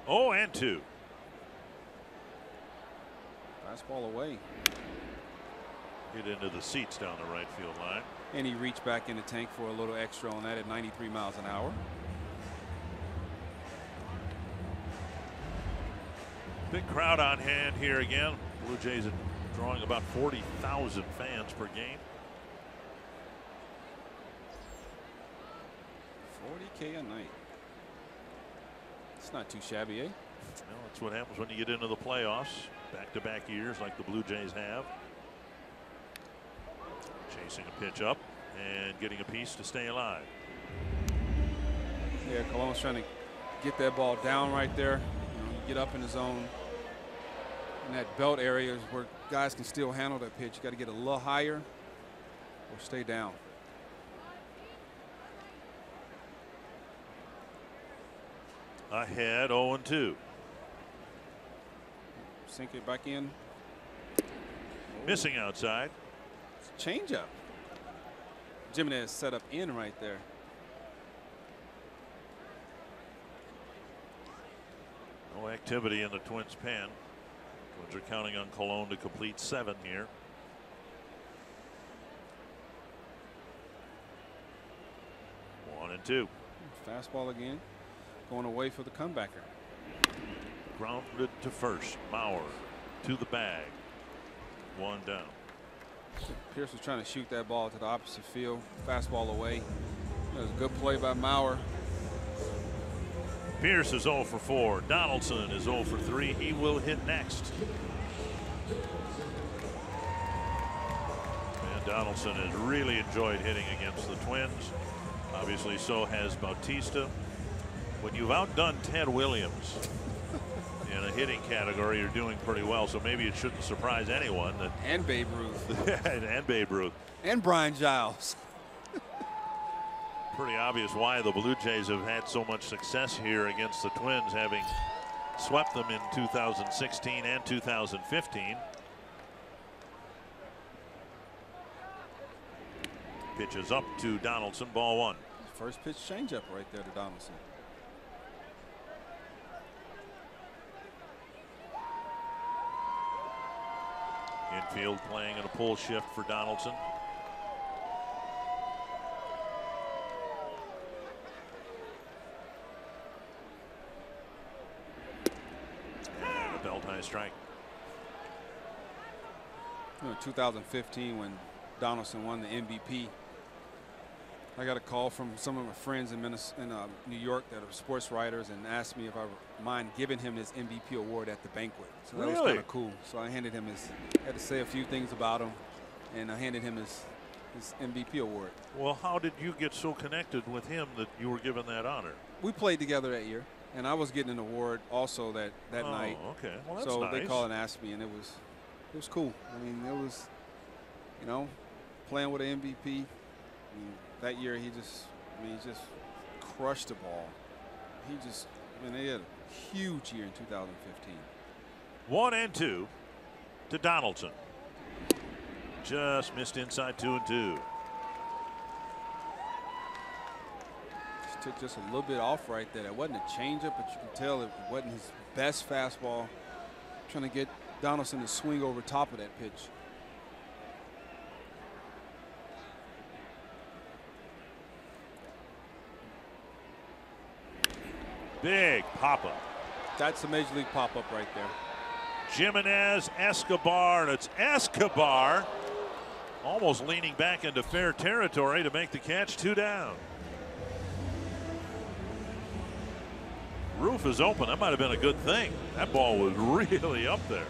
0-2. Fastball away. Get into the seats down the right field line. And he reached back in the tank for a little extra on that at 93 miles an hour. Big crowd on hand here again. Blue Jays are drawing about 40,000 fans per game. 40K a night. It's not too shabby, eh? Well, that's what happens when you get into the playoffs. Back-to-back years like the Blue Jays have. Chasing a pitch up and getting a piece to stay alive. Yeah, Colon's trying to get that ball down right there. You know, get up in the zone. In that belt area is where guys can still handle that pitch. You got to get a little higher or stay down. Ahead 0-2. Sink it back in. Missing outside. Change up. Jimenez set up in right there. No activity in the Twins pen. Twins are counting on Colon to complete 7 here. One and two. Fastball again. Going away for the comebacker. Grounded to first. Mauer to the bag. One down. Pearce was trying to shoot that ball to the opposite field. Fastball away. That was a good play by Mauer. Pearce is 0 for 4. Donaldson is 0 for 3. He will hit next. And Donaldson has really enjoyed hitting against the Twins. Obviously, so has Bautista. When you've outdone Ted Williams in a hitting category, you're doing pretty well. So maybe it shouldn't surprise anyone that. And Babe Ruth. and Babe Ruth. And Brian Giles. Pretty obvious why the Blue Jays have had so much success here against the Twins, having swept them in 2016 and 2015. Pitches up to Donaldson, ball 1. First pitch changeup right there to Donaldson. Infield playing in a pull shift for Donaldson. And a belt high strike. You know, 2015 when Donaldson won the MVP. I got a call from some of my friends in New York that are sports writers and asked me if I would mind giving him his MVP award at the banquet. So that was kind of cool. So I handed him had to say a few things about him, and I handed him his MVP award. Well, how did you get so connected with him that you were given that honor? We played together that year, and I was getting an award also that night. Oh, okay. Well, that's so nice. they called and asked me, and it was cool. I mean, it was, you know, playing with an MVP. That year, he just crushed the ball. They had a huge year in 2015. 1-2 to Donaldson. Just missed inside 2-2. took just a little bit off right there. That wasn't a changeup, but you can tell it wasn't his best fastball. Trying to get Donaldson to swing over top of that pitch. Big pop-up. That's a major league pop-up right there. Jimenez, Escobar, and it's Escobar almost leaning back into fair territory to make the catch. 2 down. Roof is open. That might have been a good thing. That ball was really up there.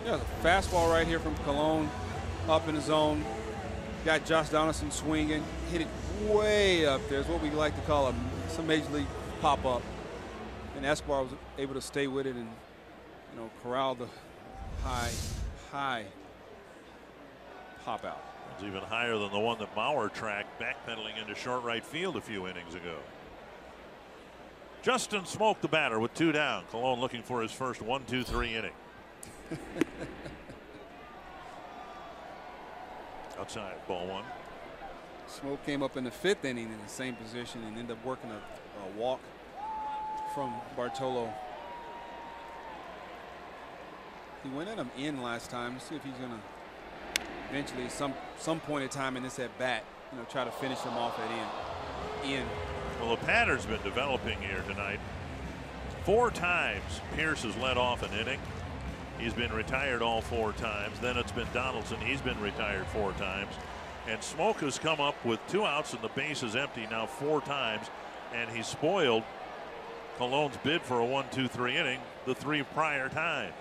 Yeah, the fastball right here from Colon up in the zone. Got Josh Donaldson swinging. Hit it way up there. It's what we like to call some major league pop-up. And Escobar was able to stay with it and, you know, corral the high pop out. It's even higher than the one that Mauer tracked backpedaling into short right field a few innings ago. Justin Smoke, the batter, with 2 down. Colon looking for his first 1-2-3 inning. Outside, ball 1. Smoke came up in the 5th inning in the same position and ended up working a walk from Bartolo. He went at him in last time. Let's see if he's going to eventually, some point in time in this at bat, you know, try to finish him off at in. Well, the pattern's been developing here tonight. 4 times Pierce has led off an inning. He's been retired all 4 times. Then it's been Donaldson. He's been retired 4 times. And Smoke has come up with 2 outs and the base is empty now 4 times. And he's spoiled Colon's bid for a 1-2-3 inning the 3 prior times.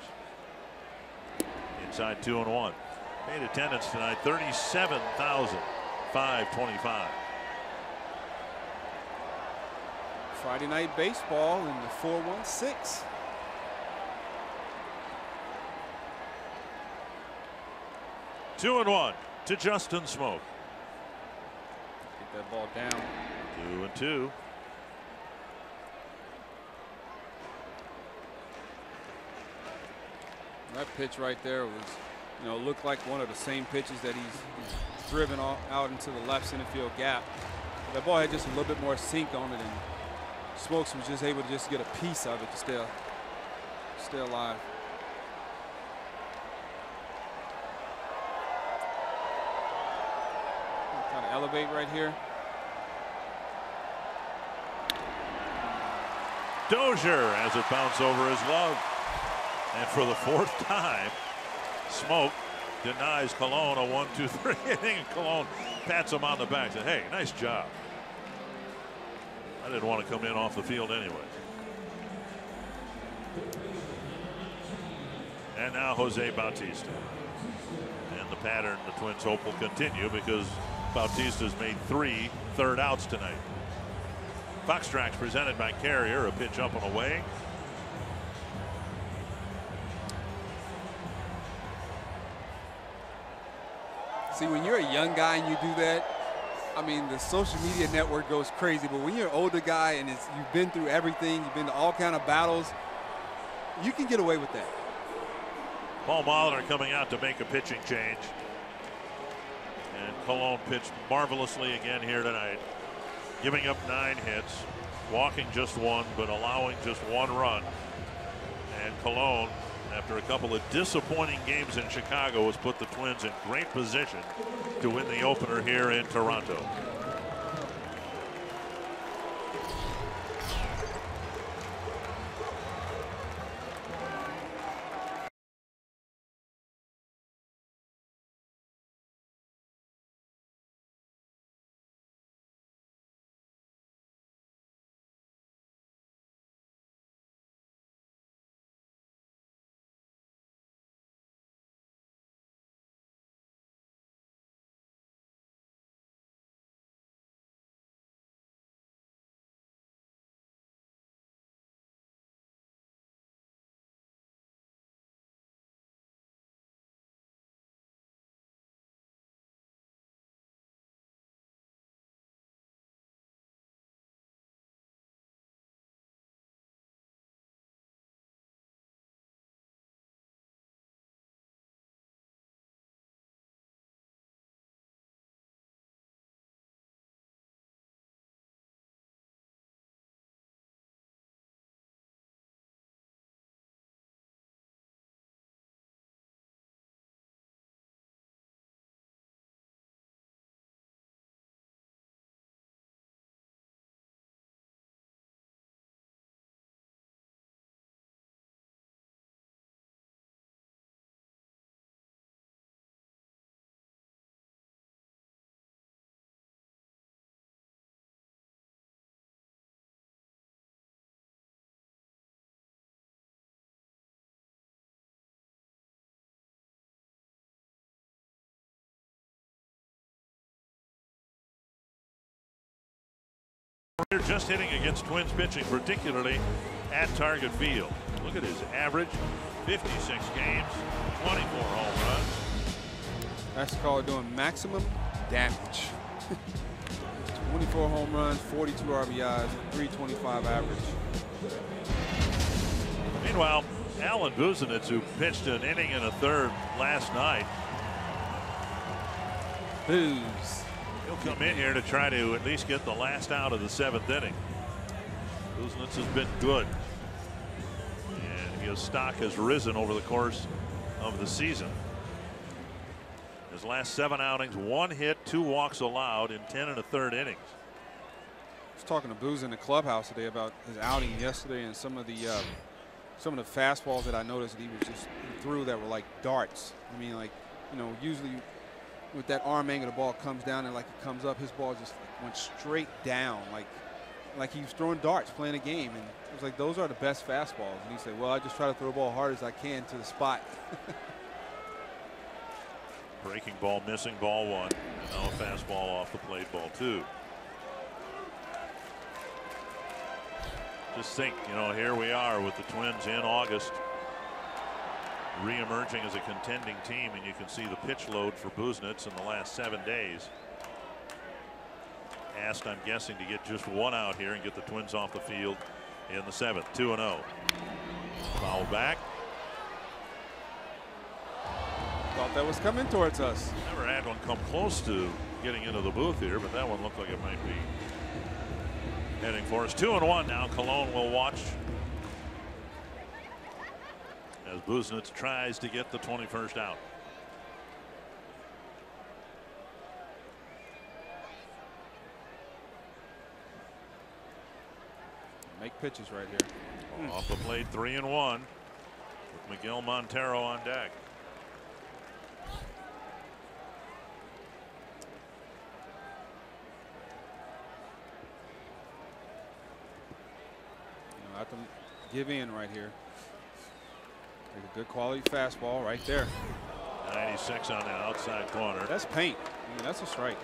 Inside 2-1. Paid attendance tonight, 37,525. Friday night baseball in the 416. Two and 1 to Justin Smoke. Get that ball down. 2-2. That pitch right there was, you know, looked like one of the same pitches that he's driven out into the left center field gap. But that ball had just a little bit more sink on it, and Smokes was just able to just get a piece of it to stay alive. Kind of elevate right here. Dozier as it bounced over his glove. And for the 4th time, Smoke denies Colon a 1-2-3 inning, and Colon pats him on the back and said, hey, nice job. I didn't want to come in off the field anyway. And now Jose Bautista. And the pattern the Twins hope will continue because Bautista's made 3 third outs tonight. Fox Tracks presented by Carrier, a pitch up and away. See, when you're a young guy and you do that, I mean, the social media network goes crazy. But when you're an older guy and you've been through everything, you've been to all kind of battles, you can get away with that. Paul Molitor coming out to make a pitching change. And Colon pitched marvelously again here tonight, giving up 9 hits, walking just 1, but allowing just 1 run. And Colon, after a couple of disappointing games in Chicago, has put the Twins in great position to win the opener here in Toronto. They're just hitting against Twins pitching, particularly at Target Field. Look at his average, 56 games, 24 home runs. That's called doing maximum damage. 24 home runs, 42 RBIs, 325 average. Meanwhile, Alan Busenitz, who pitched an inning and a third last night, he'll come in here to try to at least get the last out of the 7th inning. Busenitz has been good, and his stock has risen over the course of the season. His last 7 outings, 1 hit, 2 walks allowed in 10 1/3 innings. I was talking to Booz in the clubhouse today about his outing yesterday and some of the fastballs that I noticed that he was just threw that were like darts. I mean, like, you know, usually with that arm angle, the ball comes down and like it comes up, his ball just went straight down, like he was throwing darts, playing a game. And it was like, those are the best fastballs. And he said, well, I just try to throw the ball hard as I can to the spot. Breaking ball, missing ball 1. And now a fastball off the plate, ball 2. Just think, you know, here we are with the Twins in August, re-emerging as a contending team, and you can see the pitch load for Busenitz in the last 7 days. Asked, I'm guessing, to get just 1 out here and get the Twins off the field in the 7th. 2-0. Foul back. Thought that was coming towards us. Never had one come close to getting into the booth here, but that one looked like it might be heading for us. 2-1 now. Cologne will watch as Busenitz tries to get the 21st out. Make pitches right here. Off the plate, 3-1 with Miguel Montero on deck. Have to give in right here. Take a good quality fastball right there. 96 on the outside corner. That's paint. I mean, that's a strike.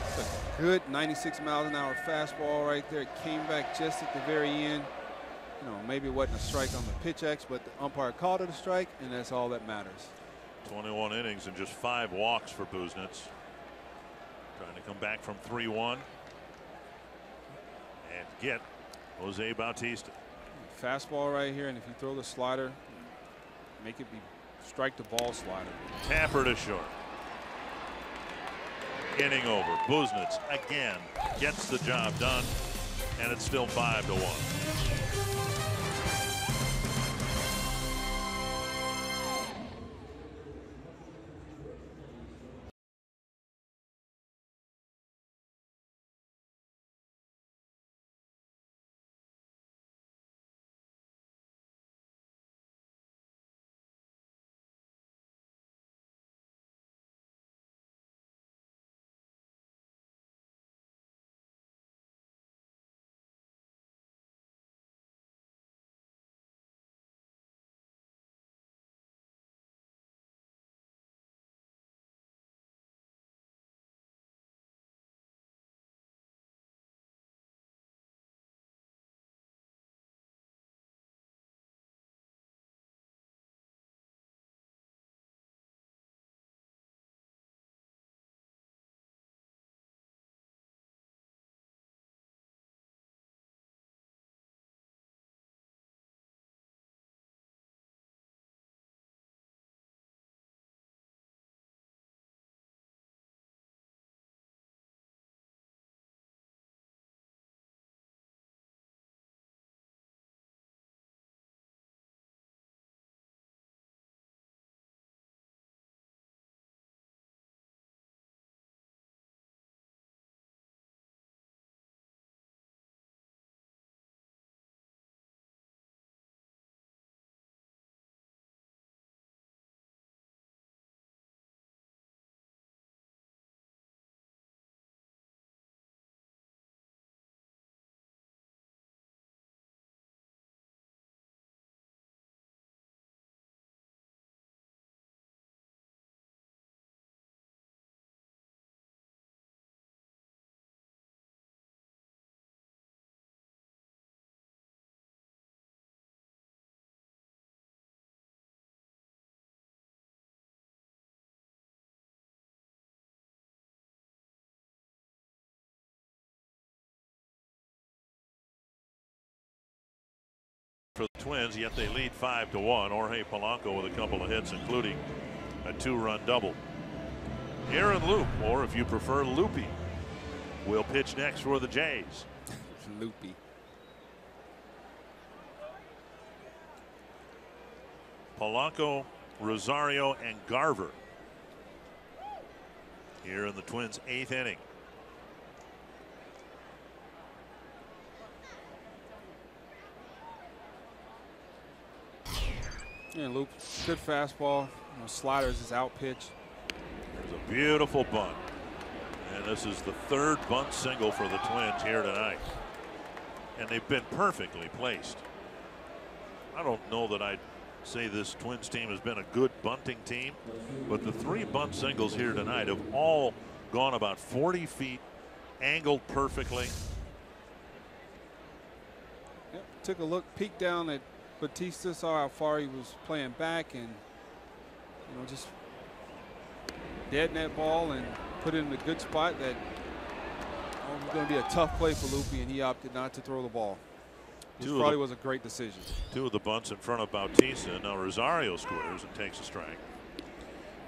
That's a good 96 miles an hour fastball right there. It came back just at the very end. You know, maybe it wasn't a strike on the pitch X, but the umpire called it a strike, and that's all that matters. 21 innings and just 5 walks for Busenitz. Trying to come back from 3-1 and get Jose Bautista. Fastball right here, and if you throw the slider, make it be strike the ball slider. Tapper to short. Inning over. Busenitz again gets the job done, and it's still 5-1. for the Twins, yet they lead 5-1. Jorge Polanco with a couple of hits, including a 2-run double. Aaron Loop, or if you prefer Loopy, will pitch next for the Jays. Loopy. Polanco, Rosario, and Garver here in the Twins' 8th inning. And Loop, good fastball. Sliders is out pitch. There's a beautiful bunt. And this is the 3rd bunt single for the Twins here tonight. And they've been perfectly placed. I don't know that I'd say this Twins team has been a good bunting team, but the 3 bunt singles here tonight have all gone about 40 feet, angled perfectly. Yep, took a look, peeked down at Batista, saw how far he was playing back, and just dead net ball and put it in a good spot that was going to be a tough play for Loopy, and he opted not to throw the ball. This probably was a great decision. 2 of the bunts in front of Bautista. Now Rosario squares and takes a strike.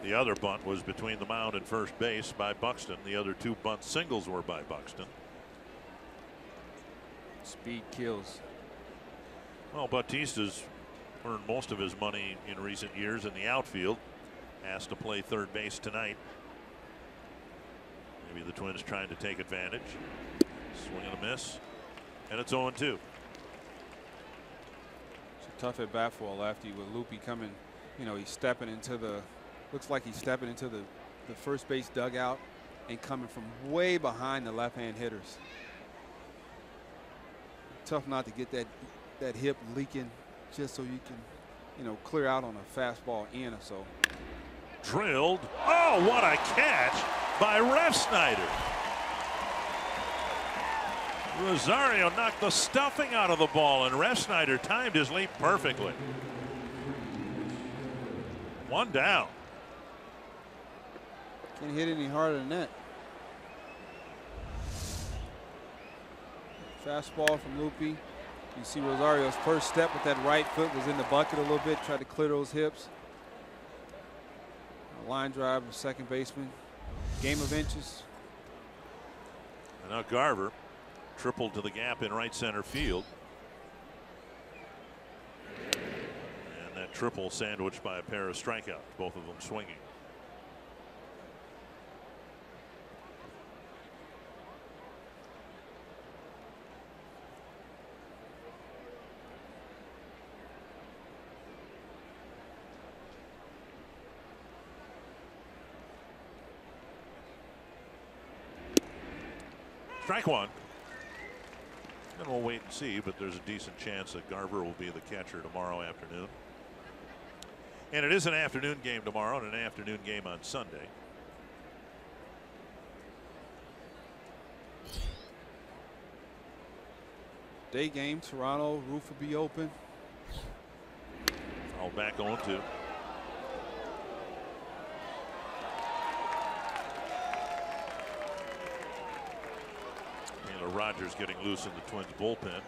The other bunt was between the mound and first base by Buxton. The other 2 bunt singles were by Buxton. Speed kills. Well, Bautista's earned most of his money in recent years in the outfield. Asked to play third base tonight. Maybe the Twins trying to take advantage. Swing and a miss. And it's 0-2. Tough at bat for a lefty with Loopy coming. He's stepping into the, looks like he's stepping into the first base dugout and coming from way behind the left-hand hitters. Tough not to get that hip leaking just so you can, clear out on a fastball in or so. Drilled. Oh, what a catch by Refsnyder. Rosario knocked the stuffing out of the ball, and Refsnyder timed his leap perfectly. 1 down. Can't hit any harder than that. Fastball from Loopy. You see Rosario's first step with that right foot was in the bucket a little bit, tried to clear those hips. A line drive of second baseman. Game of inches. And now Garver tripled to the gap in right center field. And that triple sandwiched by a pair of strikeouts, both of them swinging. Strike 1. And we'll wait and see, but there's a decent chance that Garver will be the catcher tomorrow afternoon. And it is an afternoon game tomorrow and an afternoon game on Sunday. Day game, Toronto, roof will be open. All back 0-2. Rogers getting loose in the Twins bullpen.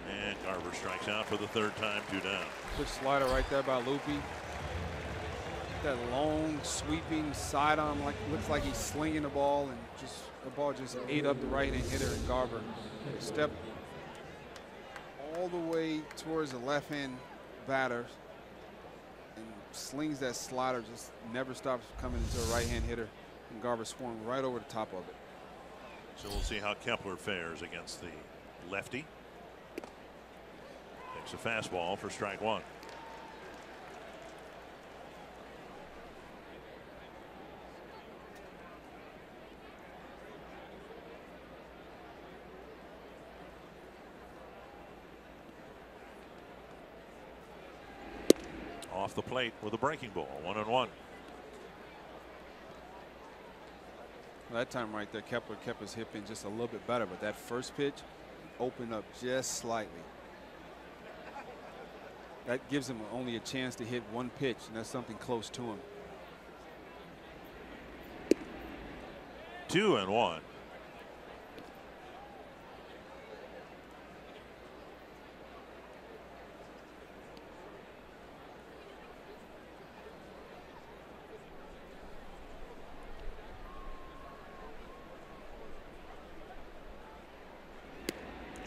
And Garver strikes out for the 3rd time, 2 down. Good slider right there by Loopy. That long sweeping side on, looks like he's slinging the ball, and the ball just ate up the right-hand hitter in Garver. Step all the way towards the left-hand batter and slings that slider, just never stops coming into a right-hand hitter, and Garver swung right over the top of it. So we'll see how Kepler fares against the lefty. Takes a fastball for strike 1. Off the plate with a breaking ball, 1-1. That time right there, Kepler kept his hip in just a little bit better, but that first pitch, open up just slightly. That gives him only a chance to hit one pitch, and that's something close to him. 2-1.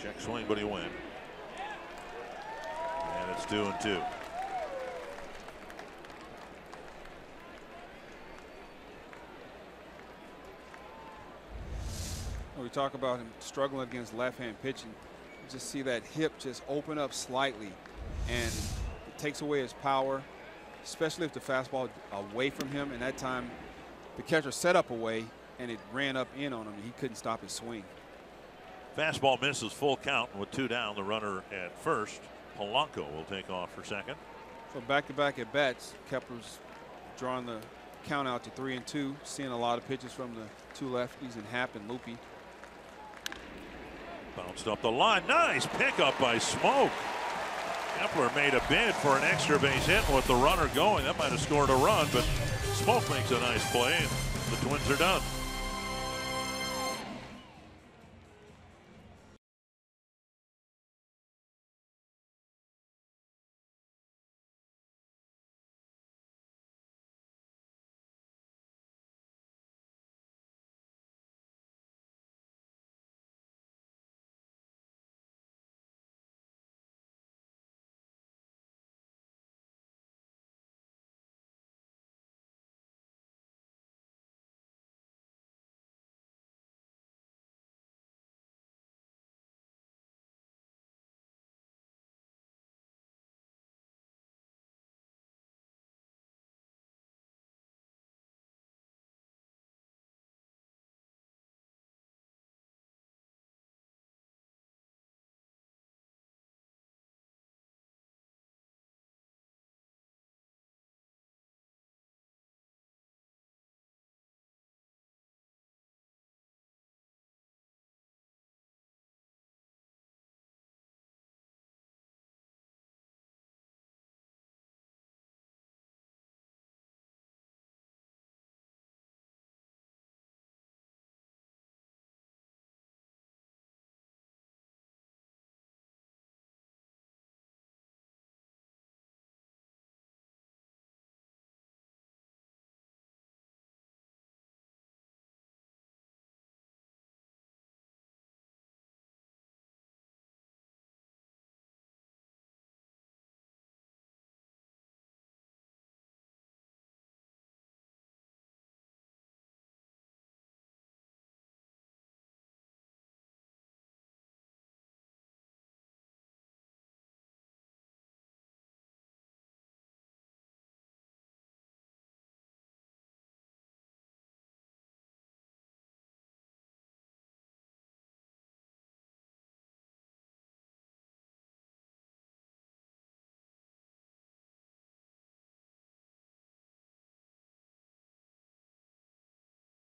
Check swing, but he went. And it's 2-2. We talk about him struggling against left-hand pitching. You just see that hip just open up slightly, and it takes away his power, especially if the fastball away from him. And that time, the catcher set up away, and it ran up in on him, and he couldn't stop his swing. Fastball misses, full count, and with 2 down, the runner at first. Polanco will take off for second. So back-to-back at bats, Kepler's drawing the count out to 3-2, seeing a lot of pitches from the 2 lefties and Happ and Loopy. Bounced up the line. Nice pickup by Smoke. Kepler made a bid for an extra base hit with the runner going. That might have scored a run, but Smoke makes a nice play, and the Twins are done.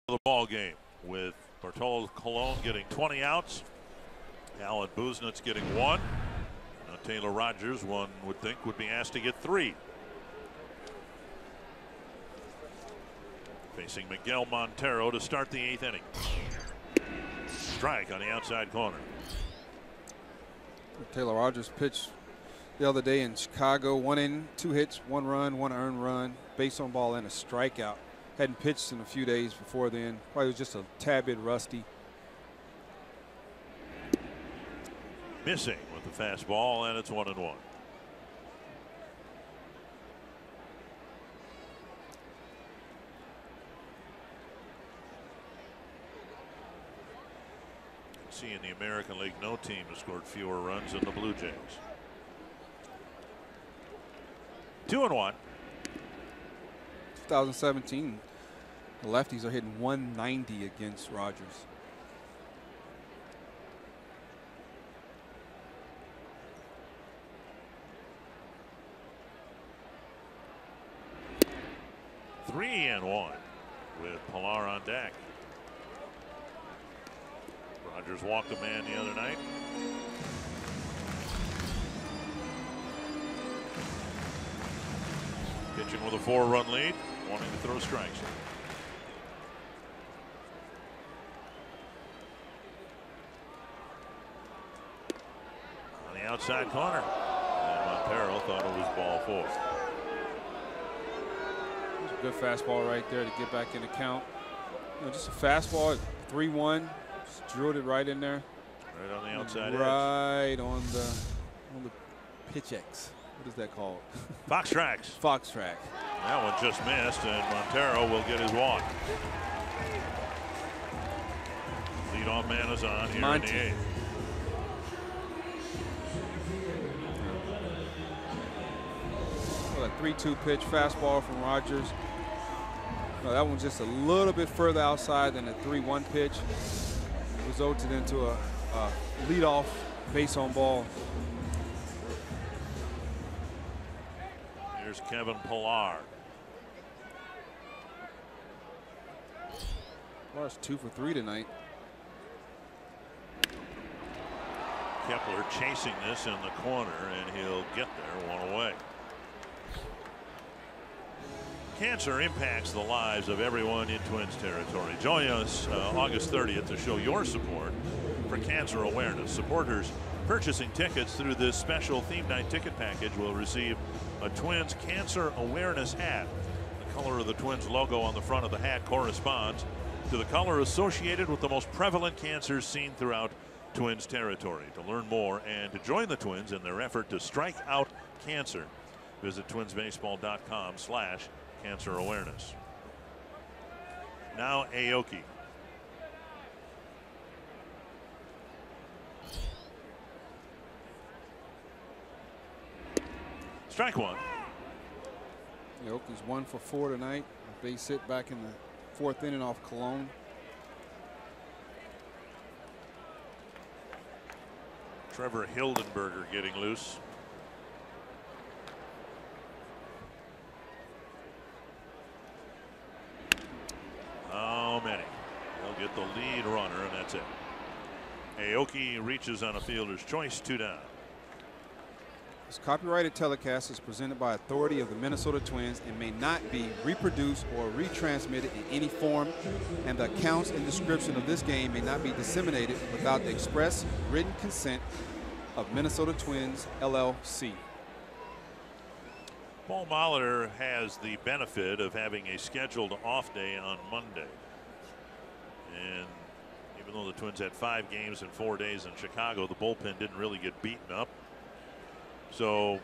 The ball game with Bartolo Colon getting 20 outs, Alan Buznitz getting 1. Now Taylor Rogers, one would think, would be asked to get 3. Facing Miguel Montero to start the 8th inning. Strike on the outside corner. Taylor Rogers pitched the other day in Chicago. 1 inning, 2 hits, 1 run, 1 earned run, base on ball, and a strikeout. Hadn't pitched in a few days before then. Probably was just a tad bit rusty. Missing with the fastball, and it's 1-1. See, in the American League, no team has scored fewer runs than the Blue Jays. 2-1. 2017, the lefties are hitting 190 against Rogers. Three and 1 with Pilar on deck. Rogers walked a man the other night. Pitching with a 4-run lead, wanting to throw strikes. On the outside corner. And Montero thought it was ball 4. It's a good fastball right there to get back in the count. You know, just a fastball at 3-1. Just drilled it right in there. Right on the outside right edge. On the pitch X. What is that called? Fox tracks. Fox track. That one just missed, and Montero will get his walk. Leadoff man is on here in the 8th. Well, a 3-2 pitch fastball from Rogers. No, that one's just a little bit further outside than the 3-1 pitch. Resulted into a leadoff base on ball. Here's Kevin Pillar. Pillar's 2 for 3 tonight. Kepler chasing this in the corner, and he'll get there 1 away. Cancer impacts the lives of everyone in Twins territory. Join us August 30th to show your support for cancer awareness. Supporters purchasing tickets through this special theme night ticket package will receive a Twins cancer awareness hat. The color of the Twins logo on the front of the hat corresponds to the color associated with the most prevalent cancers seen throughout Twins territory. To learn more and to join the Twins in their effort to strike out cancer, visit twinsbaseball.com/cancer awareness. Now Aoki. Strike 1. Aoki's 1 for 4 tonight. A base hit back in the 4th inning off Cologne. Trevor Hildenberger getting loose. How many? They'll get the lead runner, and that's it. Aoki reaches on a fielder's choice, 2 down. This copyrighted telecast is presented by authority of the Minnesota Twins and may not be reproduced or retransmitted in any form, and the accounts and description of this game may not be disseminated without the express written consent of Minnesota Twins, LLC. Paul Molitor has the benefit of having a scheduled off day on Monday. And even though the Twins had 5 games in 4 days in Chicago, the bullpen didn't really get beaten up. So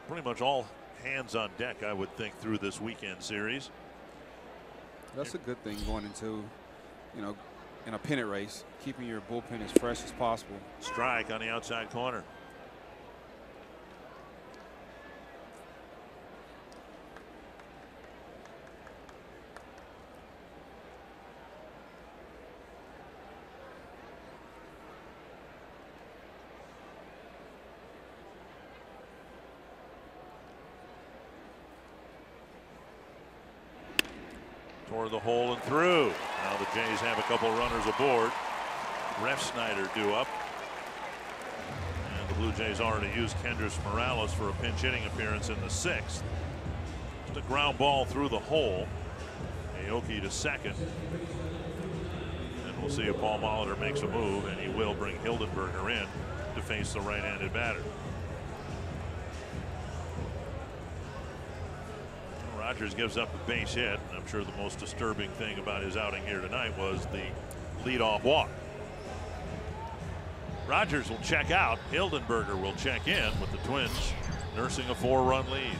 pretty much all hands on deck, I would think, through this weekend series. That's a good thing going into, you know, in a pennant race, keeping your bullpen as fresh as possible. Strike on the outside corner. Toward the hole and through. Now the Jays have a couple runners aboard. Refsnyder due up. And the Blue Jays already used Kendrys Morales for a pinch hitting appearance in the 6th. Just a ground ball through the hole. Aoki to second. And we'll see if Paul Molitor makes a move, and he will bring Hildenberger in to face the right-handed batter. Rogers gives up a base hit, and I'm sure the most disturbing thing about his outing here tonight was the leadoff walk. Rogers will check out. Hildenberger will check in, with the Twins nursing a 4-run lead.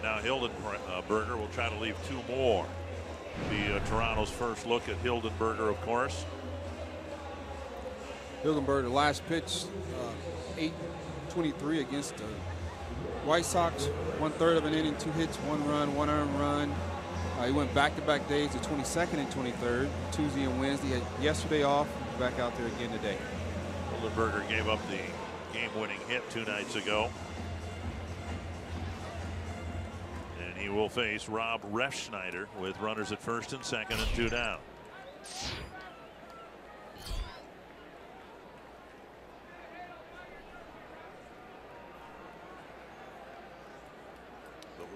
now Hildenberger will try to leave 2 more. Be Toronto's first look at Hildenberger, of course. Hildenberger, last pitch, 8-23 against the White Sox. 1/3 of an inning, 2 hits, 1 run, 1 earned run. He went back-to-back days, the 22nd and 23rd, Tuesday and Wednesday. He had yesterday off, back out there again today. Hildenberger gave up the game-winning hit 2 nights ago. And he will face Rob Refsnyder with runners at first and second and 2 down.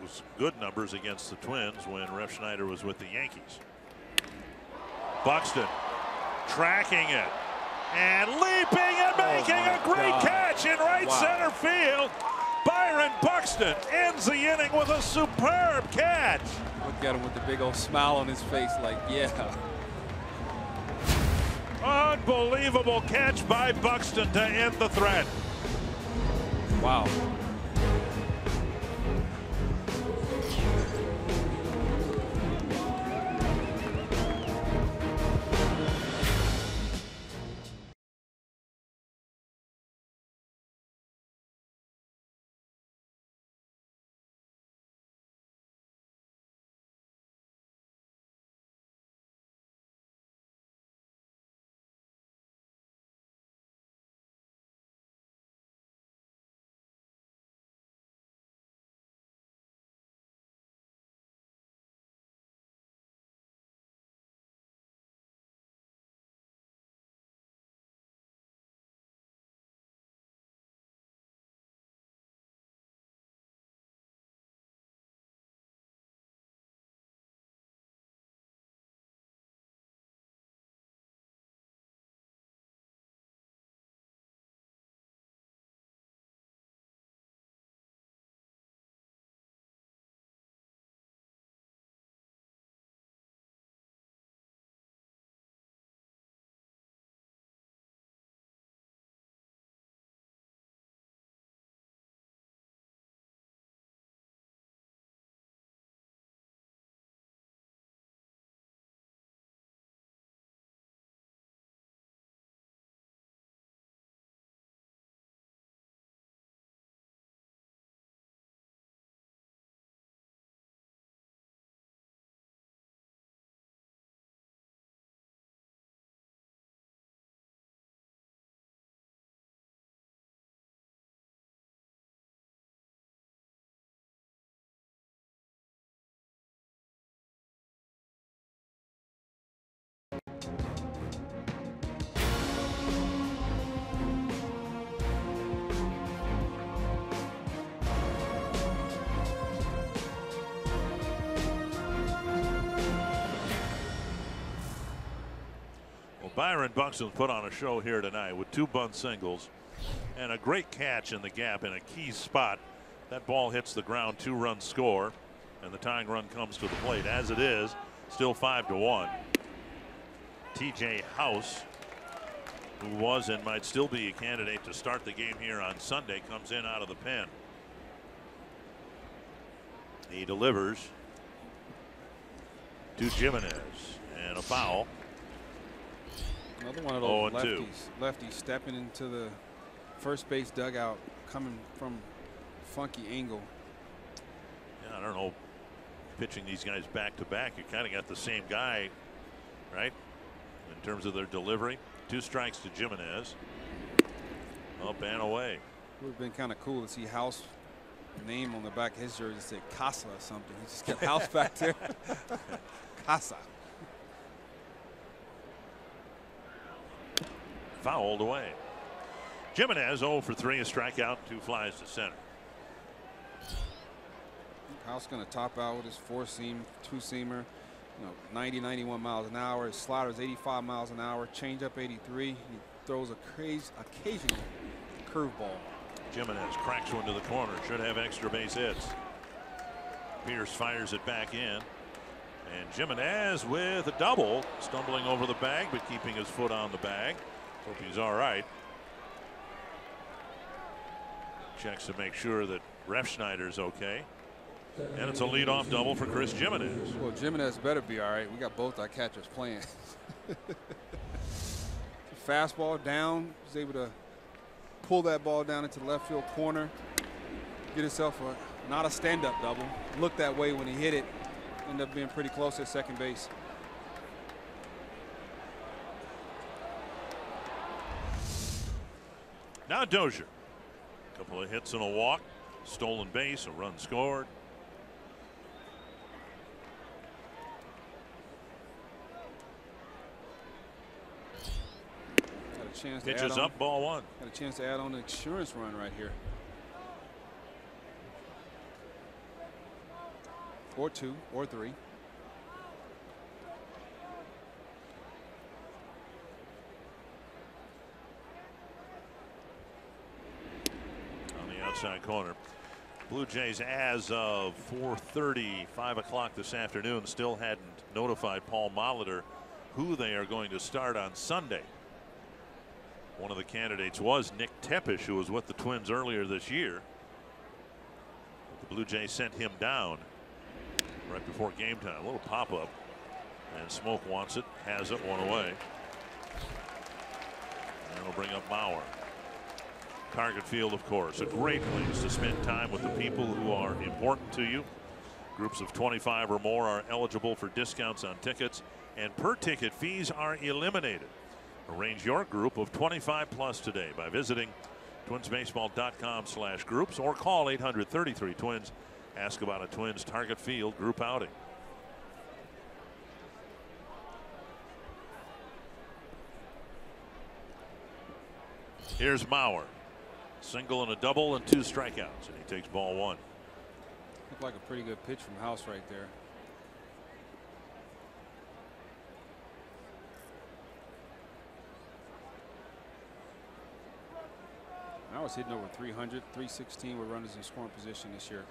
Those good numbers against the Twins when Refsnyder was with the Yankees. Buxton tracking it and leaping and making a great catch in right center field. Byron Buxton ends the inning with a superb catch. Look at him with the big old smile on his face, like, yeah. Unbelievable catch by Buxton to end the threat. Wow. Byron Buxton put on a show here tonight with 2 bunt singles and a great catch in the gap in a key spot. That ball hits the ground, 2-run score, and the tying run comes to the plate. As it is, still 5-1. TJ House, who was and might still be a candidate to start the game here on Sunday, comes in out of the pen. He delivers to Jimenez, and a foul. Another one of those lefties stepping into the first base dugout, coming from funky angle. Yeah, I don't know, pitching these guys back to back, you kind of got the same guy, right, in terms of their delivery. 2 strikes to Jimenez. Up and away. It would have been kind of cool to see House name on the back of his jersey said Casa or something. He just kept House back there. Casa. Fouled away. Jimenez 0 for 3, a strikeout, 2 flies to center. House going to top out with his 4-seam, 2-seamer, 90, 91 miles an hour. His slider is 85 miles an hour. Changeup 83. He throws a occasional curveball. Jimenez cracks one to the corner. Should have extra base hits. Pierce fires it back in. And Jimenez with a double, stumbling over the bag, but keeping his foot on the bag. Hope he's all right. Checks to make sure that Refsnyder's okay. And it's a leadoff double for Chris Jimenez. Well, Jimenez better be all right. We got both our catchers playing. Fastball down. Was able to pull that ball down into the left field corner. Get himself not a stand-up double. Looked that way when he hit it. Ended up being pretty close at second base. Now Dozier. A couple of hits and a walk. Stolen base, a run scored. Chance pitches up, ball one. Got a chance to add on an insurance run right here. Or two, or three. On the outside corner. Blue Jays, as of 4:30, 5 o'clock this afternoon, still hadn't notified Paul Molitor who they are going to start on Sunday. One of the candidates was Nick Tepish, who was with the Twins earlier this year. But the Blue Jays sent him down right before game time. A little pop-up. And Smoke wants it, has it, one away. And it'll bring up Mauer. Target Field, of course, a great place to spend time with the people who are important to you. Groups of 25 or more are eligible for discounts on tickets, and per-ticket fees are eliminated. Arrange your group of 25 plus today by visiting twinsbaseball.com/groups or call 800-33-TWINS. Ask about a Twins Target Field group outing. Here's Mauer. Single and a double and 2 strikeouts, and he takes ball one. Looked like a pretty good pitch from House right there. I was hitting over 300, 316 with runners in scoring position this year.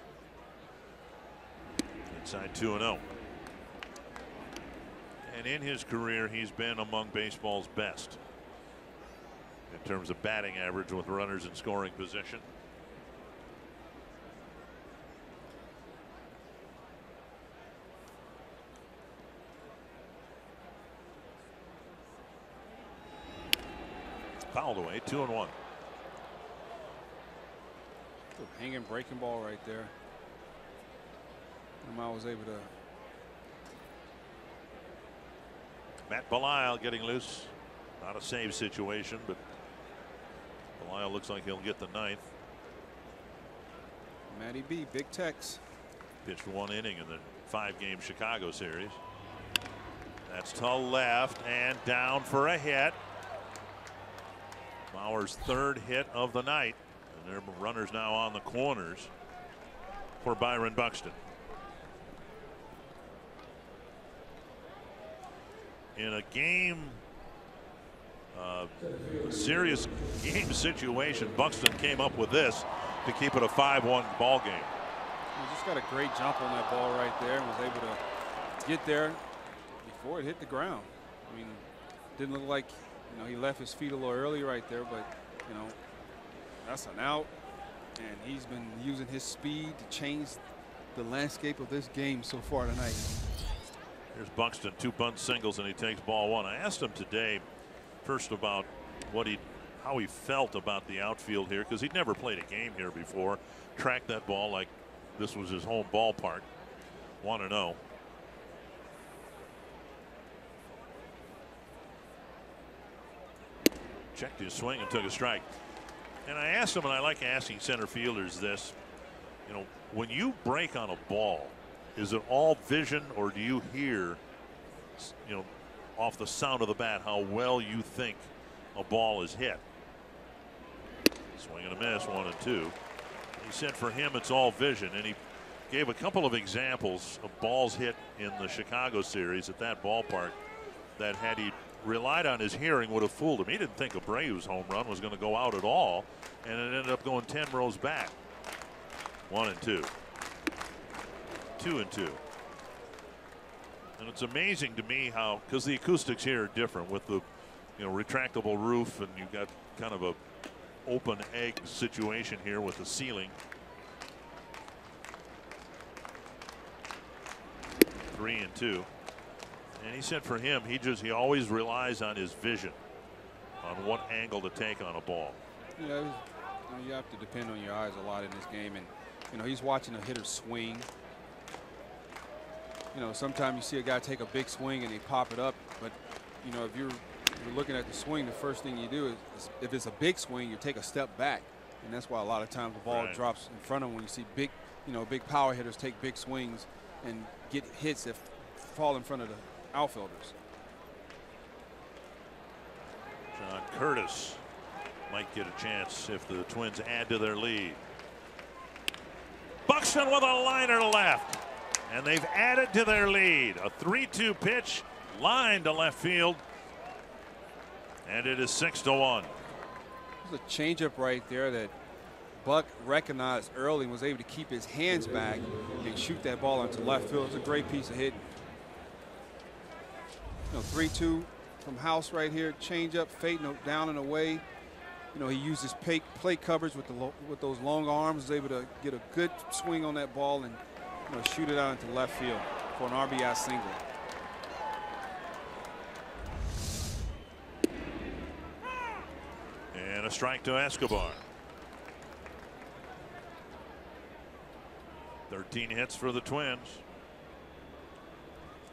Inside 2-0. And in his career, he's been among baseball's best in terms of batting average with runners in scoring position. Fouled away, 2-1. Hanging breaking ball right there. I was able to. Matt Belisle getting loose. Not a save situation, but Belisle looks like he'll get the ninth. Matty B, Big Tex. Pitched 1 inning in the 5-game Chicago series. That's to left and down for a hit. Mauer's 3rd hit of the night. And there are runners now on the corners for Byron Buxton. In a game, a serious game situation, Buxton came up with this to keep it a 5-1 ball game. He just got a great jump on that ball right there and was able to get there before it hit the ground. I mean, didn't look like, he left his feet a little early right there, but, that's an out, and he's been using his speed to change the landscape of this game so far tonight. Here's Buxton, 2 bunt singles, and he takes ball one. I asked him today first about how he felt about the outfield here, because he'd never played a game here before. Tracked that ball like this was his home ballpark. Want to know. Checked his swing and took a strike. And I asked him, and I like asking center fielders this, when you break on a ball, is it all vision, or do you hear, off the sound of the bat, how well you think a ball is hit? Swing and a miss, 1-2. He said for him it's all vision, and he gave a couple of examples of balls hit in the Chicago series at that ballpark that, had he relied on his hearing, would have fooled him. He didn't think Abreu's home run was going to go out at all, and it ended up going 10 rows back. 1-2. 2-2. And it's amazing to me how, because the acoustics here are different with the retractable roof, and you've got kind of a open egg situation here with the ceiling. 3-2. And he said for him, he always relies on his vision on what angle to take on a ball. Yeah, you have to depend on your eyes a lot in this game, and he's watching a hitter swing. Sometimes you see a guy take a big swing and they pop it up, but if you're looking at the swing, the first thing you do is if it's a big swing, you take a step back, and that's why a lot of times the ball drops in front of them when you see big power hitters take big swings and get hits that fall in front of the outfielders. John Curtis might get a chance if the Twins add to their lead. Buxton with a liner left, and they've added to their lead. A 3-2 pitch, line to left field, and it is 6-1. There's a changeup right there that Buck recognized early and was able to keep his hands back and shoot that ball into left field. It's a great piece of hitting. 3-2 from House right here. Changeup, fading down and away. He used his plate coverage with those long arms. Was able to get a good swing on that ball and shoot it out into left field for an RBI single. And a strike to Escobar. 13 hits for the Twins.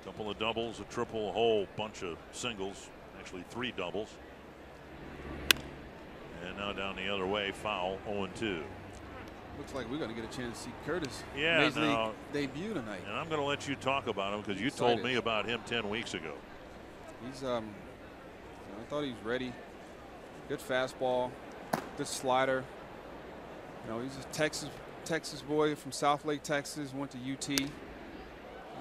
A couple of doubles, a triple, a whole bunch of singles, actually 3 doubles. And now down the other way, foul, 0-2. Looks like we're going to get a chance to see Curtis Major League debut tonight. And I'm going to let you talk about him because you told me about him 10 weeks ago. He's I thought he was ready. Good fastball, good slider. He's a Texas boy from Southlake, Texas. Went to UT.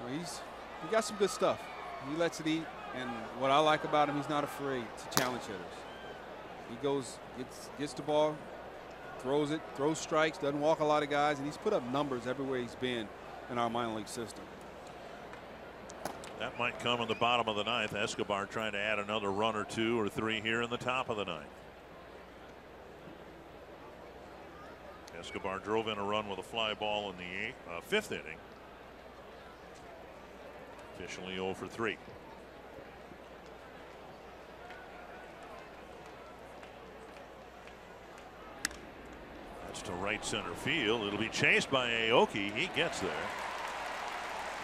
He got some good stuff. He lets it eat, and what I like about him, he's not afraid to challenge hitters. He goes, gets the ball, throws it, throws strikes, doesn't walk a lot of guys, and he's put up numbers everywhere he's been in our minor league system. That might come in the bottom of the 9th. Escobar trying to add another run or 2 or 3 here in the top of the 9th. Escobar drove in a run with a fly ball in the 5th inning. Officially 0 for 3. That's to right center field. It'll be chased by Aoki. He gets there.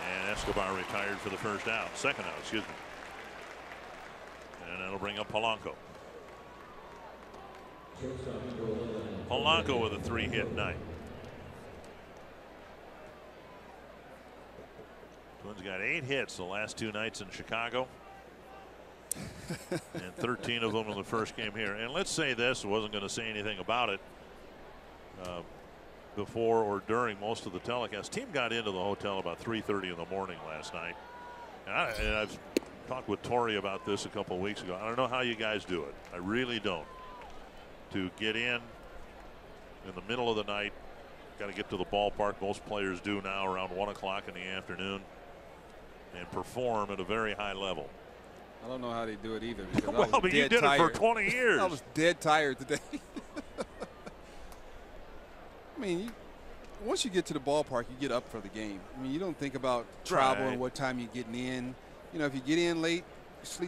And Escobar retired for the first out. Second out, excuse me. And that'll bring up Polanco. Polanco with a 3-hit night. Twins got 8 hits the last 2 nights in Chicago. And 13 of them in the first game here. And let's say this, I wasn't going to say anything about it before or during most of the telecast. Team got into the hotel about 3:30 in the morning last night. And I've talked with Torrey about this a couple of weeks ago. I don't know how you guys do it. I really don't. To get in the middle of the night, got to get to the ballpark. Most players do now around 1 o'clock in the afternoon and perform at a very high level. I don't know how they do it either. Well, but you did it for 20 years. I was dead tired today. I mean, once you get to the ballpark, you get up for the game. I mean, you don't think about travel and what time you're getting in. If you get in late,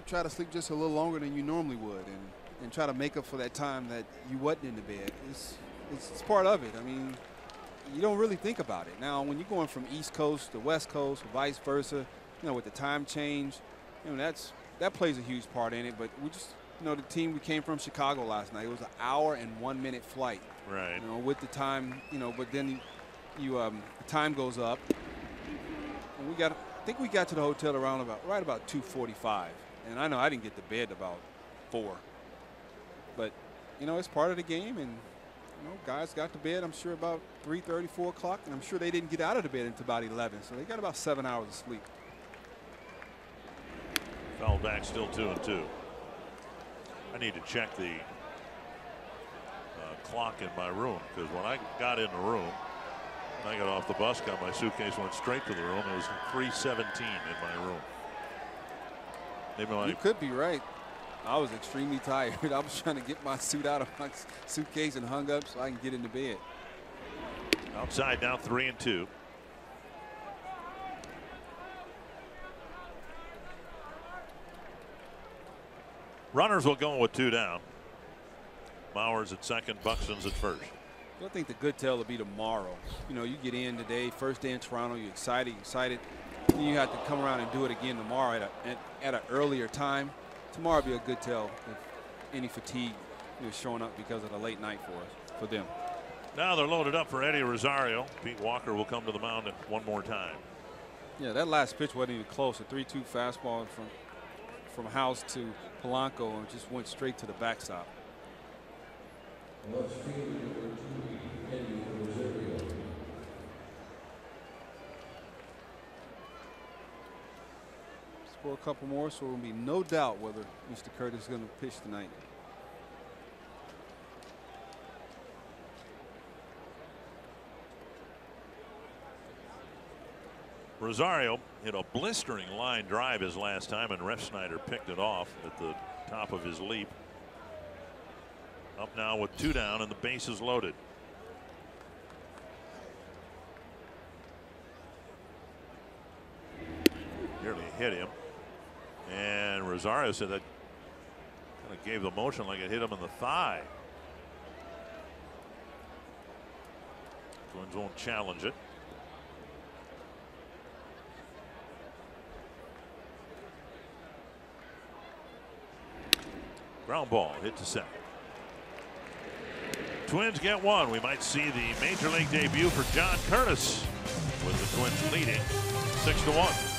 try to sleep just a little longer than you normally would, and try to make up for that time that you wasn't in the bed. It's part of it. I mean, you don't really think about it. Now, when you're going from East Coast to West Coast or vice versa, with the time change, that plays a huge part in it. But we just, the team we came from Chicago last night, it was an hour and 1 minute flight. Right. With the time, but then the time goes up. And I think we got to the hotel around about 2:45. And I know I didn't get to bed about 4. But, it's part of the game, and, guys got to bed, I'm sure, about 3:30, 4 o'clock, and I'm sure they didn't get out of the bed until about 11. So they got about 7 hours of sleep. Foul back, still 2-2. I need to check the clock in my room, because when I got in the room, when I got off the bus, got my suitcase, went straight to the room. It was 3:17 in my room. Maybe you could be right. I was extremely tired. I was trying to get my suit out of my suitcase and hung up so I can get into bed. Outside now, 3-2. Runners will go with 2 down. Bowers at second, Buxton's at first. I think the good tell will be tomorrow. You know, you get in today, first day in Toronto, you're excited. Then you have to come around and do it again tomorrow at an earlier time. Tomorrow will be a good tell if any fatigue is showing up because of the late night for them. Now they're loaded up for Eddie Rosario. Pete Walker will come to the mound one more time. Yeah, that last pitch wasn't even close. A 3-2 fastball from House to Polanco and just went straight to the backstop. Score a couple more, so there will be no doubt whether Mr. Curtis is going to pitch tonight. Rosario hit a blistering line drive his last time, and Refsnyder picked it off at the top of his leap. Up now with 2 down and the bases loaded. Nearly hit him. And Rosario said that kind of gave the motion like it hit him in the thigh. Twins won't challenge it. Ground ball hit to second. Twins get 1. We might see the major league debut for John Curtis, with the Twins leading 6-1.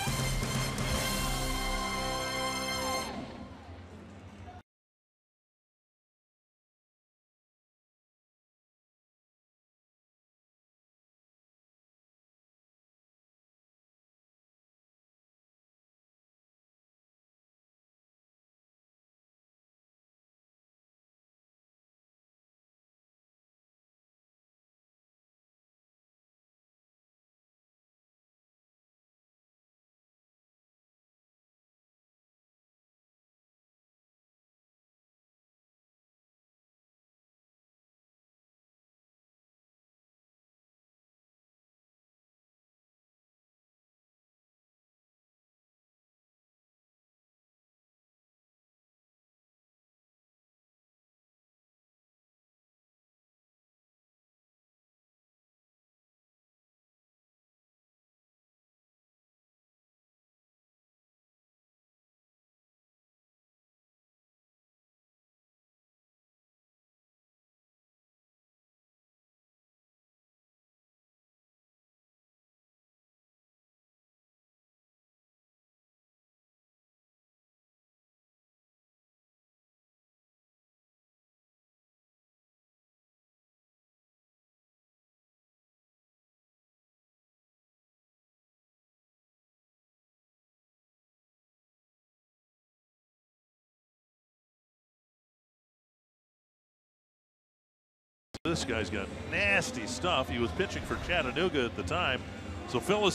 This guy's got nasty stuff. He was pitching for Chattanooga at the time. So fill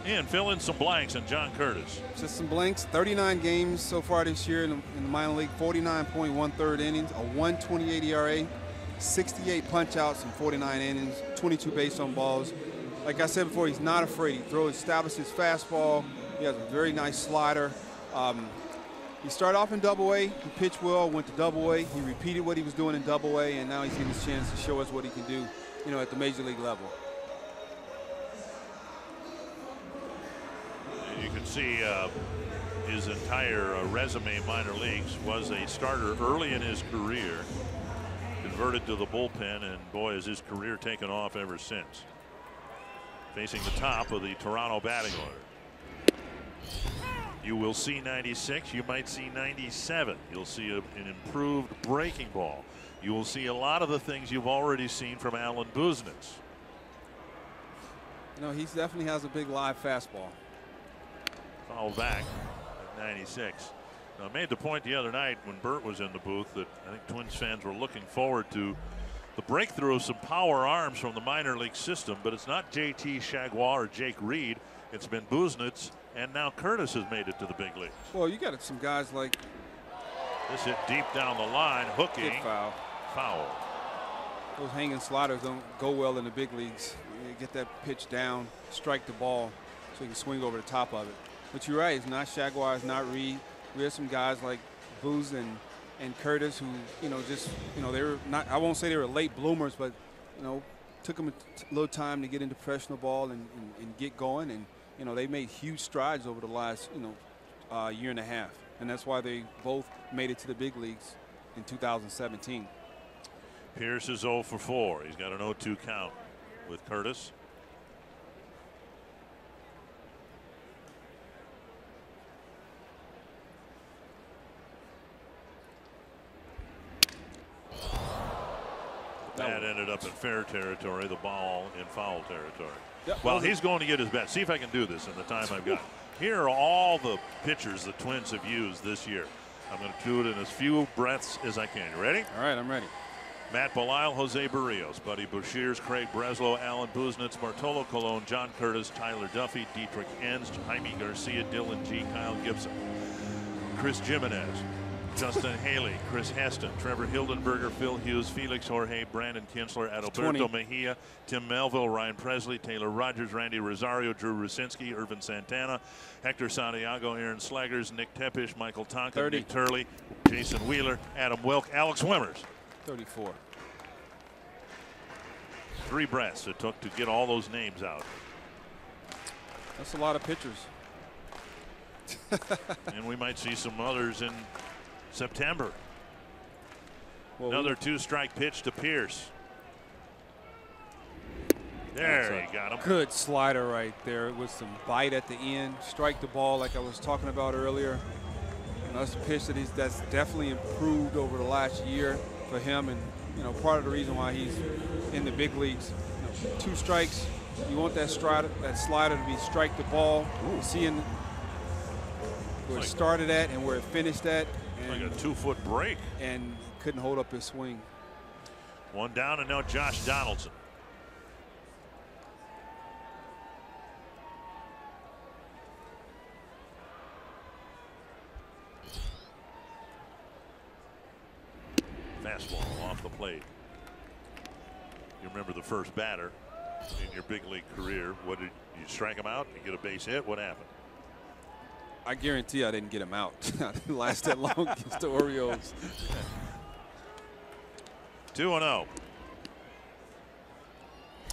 in some blanks and John Curtis. Just some blanks. 39 games so far this year in the minor league. 49.13 innings, a 1.28 ERA, 68 punch outs in 49 innings, 22 base on balls. Like I said before, he's not afraid. He establishes fastball. He has a very nice slider. He started off in Double-A. He pitched well, went to Double-A. He repeated what he was doing in Double-A, and now he's getting his chance to show us what he can do, you know, at the major league level. You can see his entire resume in minor leagues. Was a starter early in his career, converted to the bullpen, and boy, has his career taken off ever since. Facing the top of the Toronto batting order. You will see 96. You might see 97. You'll see an improved breaking ball. You will see a lot of the things you've already seen from Alan Buznitz. No, he definitely has a big live fastball. Foul back at 96. Now, I made the point the other night when Bert was in the booth that I think Twins fans were looking forward to the breakthrough of some power arms from the minor league system, but it's not JT Chargois or Jake Reed. It's been Buznitz, and now Curtis has made it to the big leagues. Well, you got some guys like this hit deep down the line, hooking. Foul. Foul. Those hanging sliders don't go well in the big leagues. You get that pitch down, strike the ball, so you can swing over the top of it. But you're right, it's not Chargois, it's not Reed. We have some guys like Booz and and Curtis, who, just, they were not, I won't say they were late bloomers, but, took them a little time to get into professional ball and get going. And, they made huge strides over the last, year and a half. And that's why they both made it to the big leagues in 2017. Pierce is 0 for 4. He's got an 0-2 count with Curtis. That ended up in fair territory, the ball in foul territory. Yep, well, he's going to get his best. See if I can do this in the time I've got. Here are all the pitchers the Twins have used this year. I'm going to do it in as few breaths as I can. You ready? All right, I'm ready. Matt Belisle, Jose Barrios, Buddy Buchiers, Craig Breslow, Alan Buznitz, Bartolo Colon, John Curtis, Tyler Duffy, Dietrich Enns, Jaime Garcia, Dylan G, Kyle Gibson, Chris Jimenez, Justin Haley, Chris Heston, Trevor Hildenberger, Phil Hughes, Felix Jorge, Brandon Kinsler, Adalberto Mejia, Tim Melville, Ryan Presley, Taylor Rogers, Randy Rosario, Drew Rucinski, Irvin Santana, Hector Santiago, Aaron Slaggers, Nick Tepish, Michael Tonkin, 30. Nick Turley, Jason Wheeler, Adam Wilk, Alex Wimmers. 34. 3 breaths it took to get all those names out. That's a lot of pitchers. And we might see some others in September. Well, another 2-strike pitch to Pierce. There, he got him. Good slider right there with some bite at the end. Strike the ball like I was talking about earlier. That's a pitch that's definitely improved over the last year for him, and part of the reason why he's in the big leagues. 2 strikes. You want that slider to be strike the ball. Seeing where it started at and where it finished at. Like a 2-foot break. And couldn't hold up his swing. 1 down, and now Josh Donaldson. Fastball off the plate. You remember the first batter in your big league career. What did you strike him out? You get a base hit? What happened? I guarantee I didn't get him out. I didn't last that long against the Orioles. 2-0.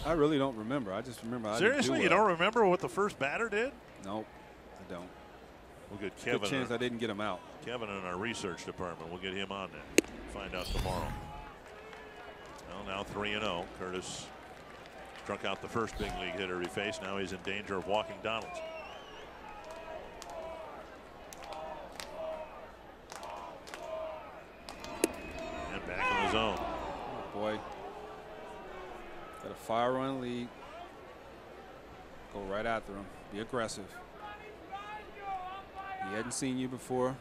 I really don't remember. I just remember. Seriously, you don't remember what the first batter did? Nope, I don't. We'll get Kevin. Good chance I didn't get him out. Kevin in our research department. We'll get him on that. Find out tomorrow. Well, now 3-0. Curtis struck out the first big league hitter he faced. Now he's in danger of walking Donaldson. And back in the zone. Oh boy. Got a 5-run lead. Go right after him. Be aggressive. He hadn't seen you before.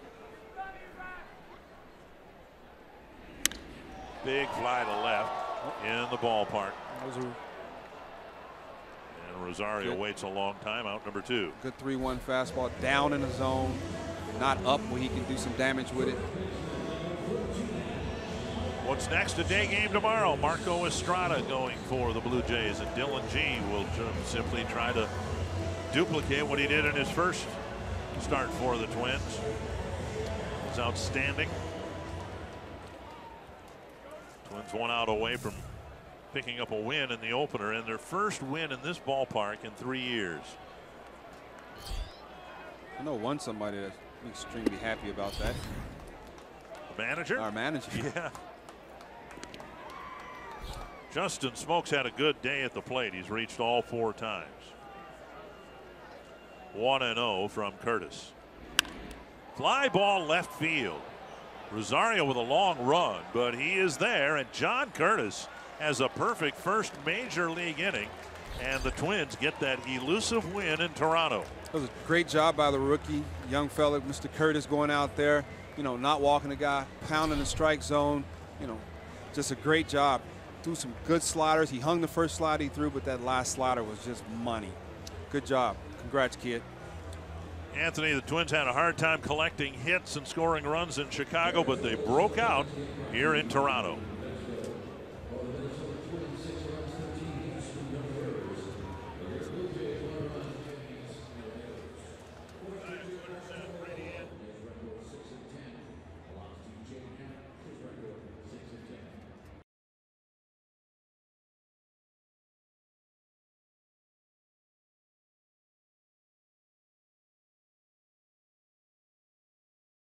Big fly to left in the ballpark. And Rosario waits a long time. Out number 2. Good 3-1 fastball down in the zone, not up where he can do some damage with it. What's next? A day game tomorrow. Marco Estrada going for the Blue Jays, and Dylan G will simply try to duplicate what he did in his first start for the Twins. It was outstanding. Twins 1 out away from picking up a win in the opener, and their first win in this ballpark in 3 years. I know somebody that's extremely happy about that. The manager? Our manager. Yeah. Justin Smoke's had a good day at the plate. He's reached all 4 times. 1-0 from Curtis. Fly ball left field. Rosario with a long run, but he is there, and John Curtis has a perfect first major league inning, and the Twins get that elusive win in Toronto. That was a great job by the rookie, young fella, Mr. Curtis, going out there, not walking the guy, pounding the strike zone, just a great job. Threw some good sliders. He hung the first slide he threw, but that last slider was just money. Good job. Congrats, kid. Anthony, the Twins had a hard time collecting hits and scoring runs in Chicago, but they broke out here in Toronto.